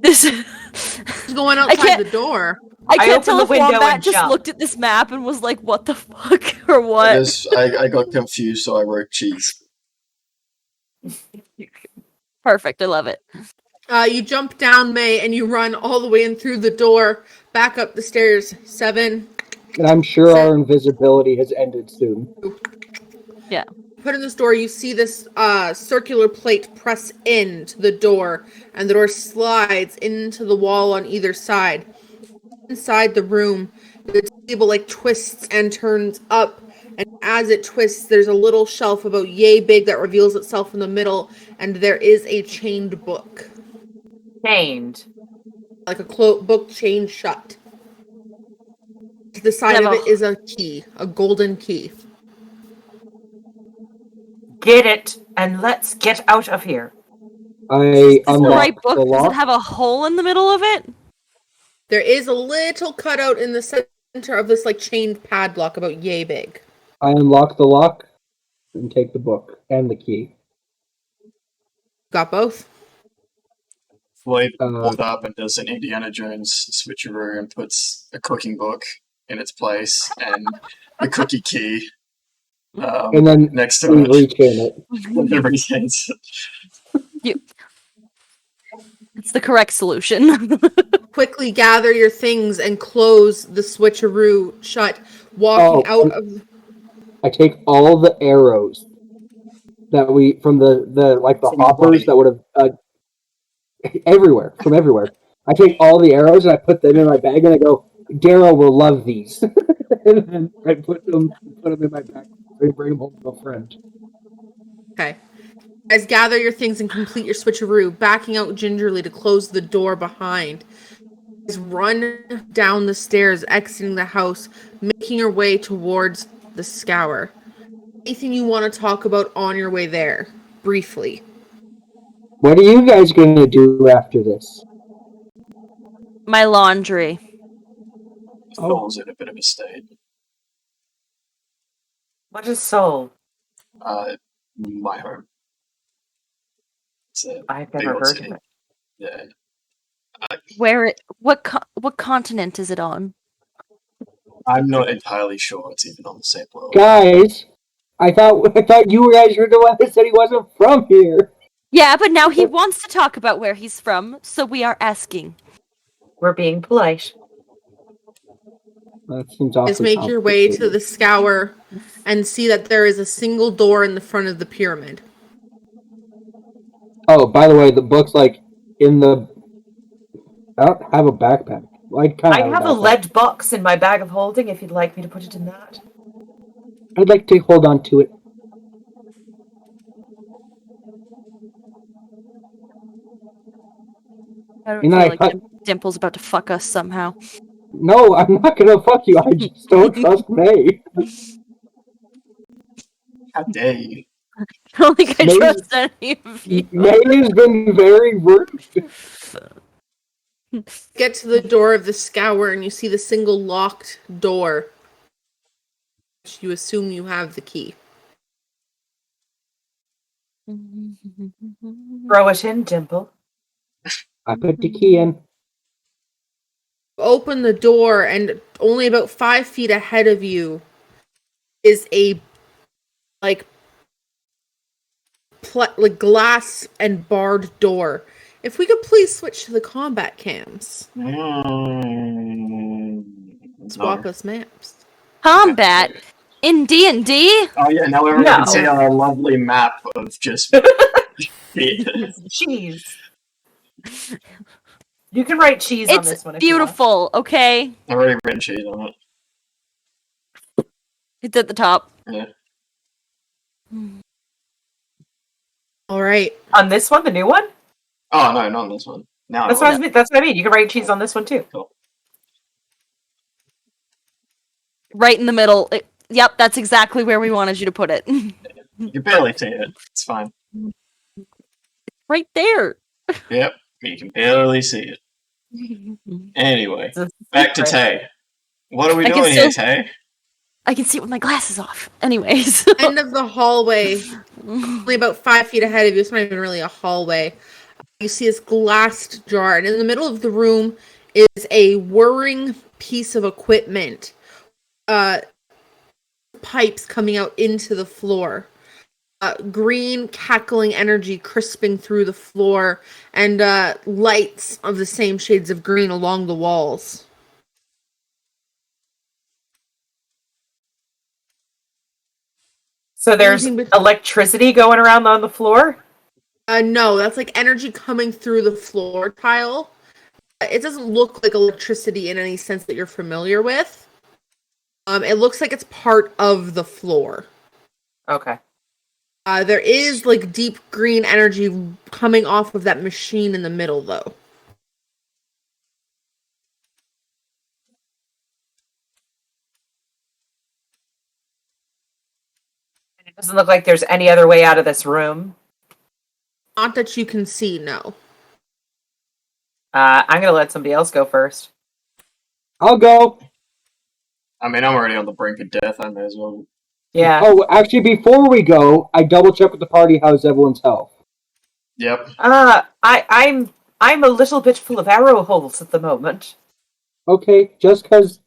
then this. Who's going outside the door? I can't opened tell the if window Wombat and just jumped. looked at this map and was like, "What the fuck" or what. I got confused, so I wrote cheese. Perfect. I love it. You jump down, May, and you run all the way in through the door, back up the stairs. 7. And I'm sure our invisibility has ended soon. Yeah. Put in this door, you see this circular plate press into the door, and the door slides into the wall on either side. Inside the room, the table like twists and turns up, and as it twists, there's a little shelf about yay big that reveals itself in the middle, and there is a chained book, Chained. like a book chained shut. To the side of it is a key, a golden key. Get it, and let's get out of here. I Is this the unlocked right book? the Does it lock. have a hole in the middle of it? There is a little cutout in the center Center of this like chained padlock about yay big. I unlock the lock and take the book and the key. Got both? Floyd Uh, pulls up and does an Indiana Jones switcheroo and puts a cooking book in its place and the cookie key and then next to we it. rechain it. And then retains it. It's the correct solution. Quickly gather your things and close the switcheroo shut, walking Oh, out of I take all the arrows that we from the like the From the hoppers body. that would have everywhere from everywhere. I take all the arrows and I put them in my bag and I go, Daryl will love these, and then I put them in my bag and bring them home to a friend. Okay. You guys gather your things and complete your switcheroo, backing out gingerly to close the door behind. You guys run down the stairs, exiting the house, making your way towards the scour. Anything you want to talk about on your way there? Briefly. What are you guys gonna do after this? My laundry. Soul's in a bit of a state. What is soul? My home. It's a I've big never old heard city. of it. Yeah. What continent is it on? I'm not entirely sure it's even on the same world. Guys, I thought you guys were the one that said he wasn't from here. Yeah, but now he wants to talk about where he's from, so we are asking. We're being polite. That seems awfully Just make your way to complicated. the scour and see that there is a single door in the front of the pyramid. Oh, by the way, the book's like in the. I don't have a backpack. Well, I have a lead box in my bag of holding if you'd like me to put it in that. I'd like to hold on to it. I don't And feel I like cut- Dimple's about to fuck us somehow. No, I'm not gonna fuck you. I just don't trust May. How dare you? I don't think I Maybe- trust any of you. May has been very rude. Get to the door of the scour and you see the single locked door. You assume you have the key. Throw it in, Dimple. I put the key in. Open the door, and only about 5 feet ahead of you is a like glass and barred door. If we could please switch to the combat cams. Swap us maps. Combat in D&D? Oh yeah, now everyone No. can see our lovely map of just Cheese. You can write cheese on It's this one if you want. beautiful, okay? I've already written cheese on it. It's at the top. Yeah. All right. On this one, the new one? Oh no, not on this one. Now That's what I mean. You can write cheese on this one too. Right in the middle. Yep, that's exactly where we wanted you to put it. You barely see it. It's fine. Right there. Yep, you can barely see it. Anyway, back to Tay. What are we I can doing here, Tay? I can see it with my glasses off. Anyways. End of the hallway. Only about 5 feet ahead of you. It's not even really a hallway. You see this glassed jar, and in the middle of the room is a whirring piece of equipment. Pipes coming out into the floor. Green cackling energy crisping through the floor, and lights of the same shades of green along the walls. So there's electricity going around on the floor? No, that's like energy coming through the floor tile. It doesn't look like electricity in any sense that you're familiar with. It looks like it's part of the floor. Okay. There is like deep green energy coming off of that machine in the middle, though. It doesn't look like there's any other way out of this room. Not that you can see, no. I'm gonna let somebody else go first. I'll go. I mean, I'm already on the brink of death. I may as well. Yeah. Oh, actually, before we go, I double check with the party how's everyone's health. Yep. I'm a little bit full of arrow holes at the moment. Okay, just because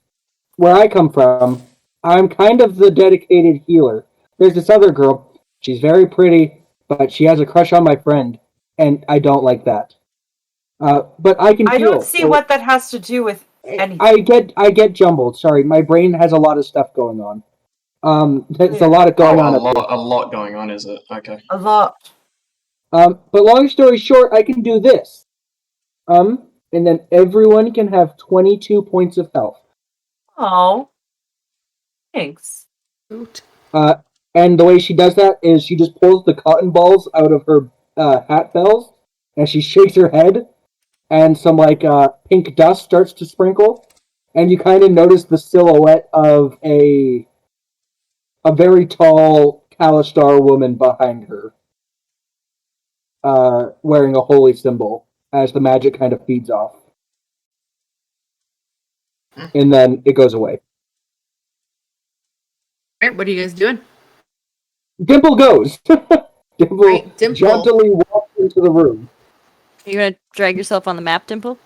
where I come from, I'm kind of the dedicated healer. There's this other girl. She's very pretty, but she has a crush on my friend, and I don't like that. But I can I heal. don't see so what that has to do with anything. I get jumbled. Sorry, my brain has a lot of stuff going on. There's a lot going on up here. A lot going on, is it? Okay. A lot. But long story short, I can do this. And then everyone can have 22 points of health. Oh. Thanks. And the way she does that is she just pulls the cotton balls out of her hat bells, and she shakes her head, and some pink dust starts to sprinkle, and you kind of notice the silhouette of a very tall Kalistar woman behind her, wearing a holy symbol as the magic kind of feeds off. And then it goes away. Alright, what are you guys doing? Dimple goes. Dimple, Right, Dimple. jauntily walks into the room. Are you gonna drag yourself on the map, Dimple?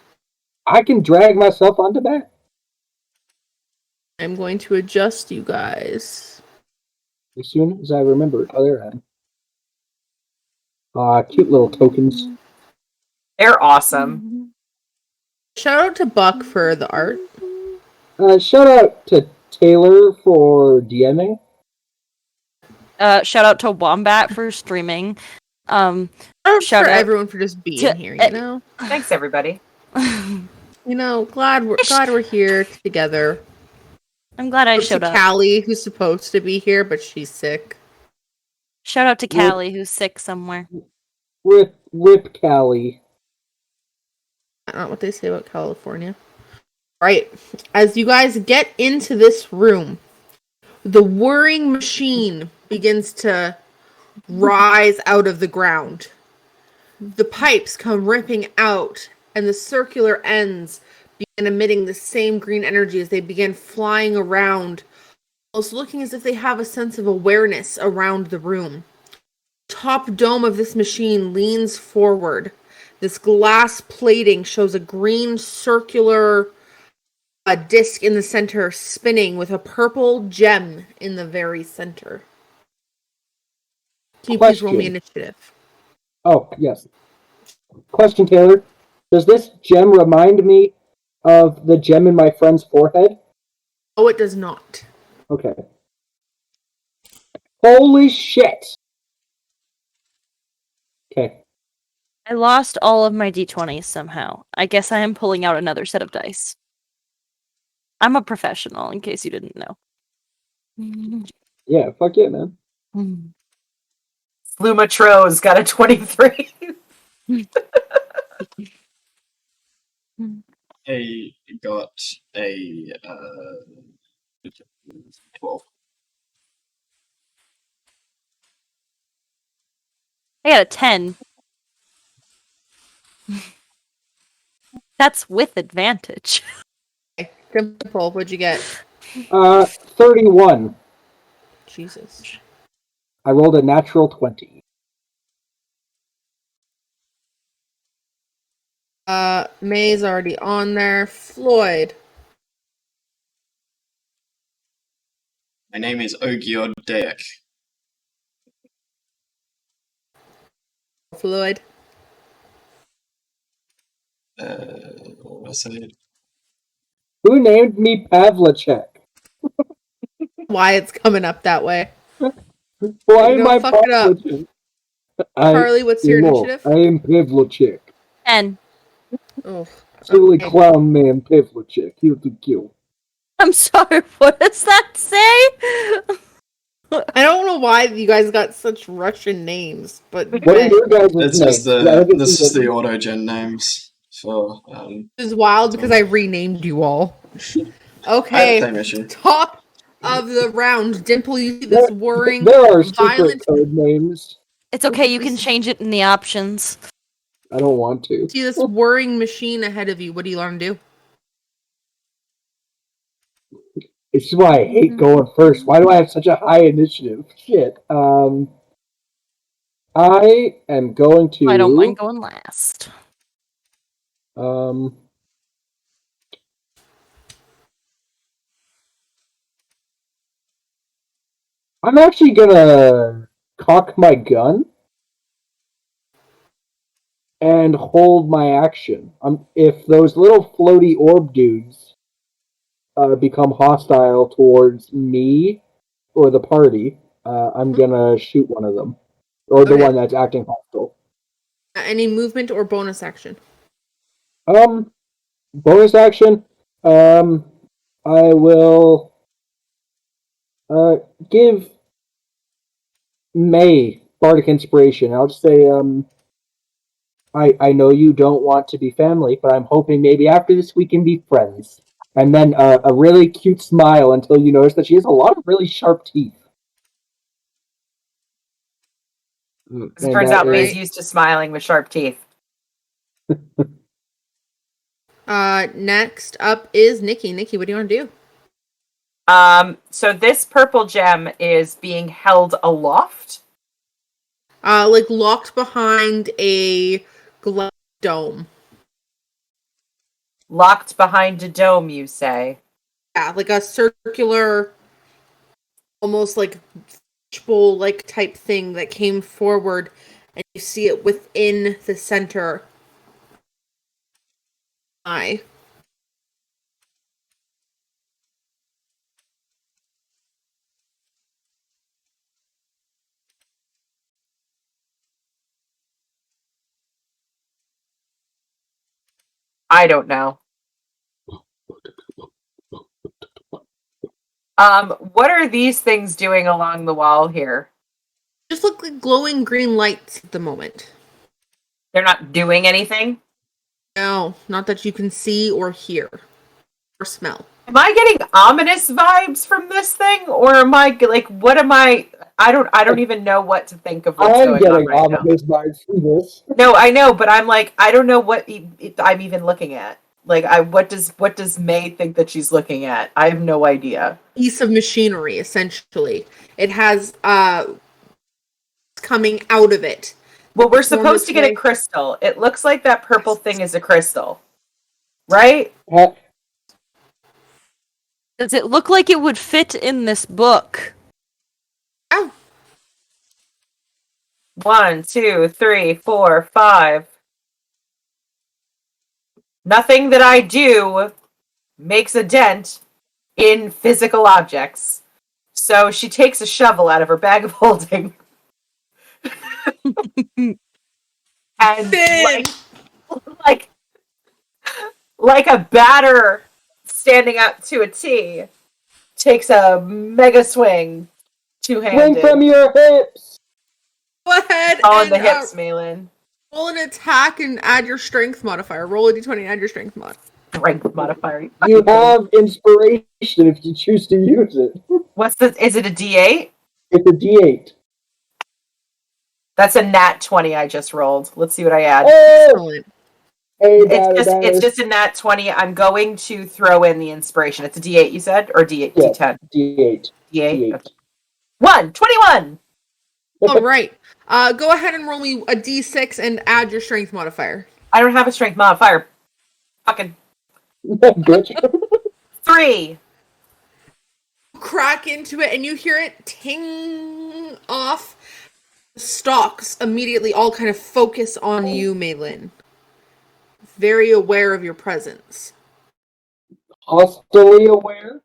I can drag myself onto that. I'm going to adjust you guys. As soon as I remember it. Oh, there I am. Cute little tokens. They're awesome. Shout out to Buck for the art. Shout out to Taylor for DMing. Shout out to Wombat for streaming. Shout Shout for out everyone for just being to- here, you know? Thanks, everybody. You know, glad we're here together. I'm glad I To showed up. Callie, who's supposed to be here, but she's sick. Shout out to Callie, who's sick somewhere. Rip Callie. I don't know what they say about California. Right. As you guys get into this room, the whirring machine begins to rise out of the ground. The pipes come ripping out, and the circular ends begin emitting the same green energy as they begin flying around, almost looking as if they have a sense of awareness around the room. The top dome of this machine leans forward. This glass plating shows a green circular disc in the center spinning with a purple gem in the very center. Can you please roll me Question. initiative? Oh, yes. Question, Taylor. Does this gem remind me of the gem in my friend's forehead? Oh, it does not. Okay. Holy shit! Okay. I lost all of my d20s somehow. I guess I am pulling out another set of dice. I'm a professional, in case you didn't know. Yeah, fuck yeah, man. Slumatro's got a 23. I got a 12. I got a 10. That's with advantage. Simple. What'd you get? 31. Jesus. I rolled a natural 20. May's already on there. Floyd. My name is Ogiod Deek. Floyd. What did I say? Who named me Pavlicek? Why it's coming up that way. Why am Don't I fuck it up. Pavlicek? Charlie, what's your initiative? I am Pavlicek. 10. Oh, Silly okay. clown man Pavlicek. Here to kill. I'm sorry, what does that say? I don't know why you guys got such Russian names, but What are your guys' It's names? just the autogen names for This is wild because I renamed you all. I had Okay, the same issue. top of the round. Dimple, you see this whirring, There are secret violent. code names. It's okay, you can change it in the options. I don't want to. See this whirring machine ahead of you. What do you want to do? This is why I hate going first. Why do I have such a high initiative? Shit. I am going to. I don't mind going last. I'm actually gonna cock my gun and hold my action. If those little floaty orb dudes become hostile towards me or the party, I'm gonna shoot one of them, or the Okay. one that's acting hostile. Any movement or bonus action? Bonus action. I will give May bardic inspiration. I'll just say, I know you don't want to be family, but I'm hoping maybe after this we can be friends. And then a really cute smile until you notice that she has a lot of really sharp teeth. As it turns out, is- May's used to smiling with sharp teeth. Next up is Nikki. Nikki, what do you want to do? So this purple gem is being held aloft. Like locked behind a glass dome. Locked behind a dome, you say? Yeah, like a circular, almost like bowl like type thing that came forward, and you see it within the center. Eye. I don't know. What are these things doing along the wall here? Just look like glowing green lights at the moment. They're not doing anything? No, not that you can see or hear or smell. Am I getting ominous vibes from this thing? Or am I like what am I don't even know what to think of what's I'm going on getting right now. ominous vibes from this. No, I know, but I'm like I don't know what I'm even looking at. Like what does May think that she's looking at? I have no idea. Piece of machinery, essentially. It has coming out of it. Well, we're supposed to get a way. crystal. It looks like that purple thing is a crystal. Right? Does it look like it would fit in this book? Oh, 1, 2, 3, 4, 5. Nothing that I do makes a dent in physical objects. So she takes a shovel out of her bag of holding. And like a batter standing up to a T, takes a mega swing, two-handed. Swing from your hips! go ahead On and the hips, Malin. roll an attack and add your strength modifier. Roll a d20 and add your strength mod. Strength modifier. You have inspiration if you choose to use it. Is it a D8? It's a D8. That's a nat 20 I just rolled. Let's see what I add. Oh! Excellent. Hey, It's just a nat 20. I'm going to throw in the inspiration. It's a D8, you said? Or D8, Yeah. D10? D8. D8? Okay. 21! All right. Go ahead and roll me a d6 and add your strength modifier. I don't have a strength modifier. Fucking Bitch. 3! Crack into it and you hear it ting off. The stalks immediately all kind of focus on you, Maylin. Very aware of your presence. Hostily aware?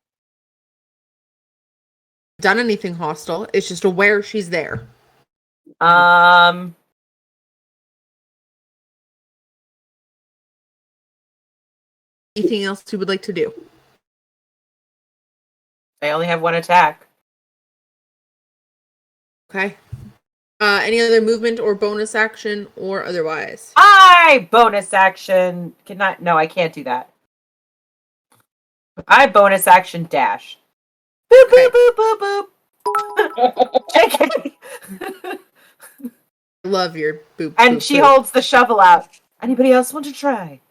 Done anything hostile. It's just aware she's there. Anything else you would like to do? I only have one attack. Okay. Any other movement or bonus action or otherwise? Bonus action. No, I can't do that. I bonus action dash. Boop, Okay. boop, boop, boop, boop. JK. I love your boop. And boop, she boop. holds the shovel out. Anybody else want to try?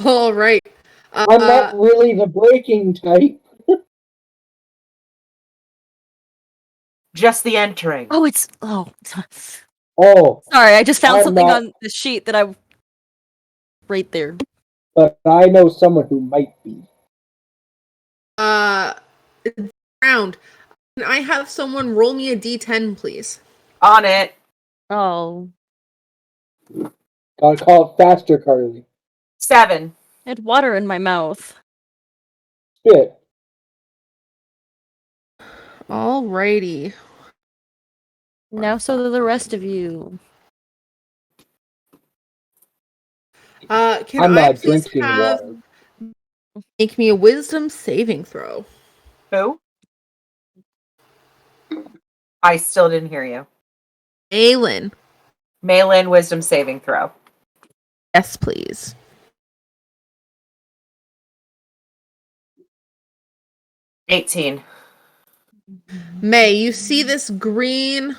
All right. I'm not really the breaking type. Just the entering. Oh, it's oh. Oh, Sorry, I just found I'm something not- on the sheet that I right there. but I know someone who might be. Round. Can I have someone roll me a d10, please? On it. Oh, Gotta call it faster, Carly. 7. I had water in my mouth. Spit. Alrighty. Now so do the rest of you. Can I'm I not please drinking have water. make me a wisdom saving throw? Who? I still didn't hear you. Aelin. Mail-in wisdom saving throw. Yes, please. 18. May, you see this green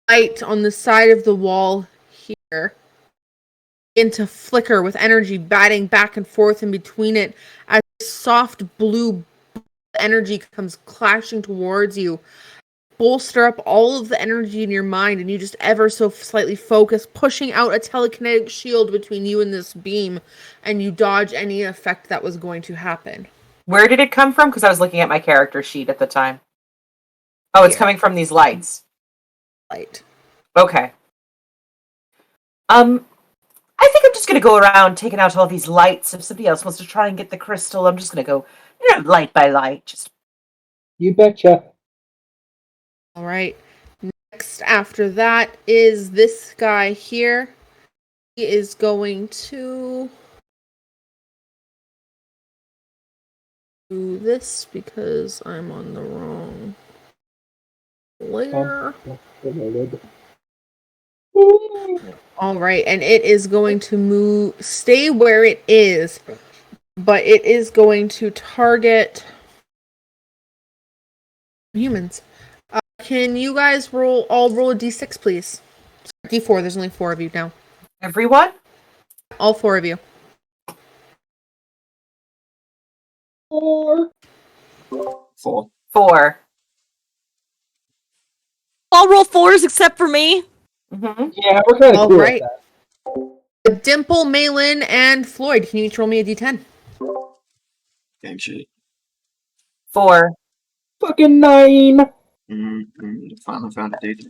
light on the side of the wall here begin to flicker with energy batting back and forth in between it as soft blue energy comes clashing towards you. Bolster up all of the energy in your mind, and you just ever so slightly focus, pushing out a telekinetic shield between you and this beam, and you dodge any effect that was going to happen. Where did it come from? Because I was looking at my character sheet at the time. Oh, it's Here. coming from these lights. Light. Okay. I think I'm just gonna go around taking out all these lights. If somebody else wants to try and get the crystal, I'm just gonna go, light by light. Just You betcha. All right. Next after that is this guy here. He is going to do this because I'm on the wrong layer. All right, and it is going to stay where it is, but it is going to target humans. Can you guys all roll a d6, please? D4, there's only 4 of you now. everyone. All 4 of you. 4. 4. 4. I'll roll 4s except for me. Mm-hmm. Yeah, we're kind of All cool right. at that. Dimple, Malin, and Floyd, can you each roll me a d10? Game sheet. 4. Fucking 9. Finally found a date.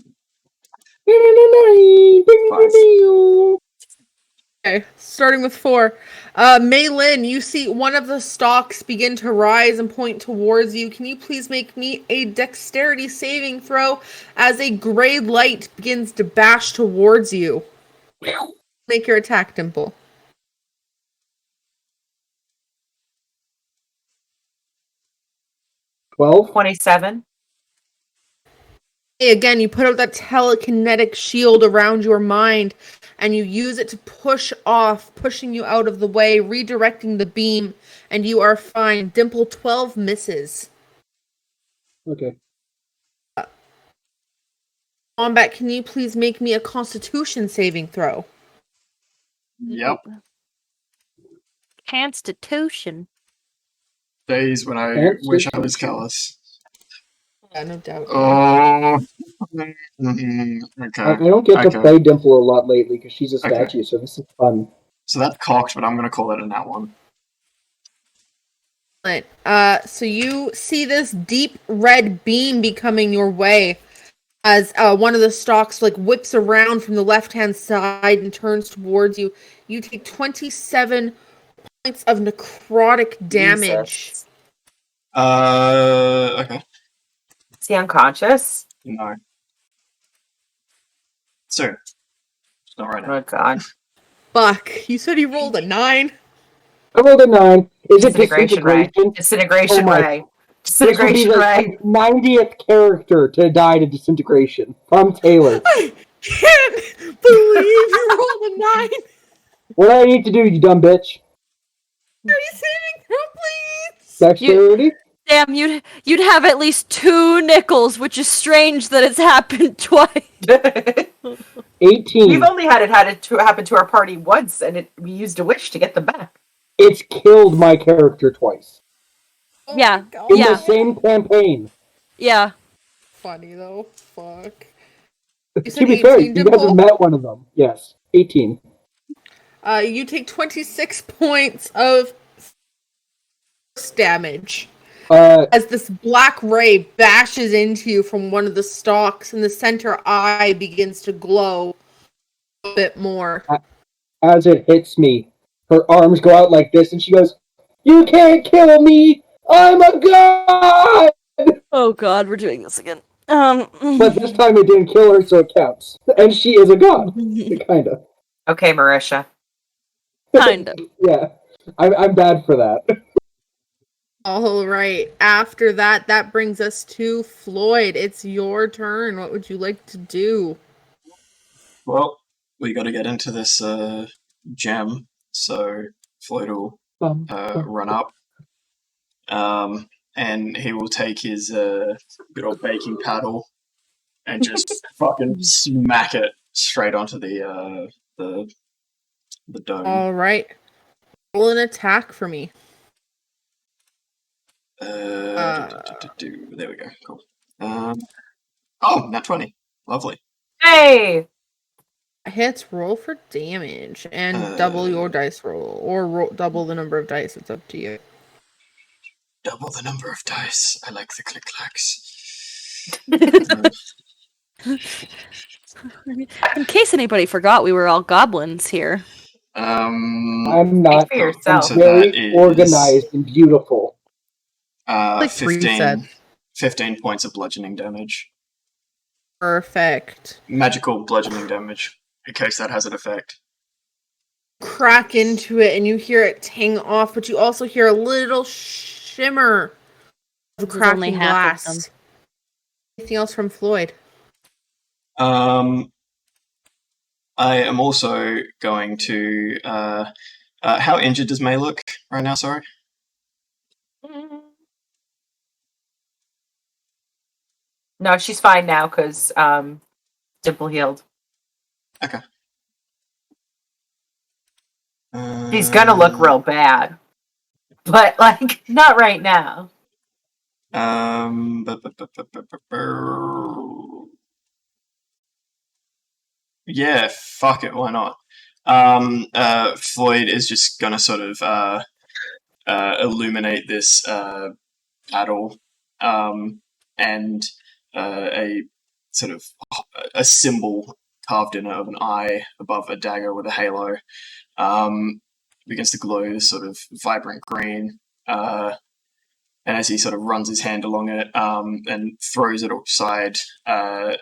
Okay, starting with 4. Malin, you see one of the stalks begin to rise and point towards you. Can you please make me a dexterity saving throw as a gray light begins to bash towards you? Make your attack, Dimple. 12. 27. Again, you put out that telekinetic shield around your mind, and you use it to push off, pushing you out of the way, redirecting the beam, and you are fine. Dimple, 12 misses. Okay. Wombat, can you please make me a Constitution saving throw? Yep. Constitution. Days when I That's wish good. I was callous. Yeah, no doubt. Oh. I Okay. don't get to Okay. play Dimple a lot lately because she's a Okay. statue, so this is fun. So that's cocked, but I'm gonna call it a nat 1. So you see this deep red beam becoming your way as one of the stalks whips around from the left-hand side and turns towards you. You take 27 points of necrotic damage. Jesus. Okay. Is he unconscious? No. Sir. It's not right now. Oh, God. Buck, you said he rolled a 9. I rolled a 9. Is it Disintegration ray. disintegration? Disintegration Oh my- ray. This would be Disintegration ray. the 90th character to die to disintegration from Taylor. I can't believe you rolled a 9. What do I need to do, you dumb bitch? Are you saving throw, please? Dexterity? Damn, you'd have at least 2 nickels, which is strange that it's happened twice. 18. We've only had it happen to our party once, and we used a wish to get them back. It's killed my character twice Oh Yeah, my God. in yeah. the same campaign. Yeah. Funny though. Fuck. You To said be fair, 18, you guys have Dimple? met one of them. Yes, 18. You take 26 points of damage as this black ray bashes into you from one of the stalks, and the center eye begins to glow a bit more. As it hits me, her arms go out like this, and she goes, "You can't kill me! I'm a god!" Oh God, we're doing this again. But this time it didn't kill her, so it counts. And she is a god, kinda. Okay, Marisha. Kinda. Yeah, I'm bad for that. All right. After that, that brings us to Floyd. It's your turn. What would you like to do? Well, we got to get into this gem, so Floyd will run up, and he will take his good old baking paddle and just fucking smack it straight onto the dome. All right. Roll an attack for me. There we go. Cool. Oh, nat 20. Lovely. Hey! Hits, roll for damage and double your dice roll, or double the number of dice. It's up to you. Double the number of dice. I like the click clacks. In case anybody forgot, we were all goblins here. I'm not for yourself. So very that is organized and beautiful. Like Bree said. 15 points of bludgeoning damage. Perfect. Magical bludgeoning damage, in case that has an effect. Crack into it and you hear it ting off, but you also hear a little shimmer of This is only cracking half of glass. Anything else from Floyd? I am also going to. How injured does May look right now? Sorry. No, she's fine now because Dimple healed. Okay. She's gonna look real bad, but like not right now. Yeah, fuck it, why not? Floyd is just gonna sort of illuminate this paddle, and a sort of a symbol carved in it of an eye above a dagger with a halo begins to glow this sort of vibrant green. And as he sort of runs his hand along it and throws it aside, a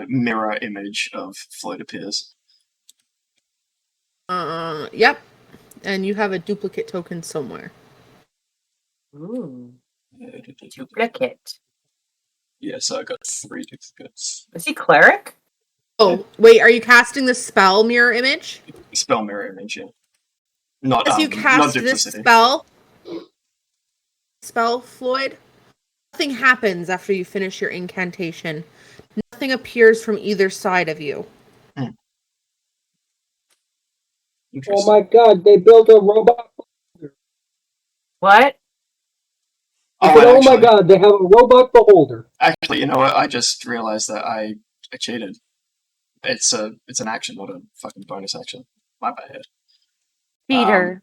mirror image of Floyd appears. Yep. And you have a duplicate token somewhere. Ooh, duplicate. Yeah, so I got 3 duplicates. Is he cleric? Oh, wait, are you casting the spell mirror image? Spell mirror image, yeah. Not, As you not cast this duplicity. spell, Floyd, nothing happens after you finish your incantation. Nothing appears from either side of you. Oh my god, they built a robot. What? Oh my god, they have a robot beholder. Actually, you know what? I just realized that I cheated. It's an action, not a fucking bonus action. My bad. Peter.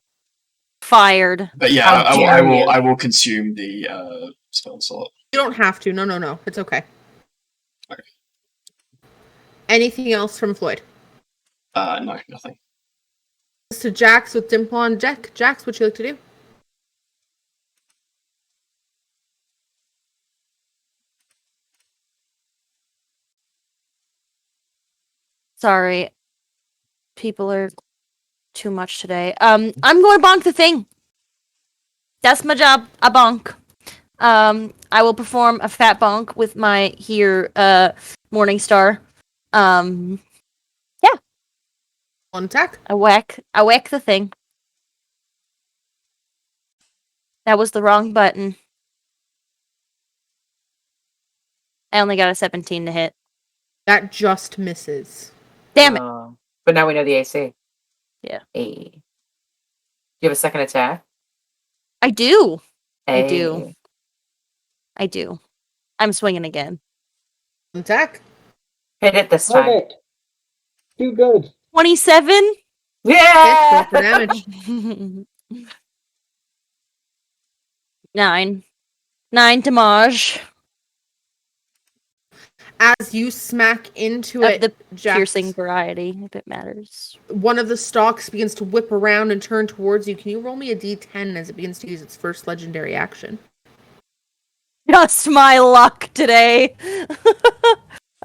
Fired. But yeah, I will consume the spell slot. You don't have to. No. It's okay. Okay. Anything else from Floyd? No, nothing. To Jax with Dimple on deck. Jax, what you like to do? Sorry. People are too much today. I'm going to bonk the thing. That's my job. I bonk. I will perform a fat bonk with my Morning Star. Yeah. One attack. I whack the thing. That was the wrong button. I only got a 17 to hit. That just misses. Damn it. But now we know the AC. Yeah. Hey. You have a second attack? I do. I Hey. do. I do. I'm swinging again. Attack. Hit it this Hold time. it. Too good. 27? Hits, roll Yeah! for damage. 9. 9 damage As you smack into of it, the Jax, piercing variety, if it matters. one of the stalks begins to whip around and turn towards you. Can you roll me a d10 as it begins to use its first legendary action? Just my luck today.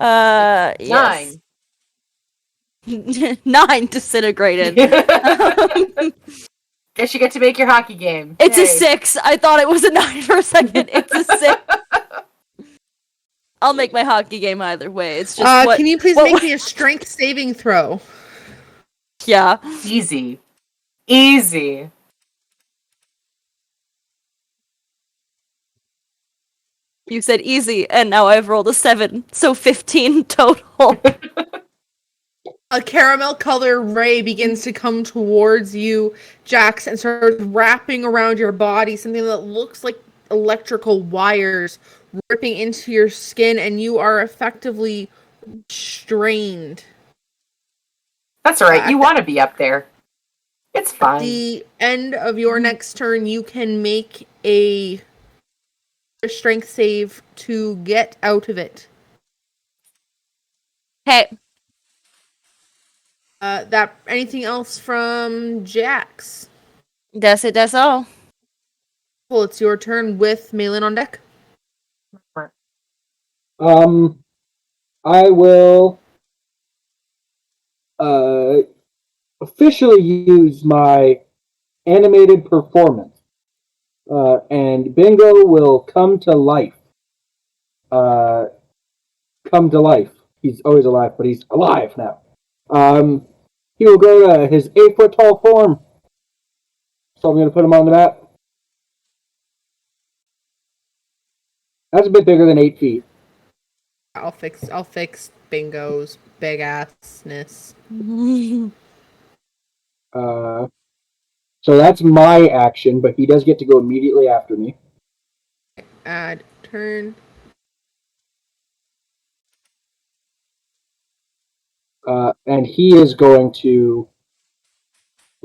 Yes. 9 disintegrated. Guess you get to make your hockey game. It's Yay. a 6. I thought it was a 9 for a second. It's a 6. I'll make my hockey game either way. It's just Can you please make me a strength saving throw? Yeah. Easy. Easy. You said easy, and now I've rolled a 7, so 15 total. A caramel color ray begins to come towards you, Jax, and starts wrapping around your body, something that looks like electrical wires ripping into your skin, and you are effectively strained. That's alright. You want to be up there. It's At fine. the end of your next turn, you can make a strength save to get out of it. Hey. That anything else from Jax? That's all. Well, it's your turn with Malin on deck. I will officially use my animated performance, and Bingo will come to life. Come to life. He's always alive, but he's alive now. He will go to his 8-foot tall form. So I'm going to put him on the map. That's a bit bigger than 8 feet. I'll fix Bingo's big assness. So that's my action, but he does get to go immediately after me. Add turn. And he is going to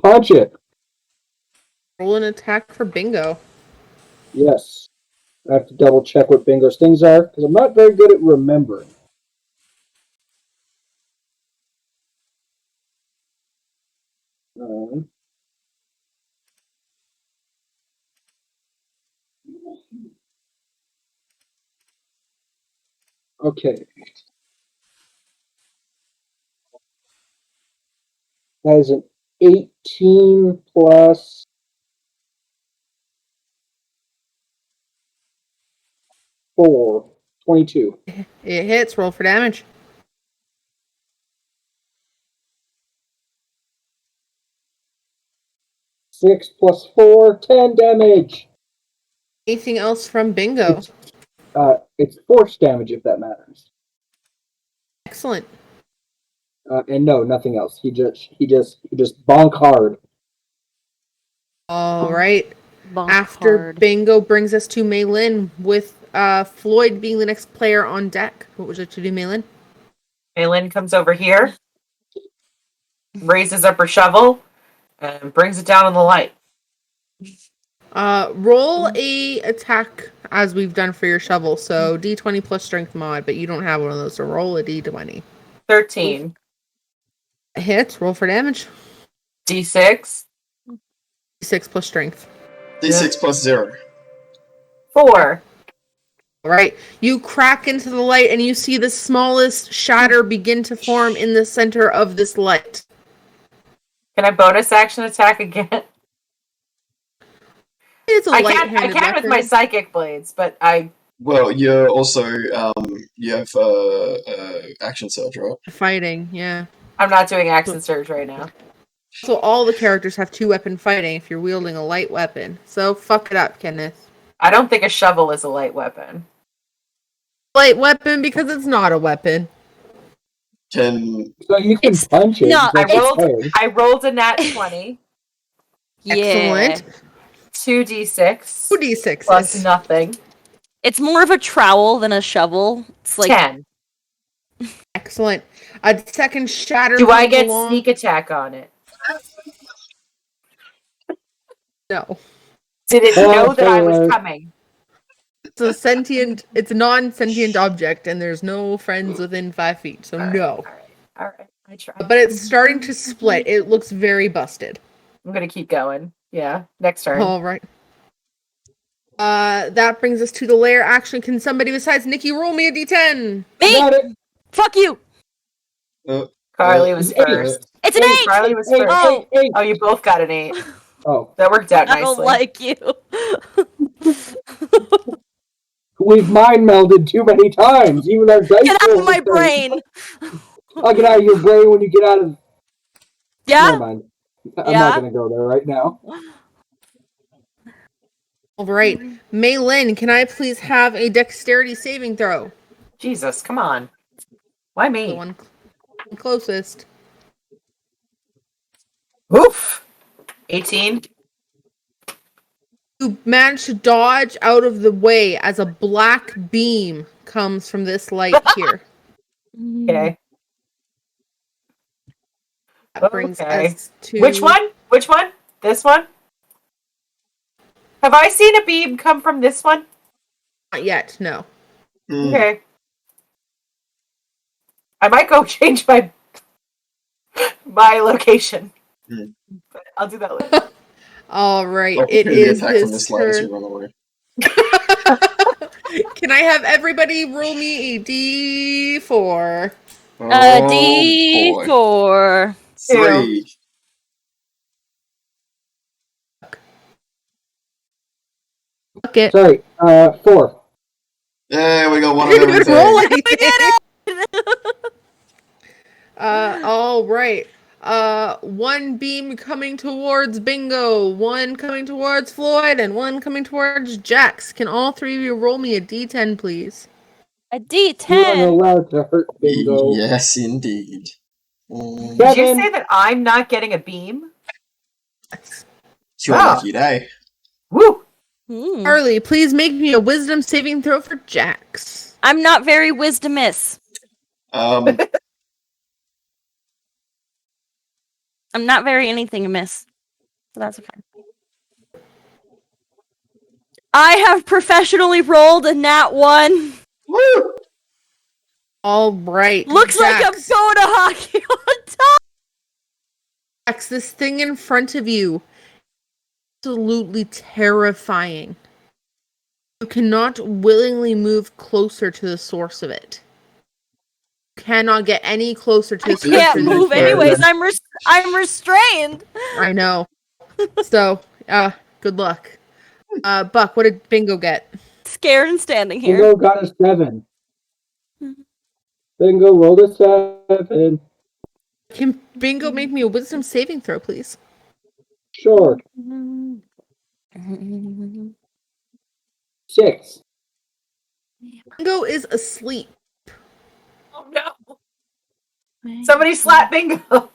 punch it. Roll an attack for Bingo. Yes. I have to double check what Bingo's things are, because I'm not very good at remembering. Okay. That is an 18 plus 4, 22. It hits. Roll for damage. Six plus 4, 10 damage. Anything else from Bingo? It's force damage, if that matters. Excellent. And no, nothing else. He just bonk hard. All right. Bonk After hard. Bingo brings us to Malin, with Floyd being the next player on deck. What would you like to do, Malin? Malin comes over here, raises up her shovel, and brings it down in the light. Roll a attack as we've done for your shovel. So D20 plus strength mod, but you don't have one of those. So roll a D20. 13. Hits. Roll for damage. D6. 6 plus strength. D6 plus 0. 4. All right. You crack into the light and you see the smallest shatter begin to form in the center of this light. Can I bonus action attack again? It's a I light-handed can with weapon. my psychic blades, but I... Well, you're also, you have action surge, right? Fighting, yeah. I'm not doing action surge right now. So all the characters have 2-weapon fighting if you're wielding a light weapon. So fuck it up, Kenneth. I don't think a shovel is a light weapon. Light weapon because it's not a weapon. Can So you can It's punch it. not- That's I rolled fine. I rolled a nat 20. Yeah. Excellent. 2d6 2d6 plus nothing. It's more of a trowel than a shovel. It's like 10. Excellent. A second shatter. Do I comes get along. sneak attack on it? No. Did it know that I was coming? It's a sentient. It's a non-sentient object, and there's no friends within 5 feet. So no. All right. I try. But it's starting to split. It looks very busted. I'm gonna keep going. Yeah. Next turn. All right. That brings us to the lair. Actually, can somebody besides Nikki roll me a d10? me. Got it. Fuck you. Carly was first. It's an 8. Carly was Eight, first. eight, eight. Oh, you both got an 8. Oh, That worked out I nicely. don't like you. we've mind melded too many times. Even our dice. Get out of rolls my are- brain. I'll get out of your brain when you get out of. Yeah. Never mind. I'm Yeah? not gonna go there right now. All right. Maylin, can I please have a dexterity saving throw? Jesus, come on. Why The me? one closest. Oof. 18. You manage to dodge out of the way as a black beam comes from this light here. Okay. That brings Okay. us to Which one? Which one? This one? Have I seen a beam come from this one? Not yet. No. Okay. I might go change my location. But I'll do that later. All right. Or It maybe is attack from the his slide as you turn. run away. Can I have everybody roll me a d4? Oh, D4. 3. Fuck it. Sorry. 4. Yeah, we got one of You didn't even everything. roll anything. All right. One beam coming towards Bingo, one coming towards Floyd, and one coming towards Jax. Can all three of you roll me a d10, please? A You aren't D10. allowed to hurt Bingo. Yes, indeed. Did you say that I'm not getting a beam? It's your Ah. lucky day. Woo! Harley, please make me a wisdom saving throw for Jax. I'm not very wisdomous. Um, I'm not very anything amiss. So that's okay. I have professionally rolled a nat 1. woo! All right. Looks like I'm Jax. going to hockey on top. Jax, this thing in front of you, absolutely terrifying. You cannot willingly move closer to the source of it. You cannot get any closer to I the source can't of it. move anyways. I'm restrained. I know. So, good luck. Buck, what did Bingo get? Scared and standing here. Bingo got a 7. Bingo rolled a 7. Can Bingo make me a wisdom saving throw, please? Sure. 6. Bingo is asleep. Oh no! Somebody slap Bingo!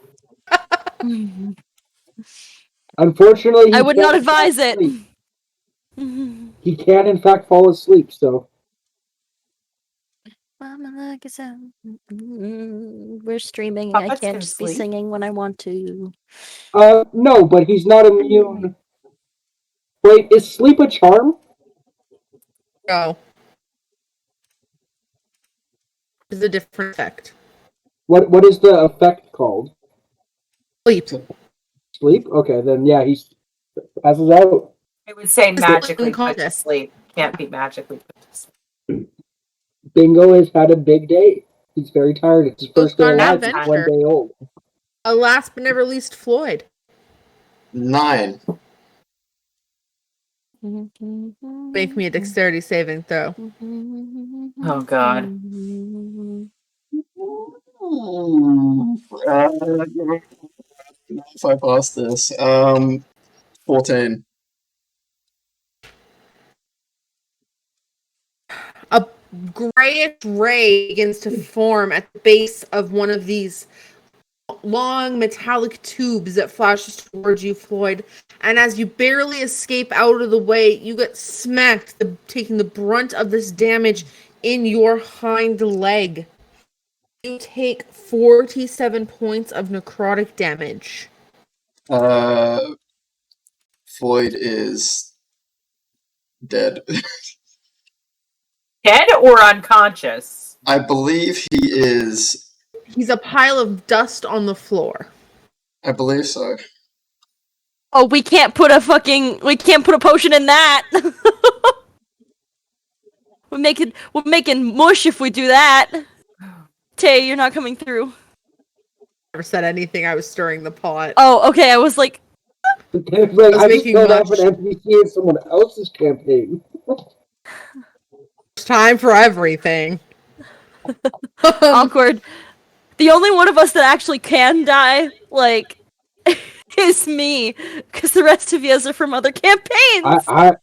Unfortunately, I would not can't advise it. sleep. He can, in fact, fall asleep, so. We're streaming. I Puppets can't can just be sleep. singing when I want to. No, but he's not immune. Wait, is sleep a charm? No. It's a different effect. What is the effect called? Sleep. Sleep? Okay, then yeah, he passes out. It would say It's magically put to unconscious. sleep. Can't be magically put to sleep. Bingo has had a big day. He's very tired. It's his first day on an alive. He's adventure. 1 day old. Last but never least, Floyd. 9. Make me a dexterity saving throw. Oh god. If I pass this, 14. A grayish ray begins to form at the base of one of these long metallic tubes that flashes towards you, Floyd. And as you barely escape out of the way, you get smacked, taking the brunt of this damage in your hind leg. You take 47 points of necrotic damage. Floyd is dead. Dead or unconscious? I believe he is. He's a pile of dust on the floor. I believe so. Oh, we can't put a potion in that. We're making mush if we do that. Tay, you're not coming through. Never said anything. I was stirring the pot. Oh, okay. I was like, Like, I just making killed off mush. an NPC in someone else's campaign. It's time for everything. awkward. The only one of us that actually can die, like, is me, because the rest of you are from other campaigns.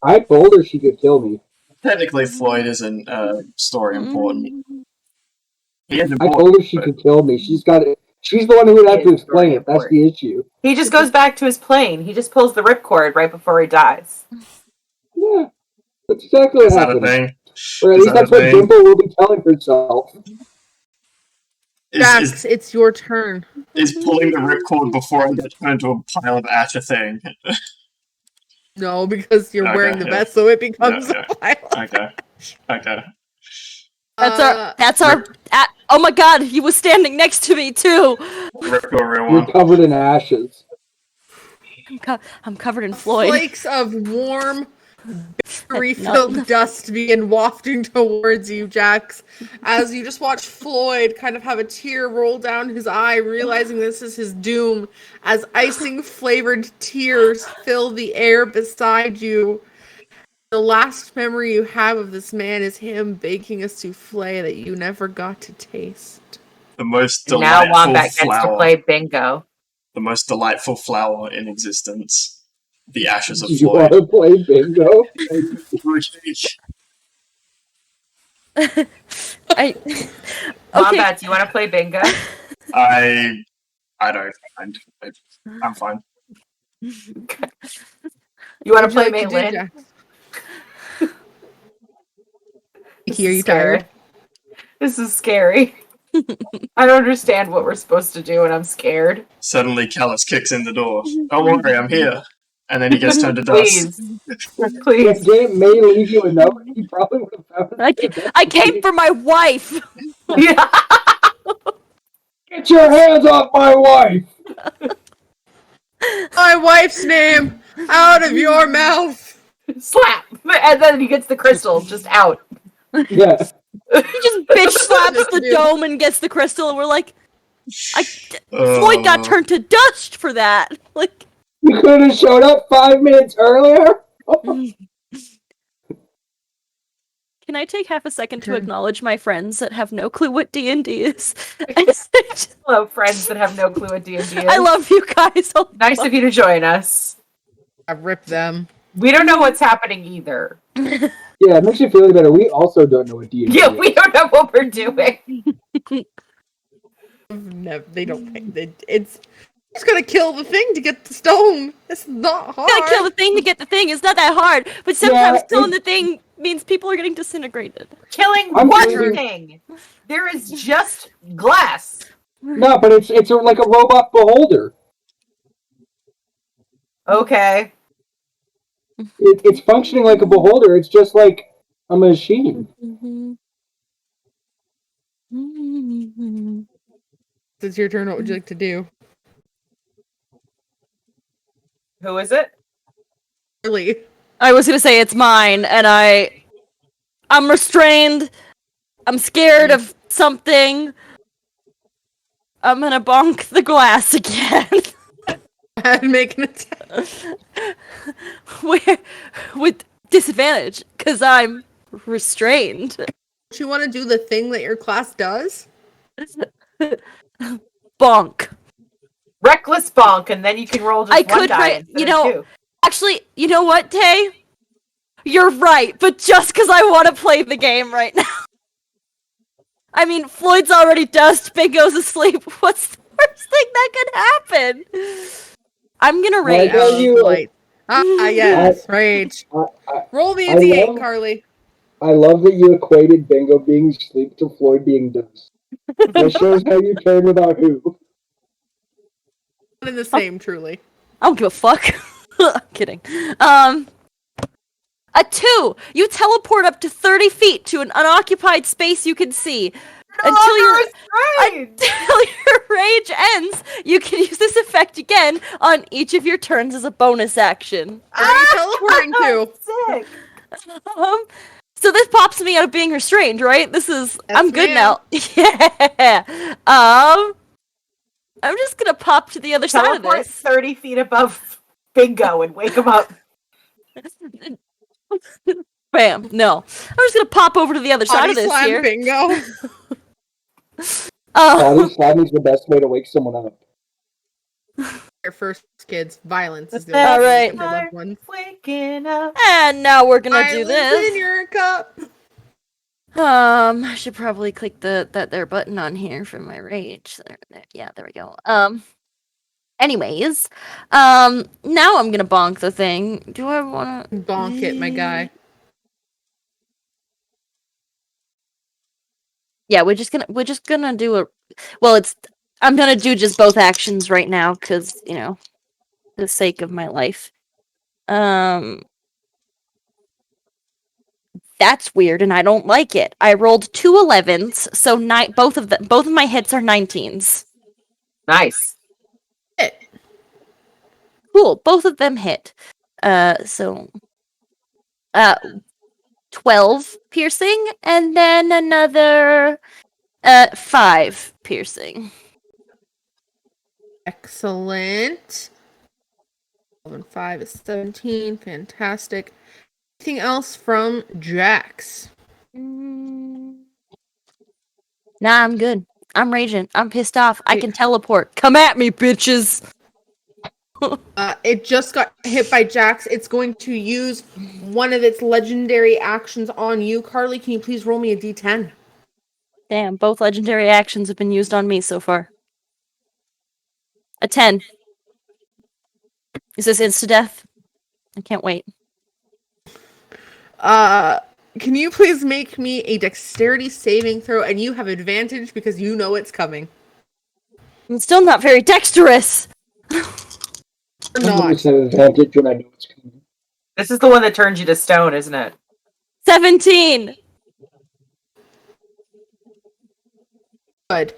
I told her she could kill me. Technically, Floyd isn't story important. He is I important. told her she could kill me. She's got it. She's the one who would have to It's explain very it. That's the issue. He just goes back to his plane. He just pulls the ripcord right before he dies. Yeah, that's exactly what Is that a happened. thing? Or at Is least that that's a what thing? Dimple will be telling herself. Jax, it's your turn. Is pulling the ripcord before I get turned into a pile of ash a thing? No, because you're Okay, wearing the yeah. vest, so it becomes Yeah, a pile. Okay. That's our. Oh my god, he was standing next to me too. Ripcord real You're one. covered in ashes. I'm covered in Floyd. Flakes of warm, refilled dust begin wafting towards you, Jax, as you just watch Floyd kind of have a tear roll down his eye, realizing this is his doom, as icing-flavored tears fill the air beside you. The last memory you have of this man is him baking a souffle that you never got to taste. The most And now delightful Wombat gets to flower. play bingo. The most delightful flower in existence. The ashes of Do you Floyd. want to play bingo? Okay. Wombat, do you want to play bingo? I don't mind. I'm fine. You want to play What would you like to do, Maitland? Jax? This Are is you scary. tired? This is scary. I don't understand what we're supposed to do, and I'm scared. Suddenly, Callus kicks in the door. Don't worry, I'm here. And then he gets turned to dust. Please. Please. Game may leave you a note. He probably would have found it. I came for my wife. Yeah. Get your hands off my wife! My wife's name out of your mouth! Slap! And then he gets the crystal just out. Yeah. He just bitch slaps the dome and gets the crystal, and we're like, Floyd got turned to dust for that. Like, You could have showed up 5 minutes earlier? can I take half a second to acknowledge my friends that have no clue what D&D is? Hello, friends that have no clue what D&D is. I love you guys. Nice of you to join us. I ripped them. We don't know what's happening either. Yeah, it makes you feel any better. We also don't know what D&D Yeah, is. we don't know what we're doing. No, they don't. It's gonna kill the thing to get the stone. It's not hard. Gotta kill the thing to get the thing. It's not that hard. But sometimes Yeah, killing the thing means people are getting disintegrated. Killing I'm one thinking- thing. There is just glass. No, but it's like a robot beholder. Okay. It's functioning like a beholder. It's just like a machine. It's your turn. What would you like to do? Who is it? Really? I was gonna say it's mine, and I'm restrained. I'm scared of something. I'm gonna bonk the glass again. And make an attack. with disadvantage, because I'm restrained. Do you want to do the thing that your class does? Bonk. Reckless bonk, and then you can roll just I one could, die right, instead you of know, two. actually, you know what, Tay? You're right, but just because I want to play the game right now. I mean, Floyd's already dust, Bingo's asleep. worst thing that could happen. I'm gonna Well, I rage. tell you, Light. Yes, rage. Roll me a I d8, love- Carly. I love that you equated Bingo being sleep to Floyd being dust. That shows how you care about who. One and the same, truly. I don't give a fuck. I'm kidding. A 2. You teleport up to 30 feet to an unoccupied space you can see. Until your rage ends, you can use this effect again on each of your turns as a bonus action. Where are you teleporting to? Sick. So this pops me out of being restrained, right? This is Yes, I'm good ma'am. now. Yeah. I'm just gonna pop to the other side of Teleport this. 30 feet above Bingo and wake him up. Bam. No. I'm just gonna pop over to the other side Body of this slam here. bingo. Body slam is the best way to wake someone up. Your first kids, violence is the All only way right. to get your loved ones. Waking up. And now we're gonna do Violence this. in your cup. I should probably click that there button on here for my rage. There, yeah, there we go. Anyways, now I'm gonna bonk the thing. Do I wanna Bonk it, my guy. Yeah, we're just gonna do a. Well, I'm gonna do just both actions right now because the sake of my life. That's weird, and I don't like it. I rolled 2 11s, so both of my hits are 19s. Nice. Cool, both of them hit. So 12 piercing, and then another 5 piercing. Excellent. 12 and 5 is 17. Fantastic. Anything else from Jax? Nah, I'm good. I'm raging. I'm pissed off. I can teleport. Come at me, bitches. It just got hit by Jax. It's going to use one of its legendary actions on you. Carly, can you please roll me a d10? Damn, both legendary actions have been used on me so far. A 10. Is this insta-death? I can't wait. Can you please make me a dexterity saving throw? And you have advantage because you know it's coming. I'm still not very dexterous. Or I'm not. always have advantage when I know it's coming. This is the one that turns you to stone, isn't it? 17. Good.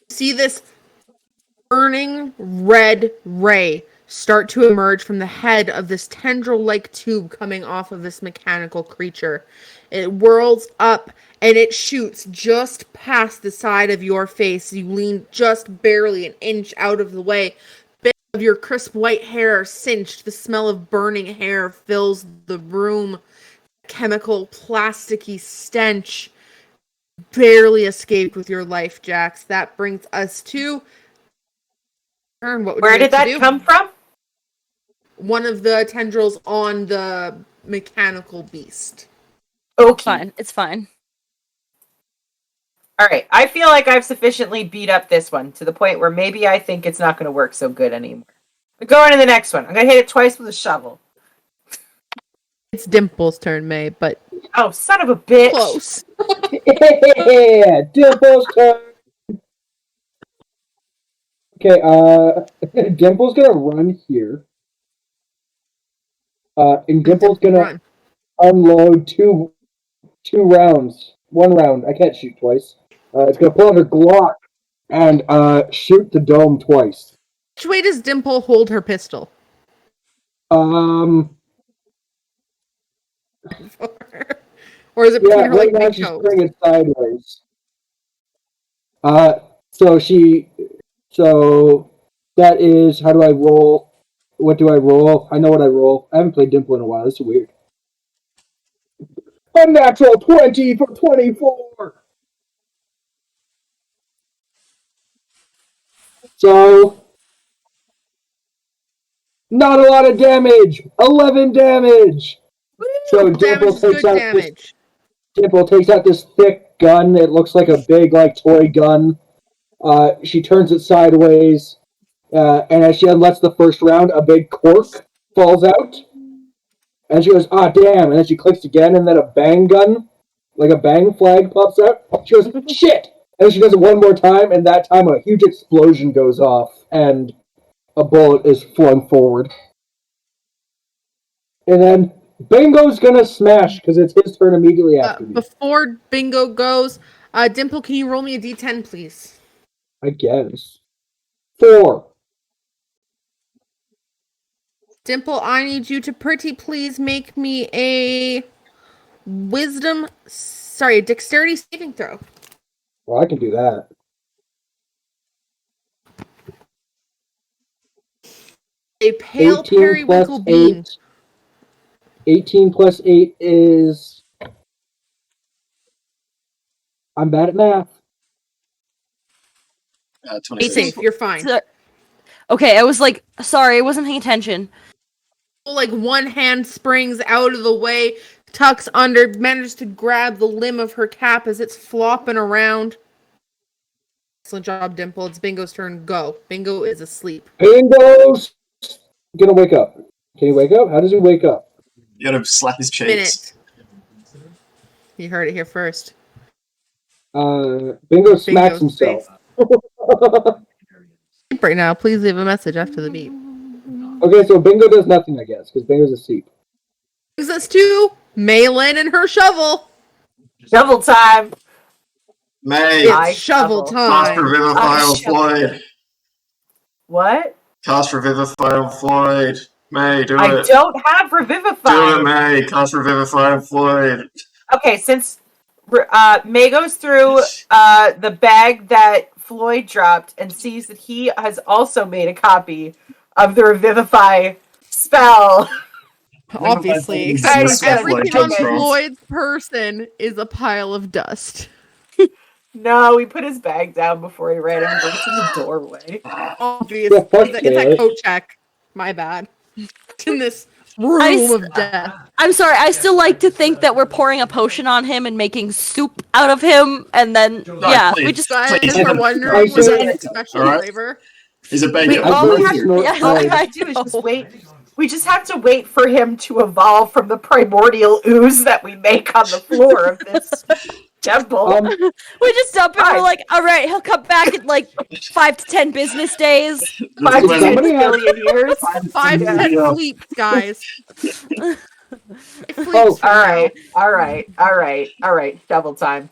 See this burning red ray start to emerge from the head of this tendril-like tube coming off of this mechanical creature. It whirls up and it shoots just past the side of your face. You lean just barely an inch out of the way. Bits of your crisp white hair cinched. The smell of burning hair fills the room. Chemical, plasticky stench barely escaped with your life, Jax. That brings us to turn. What would Where you did like to that do? come from? One of the tendrils on the mechanical beast. Okay. Fine. It's fine. All right. I feel like I've sufficiently beat up this one to the point where maybe I think it's not going to work so good anymore. But going to the next one. I'm going to hit it twice with a shovel. It's Dimple's turn, May, but Oh, son of a bitch. close. Yeah, Dimple's turn. Okay, Dimple's gonna run here. And Dimple's gonna Run. unload two rounds. One round. I can't shoot twice. It's gonna pull out her Glock and shoot the dome twice. Which way does Dimple hold her pistol? Or is it between Yeah, her like right now big she's toes? putting it sideways. So that is, how do I roll? What do I roll? I know what I roll. I haven't played Dimple in a while. This is weird. A natural 20 for 24. So, not a lot of damage. 11 damage. So Damage Dimple is takes good out damage. Dimple takes out this thick gun. It looks like a big, like, toy gun. She turns it sideways, and as she unlets the first round, a big cork falls out. And she goes, "Ah, damn!" And then she clicks again, and then a bang gun, like a bang flag, pops out. She goes, "Shit!" And she does it one more time, and that time a huge explosion goes off, and a bullet is flung forward. And then Bingo's gonna smash because it's his turn immediately after me. Before Bingo goes, Dimple, can you roll me a d10, please? I guess. 4. Dimple, I need you to pretty please make me a dexterity saving throw. Well, I can do that. A pale 18 periwinkle plus bean. 8. 18 plus 8 is... I'm bad at math. 26. Safe, you're fine. Okay, I was like, sorry, I wasn't paying attention. Like one hand springs out of the way, tucks under, manages to grab the limb of her cap as it's flopping around. Excellent job, Dimple. It's Bingo's turn. Go. Bingo is asleep. Bingo's gonna wake up. Can he wake up? How does he wake up? You gotta slap his cheeks. Minute. You heard it here first. Bingo smacks himself. Right now, please leave a message after the beep. Okay, so Bingo does nothing, I guess, because Bingo's asleep. Brings us to Maylin and her shovel. Shovel time. May, It's shovel cast time. Revivify on Floyd. What? Cast Revivify on Floyd. May, do I it. don't have Revivify. Do it, May. Cast Revivify on Floyd. Okay, since May goes through the bag that Floyd dropped and sees that he has also made a copy of the Revivify spell. Obviously, Except everything on from. Floyd's person is a pile of dust. No, he put his bag down before he ran and brings in the doorway. Obviously, it's that coat check. My bad. It's in this room of death. I'm sorry, I still like to think that we're pouring a potion on him and making soup out of him, and then, we just... Guys are wondering was that a special flavor? He's a We baby. all we have to do is just wait. We just have to wait for him to evolve from the primordial ooze that we make on the floor of this temple. We just dump it, we're like, alright, he'll come back in like 5 to 10 business days. 5 to 10 billion years. 5 to 10 sleeps, guys. Alright, shovel time.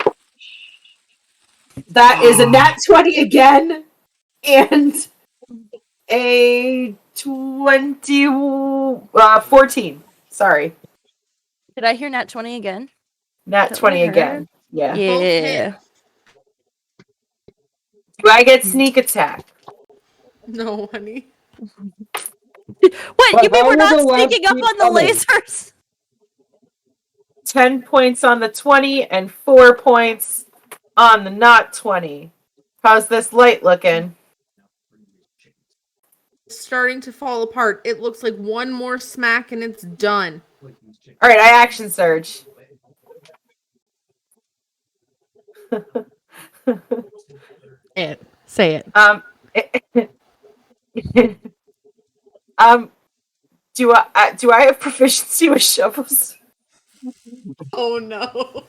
That is a nat 20 again, and a 14. Sorry. Did I hear nat 20 again? Nat 20 again. Yeah. Yeah. Do I get sneak attack? No, honey. What? You mean we're not sneaking up on the lasers? 10 points on the 20 and 4 points on the not 20. How's this light looking? Starting to fall apart. It looks like one more smack and it's done. Alright, I action surge. Say it. Do I have proficiency with shovels? Oh no.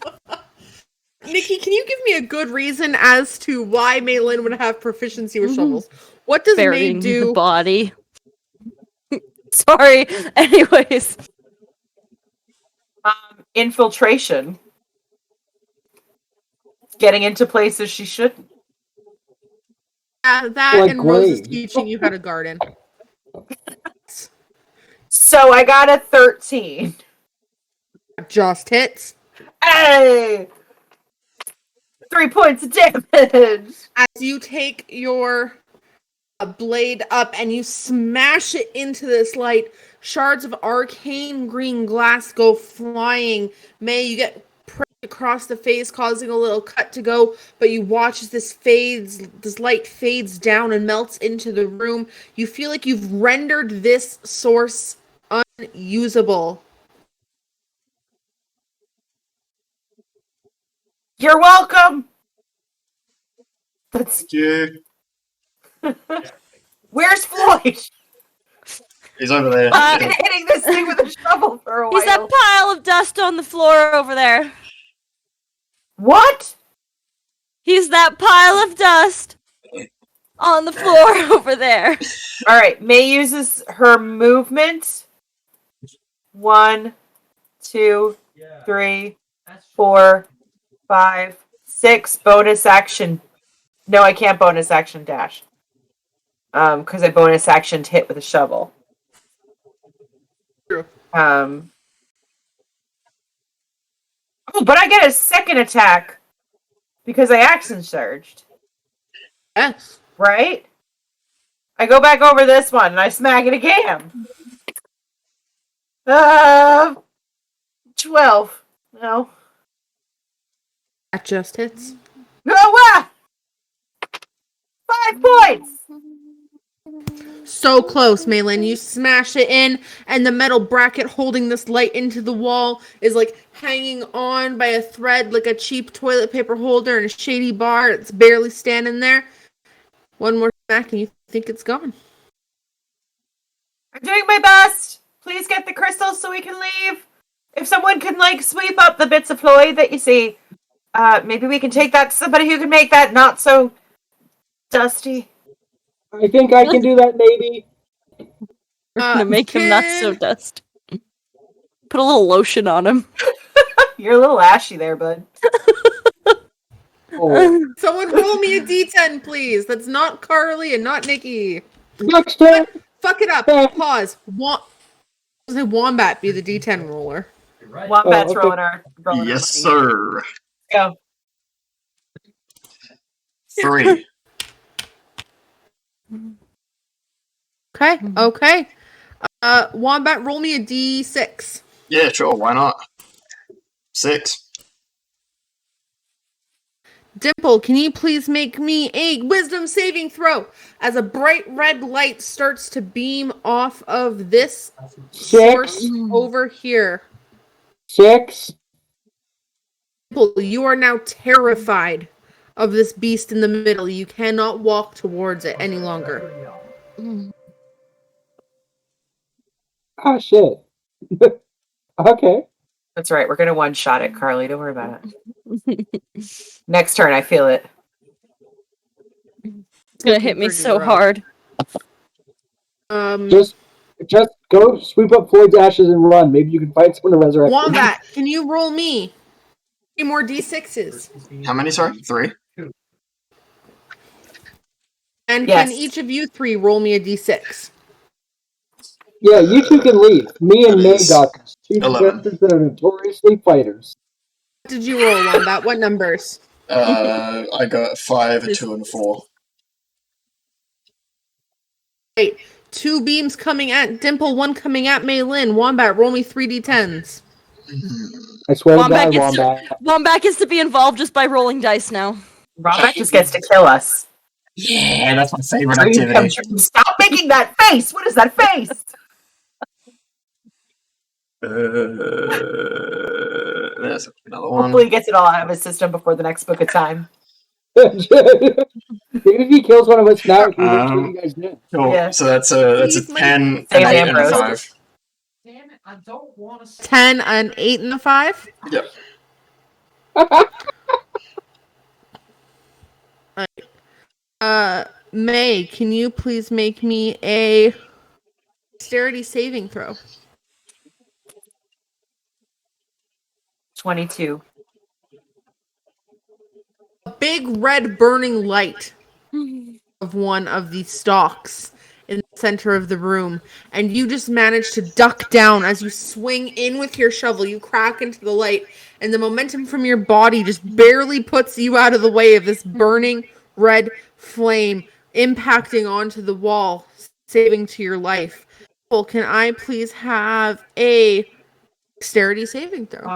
Nikki, can you give me a good reason as to why Maylin would have proficiency with shovels? What does May do? The body. Sorry. Anyways. Infiltration. Getting into places she shouldn't. That like and Rose is Graves. teaching you how to garden. So I got a 13. Just hits. Hey! 3 points of damage! As you take your blade up and you smash it into this light, shards of arcane green glass go flying. May, you get pricked across the face, causing a little cut to go, but you watch as this light fades down and melts into the room. You feel like you've rendered this source unusable. You're welcome. That's Yeah. where's Floyd? He's over there. I've been hitting this thing with a shovel for a while. He's that pile of dust on the floor over there. What? He's that pile of dust on the floor over there. All right. May uses her movement. 1, 2, 3, 4, 5, 6. Bonus action. No, I can't bonus action dash. Because I bonus actioned hit with a shovel. True. Oh, but I get a second attack because I action surged. Yes. Right? I go back over this one and I smack it again. 12. No. That just hits. Oh, 5 points! So close, Malin. You smash it in, and the metal bracket holding this light into the wall is like hanging on by a thread like a cheap toilet paper holder in a shady bar. It's barely standing there. One more smack, and you think it's gone. I'm doing my best. Please get the crystals so we can leave. If someone can, sweep up the bits of Floyd that you see, maybe we can take that to somebody who can make that not so dusty. I think I can do that, maybe. We're gonna make him not so dust. Put a little lotion on him. You're a little ashy there, bud. Oh. Someone roll me a d10, please. That's not Carly and not Nikki. Next turn. Fuck it up. Pause. Wombat be the d10 roller. Wombat's okay. rolling our Yes, money. sir. Go. 3. Okay. Wombat, roll me a d6. Yeah, sure. Why not? 6. Dimple, can you please make me a wisdom saving throw as a bright red light starts to beam off of this 6. source over here? 6. Dimple, you are now terrified of this beast in the middle. You cannot walk towards it any longer. Ah, shit. Okay. That's right. We're going to one-shot it, Carly. Don't worry about it. Next turn, I feel it. It's gonna hit me so hard. Just go sweep up Floyd's ashes and run. Maybe you can find someone to resurrect him. Wombat, can you roll me 3 more d6s? How many, sorry? 3? And Yes. can each of you 3 roll me a d6? Yeah, you two can leave. Me and May got this. 2 11. contestants that are notoriously fighters. What did you roll, Wombat? What numbers? I got a 5, a 2, and a 4. Wait, 2 beams coming at Dimple, 1 coming at Maylin. Wombat, roll me 3 d10s. I swear to Wombat God, gets Wombat. Wombat gets to be involved just by rolling dice now. Wombat just gets to kill us. Yeah, that's my favorite Dream come activity. true. Stop making that face! What is that face? There's another one. Hopefully he gets it all out of his system before the next book of time. Even if he kills one of us now, he will kill you guys then. Cool. Yeah. So that's a 10, an Same 8, and a Ambrose. 5. Damn it, I don't want to. 10, an 8, and a 5? Yep. May, can you please make me a dexterity saving throw? 22. A big red burning light of one of the stalks in the center of the room, and you just manage to duck down as you swing in with your shovel. You crack into the light, and the momentum from your body just barely puts you out of the way of this burning red flame impacting onto the wall, saving to your life. Well, can I please have a dexterity saving throw?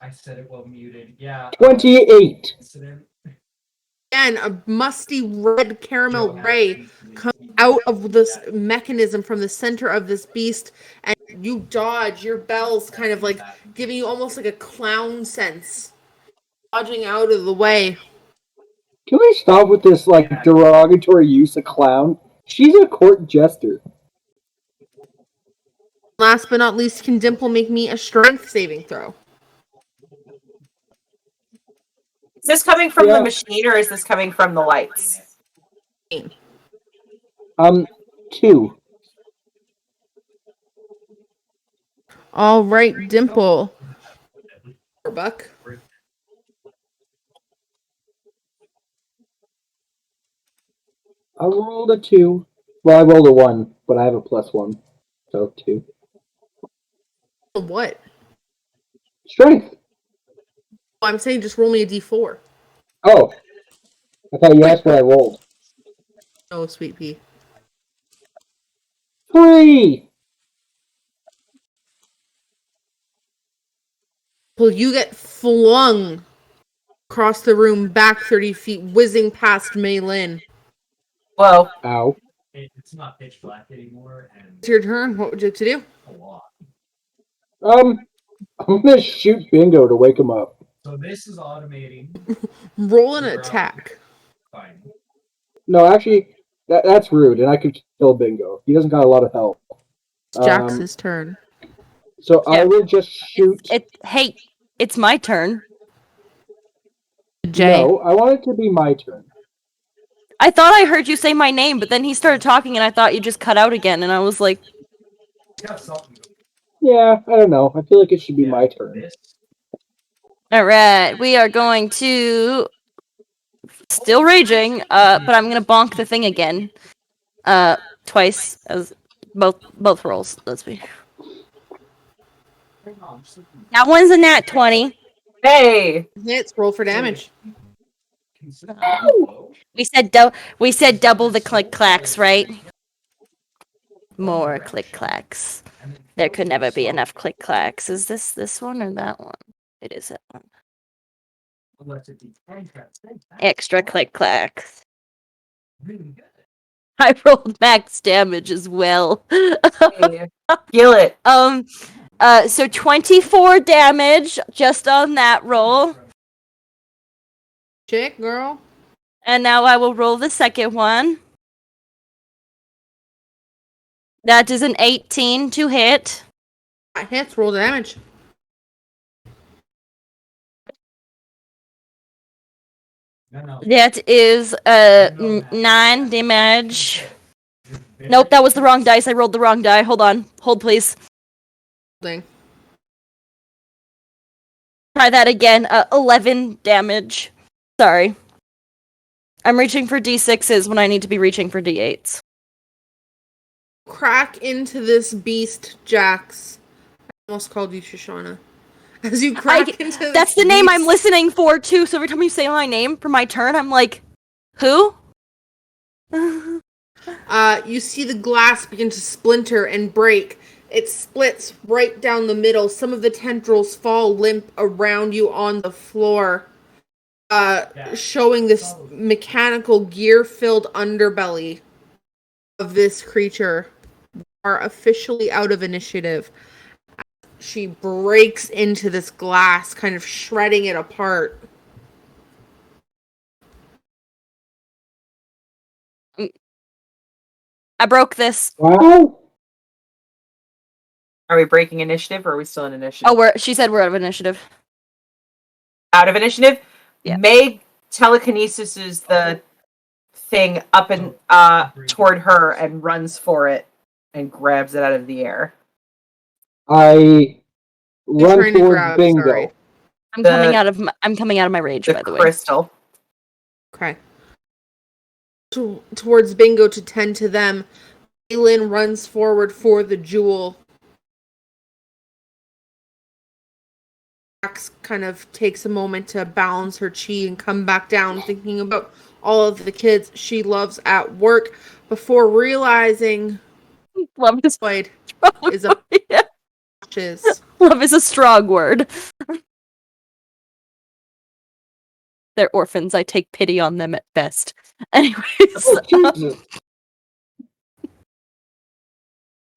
I said it while muted. Yeah. 28. Incident. Again, a musty red caramel ray comes out of this mechanism from the center of this beast, and you dodge. Your bells kind of like giving you almost like a clown sense dodging out of the way. Can we stop with this like derogatory use of clown? She's a court jester. Last but not least, can Dimple make me a strength saving throw? Is this coming from Yeah. the machine or is this coming from the lights? 2. All right, Dimple. Buck. I rolled a 2. Well, I rolled a 1, but I have a +1, so 2. What? Strength. I'm saying just roll me a d4. Oh, I thought you asked what I rolled. Oh, sweet pea. 3. Well, you get flung across the room, back 30 feet, whizzing past Maylin. Whoa. Ow. It's not pitch black anymore, and It's your turn. What would you like to do? a lot. I'm gonna shoot Bingo to wake him up. So this is automating. Roll an attack. Fine. No, actually, that's rude, and I could kill Bingo. He doesn't got a lot of health. It's Jax's turn. So I Yeah. will just shoot. Hey, it's my turn. Jay. No, I want it to be my turn. I thought I heard you say my name, but then he started talking and I thought you just cut out again, and I was like, Got something. Yeah, I don't know. I feel like it should be my turn. This. alright, we are going to... Still raging, but I'm gonna bonk the thing again. Twice, as both rolls. Let's be... That one's a nat 20. Hey! Hits. Roll for damage. We said double the click clacks, right? More click clacks. There could never be enough click clacks. Is this one or that one? It is that one. Extra click clacks. Really good. I rolled max damage as well. Hey. Kill it. So 24 damage just on that roll. Chick, girl. And now I will roll the second one. That is an 18 to hit. That hits. Roll damage. No. That is 9 damage. Nope, that was the wrong dice. I rolled the wrong die. Hold on. Hold, please. Thing. Try that again. 11 damage. Sorry. I'm reaching for d6s when I need to be reaching for d8s. Crack into this beast, Jax. I almost called you Shoshana. As you crack into this That's the name I'm beast- listening for, too. So every time you say my name for my turn, I'm like, who? You see the glass begin to splinter and break. It splits right down the middle. Some of the tendrils fall limp around you on the floor, showing this mechanical gear-filled underbelly of this creature. You are officially out of initiative. She breaks into this glass, kind of shredding it apart. I broke this. Wow. Are we breaking initiative or are we still in initiative? Oh, she said we're out of initiative. Out of initiative? Yeah. Meg telekinesis is the thing up and toward her and runs for it and grabs it out of the air. I run trying to towards grab, Bingo. sorry. I'm coming out of my rage, The by the way. crystal. Okay. Towards Bingo to tend to them. Aylin runs forward for the jewel. Jax kind of takes a moment to balance her chi and come back down, thinking about all of the kids she loves at work before realizing Love is Floyd strong. is a Yeah. bitches. Love is a strong word. They're orphans. I take pity on them at best. Anyways, Oh, Jesus.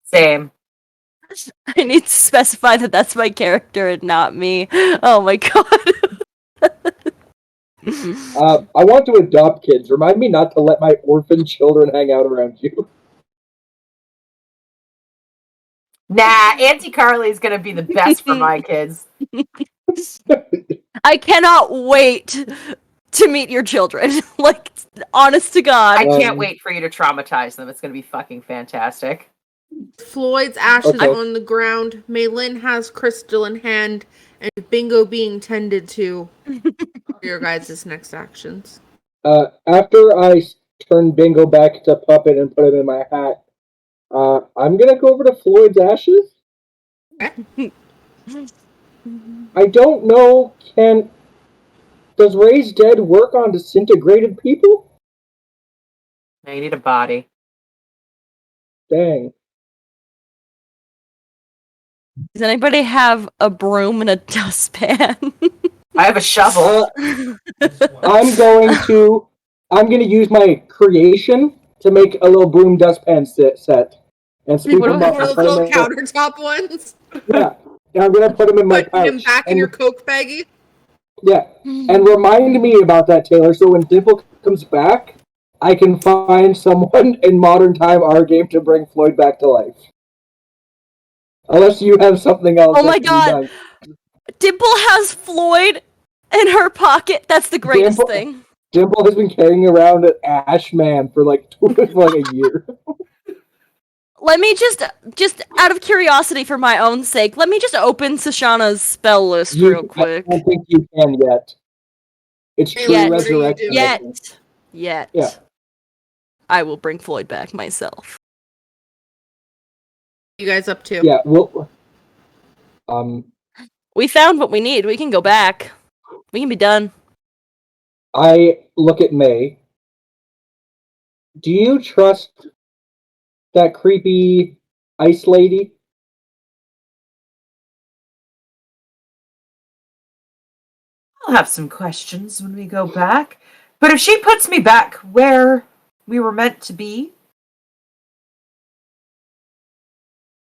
Same. I need to specify that that's my character and not me. Oh my god. I want to adopt kids. Remind me not to let my orphan children hang out around you. Nah, Auntie Carly is gonna be the best for my kids. I cannot wait to meet your children. Like, honest to God. I can't wait for you to traumatize them. It's gonna be fucking fantastic. Floyd's ashes Okay. on the ground. Maylin has Crystal in hand, and Bingo being tended to. Your guys' next actions. After I turn Bingo back to puppet and put him in my hat, I'm gonna go over to Floyd's ashes. I don't know. Does Raise Dead work on disintegrated people? Now you need a body. Dang. Does anybody have a broom and a dustpan? I have a shovel. I'm gonna use my creation to make a little broom dustpan set and sweep One them of up. those little countertop ones. Yeah, and I'm gonna put them in my Putting pouch. him back in your Coke baggie. Yeah, and remind me about that, Taylor. So when Dimple comes back, I can find someone in modern time our game to bring Floyd back to life. Unless you have something else. Oh my God. Dimple has Floyd in her pocket. That's the greatest thing. Dimple has been carrying around an Ash Man for like a year. Let me just out of curiosity for my own sake, let me just open Sashana's spell list real quick. I don't think you can yet. It's true Yet. resurrection. Yet. Yeah. I will bring Floyd back myself. You guys up to? Yeah, well, we found what we need. We can go back. We can be done. I look at May. Do you trust that creepy ice lady? I'll have some questions when we go back. But if she puts me back where we were meant to be.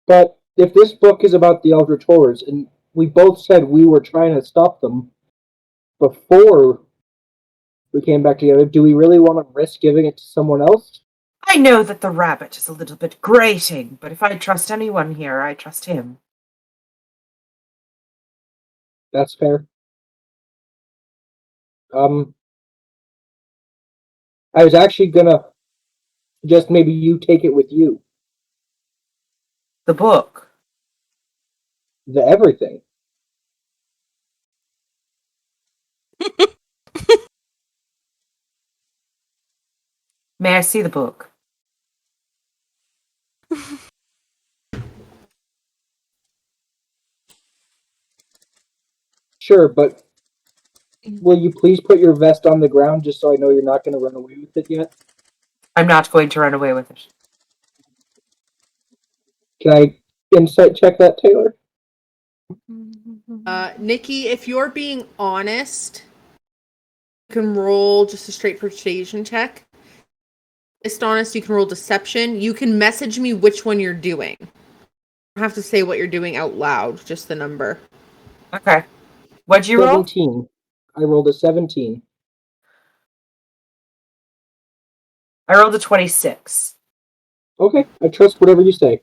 But if this book is about the Eldritch Horrors, and we both said we were trying to stop them before we came back together, do we really want to risk giving it to someone else? I know that the rabbit is a little bit grating, but if I trust anyone here, I trust him. That's fair. I was actually gonna just maybe you take it with you. The book. The everything. May I see the book? Sure, but will you please put your vest on the ground just so I know you're not going to run away with it yet? I'm not going to run away with it. Can I insight check that, Taylor? Nikki, if you're being honest, you can roll just a straight persuasion check. If honest, you can roll deception. You can message me which one you're doing. You don't have to say what you're doing out loud, just the number. Okay. What'd you roll? 17. I rolled a 17. I rolled a 26. Okay, I trust whatever you say.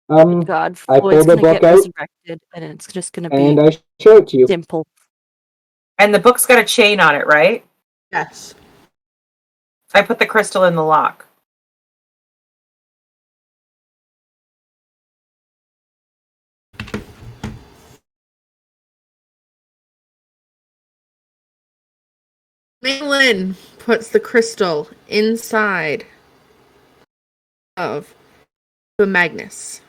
God, I Floyd's pulled the gonna book get out, resurrected, and it's just gonna be and I show it to you. Dimple. And the book's got a chain on it, right? Yes. I put the crystal in the lock. Maylin puts the crystal inside of the Magnus.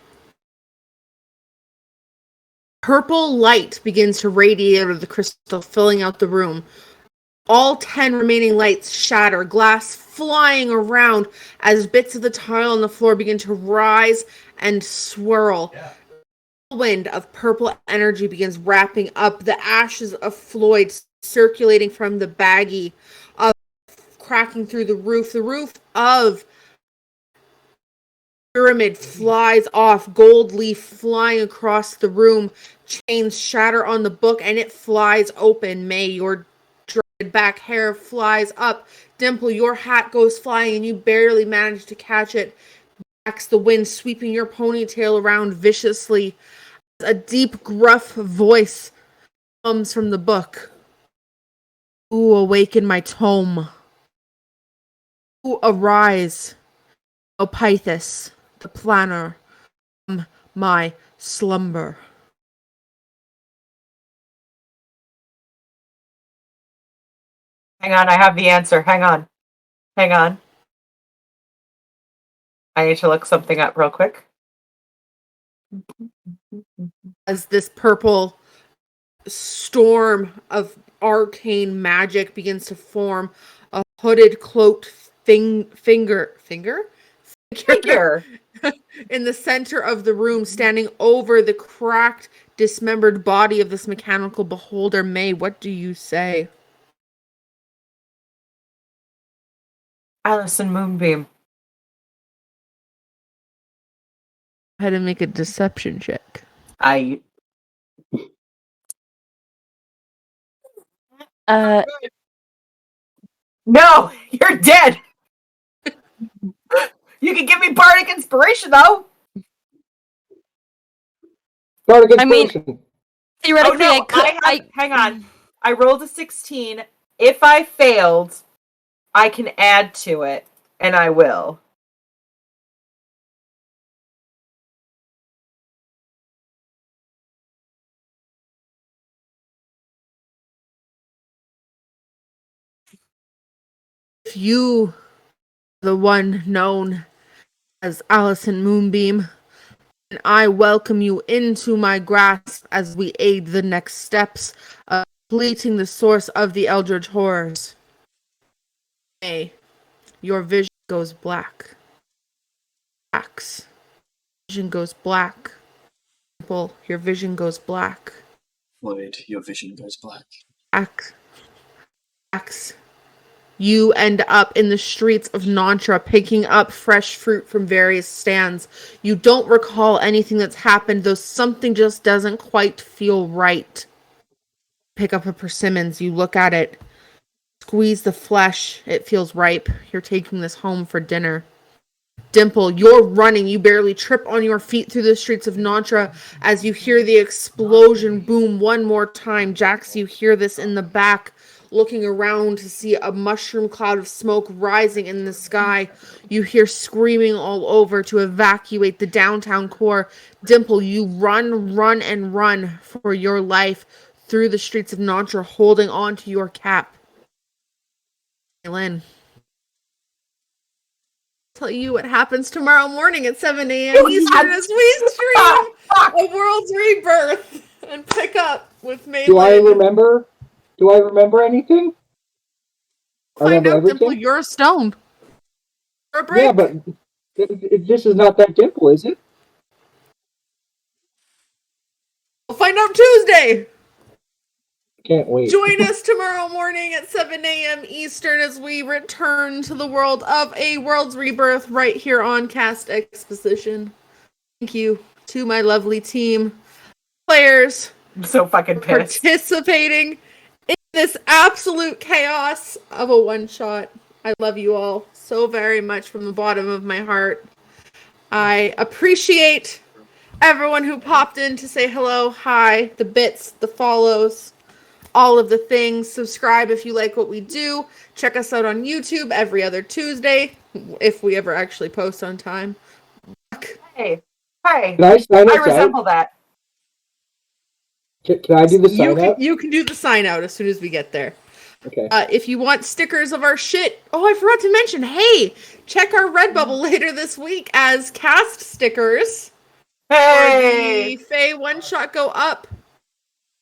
Purple light begins to radiate out of the crystal, filling out the room. All 10 remaining lights shatter, glass flying around as bits of the tile on the floor begin to rise and swirl. Yeah. A wind of purple energy begins wrapping up the ashes of Floyd, circulating from the baggie, cracking through the roof. The roof of pyramid flies off, gold leaf flying across the room, chains shatter on the book, and it flies open. May, your back hair flies up. Dimple, your hat goes flying and you barely manage to catch it. Jax, the wind sweeping your ponytail around viciously. A deep, gruff voice comes from the book. Ooh, awaken my tome. Ooh, arise, O Pythis, the planner, from my slumber. Hang on, I have the answer. Hang on. I need to look something up real quick. As this purple storm of arcane magic begins to form, a hooded, cloaked figure in the center of the room, standing over the cracked, dismembered body of this mechanical beholder. May, what do you say? Allison Moonbeam. Go ahead and make a deception check. No, you're dead. You can give me bardic inspiration though. Bardic I mean, inspiration. theoretically, Oh, no, hang on. I rolled a 16. If I failed, I can add to it, and I will. If you, the one known as Allison Moonbeam, and I welcome you into my grasp as we aid the next steps of completing the source of the Eldritch horrors. May your vision goes black. Axe. Vision goes black. Dimple, your vision goes black. Floyd, your vision goes black. Axe. You end up in the streets of Nantra picking up fresh fruit from various stands. You don't recall anything that's happened, though something just doesn't quite feel right. Pick up a persimmons, you look at it, squeeze the flesh, it feels ripe. You're taking this home for dinner. Dimple, you're running, you barely trip on your feet through the streets of Nantra as you hear the explosion boom one more time. Jax, you hear this in the back, looking around to see a mushroom cloud of smoke rising in the sky. You hear screaming all over to evacuate the downtown core. Dimple, you run for your life through the streets of Nantra, holding on to your cap. Lynn, tell you what happens tomorrow morning at 7 a.m. Eastern as we stream A World's Rebirth and pick up with May. Do I remember anything? Find out, Dimple, you're a stone. Or a brick. Yeah, but this is not that Dimple, is it? We'll find out Tuesday. Can't wait. Join us tomorrow morning at 7 a.m. Eastern as we return to the world of A World's Rebirth right here on Cast Exposition. Thank you to my lovely team, players. I'm so fucking pissed. Participating in this absolute chaos of a one-shot. I love you all so very much from the bottom of my heart. I appreciate everyone who popped in to say hello, hi, the bits, the follows, all of the things. Subscribe if you like what we do. Check us out on YouTube every other Tuesday, if we ever actually post on time. Hey, Can I sign I us resemble out? that. Can I do the sign out? You can do the sign out as soon as we get there. Okay. If you want stickers of our shit, I forgot to mention, hey, check our Redbubble later this week as cast stickers. Hey! For the Faye One Shot go up.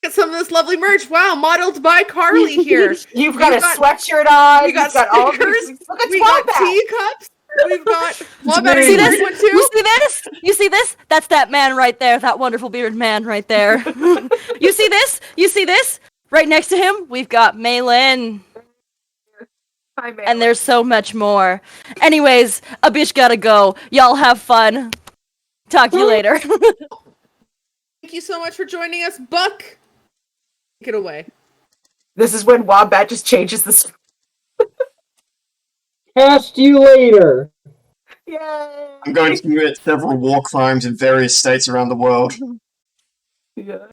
Get some of this lovely merch. Wow, modeled by Carly here. You've got a sweatshirt on. We got got all stickers. these. Look at We got teacups. We've got. Well, better You see you this? one too. You see this? You see this? That's that man right there. That wonderful bearded man right there. You see this? You see this? Right next to him, we've got Maylin. Hi, Maylin. And there's so much more. Anyways, a bitch gotta go. Y'all have fun. Talk to you later. Thank you so much for joining us, Buck. Take it away. This is when Wombat just changes the. Cast you later. Yay! I'm going to commit several war crimes in various states around the world. Yeah.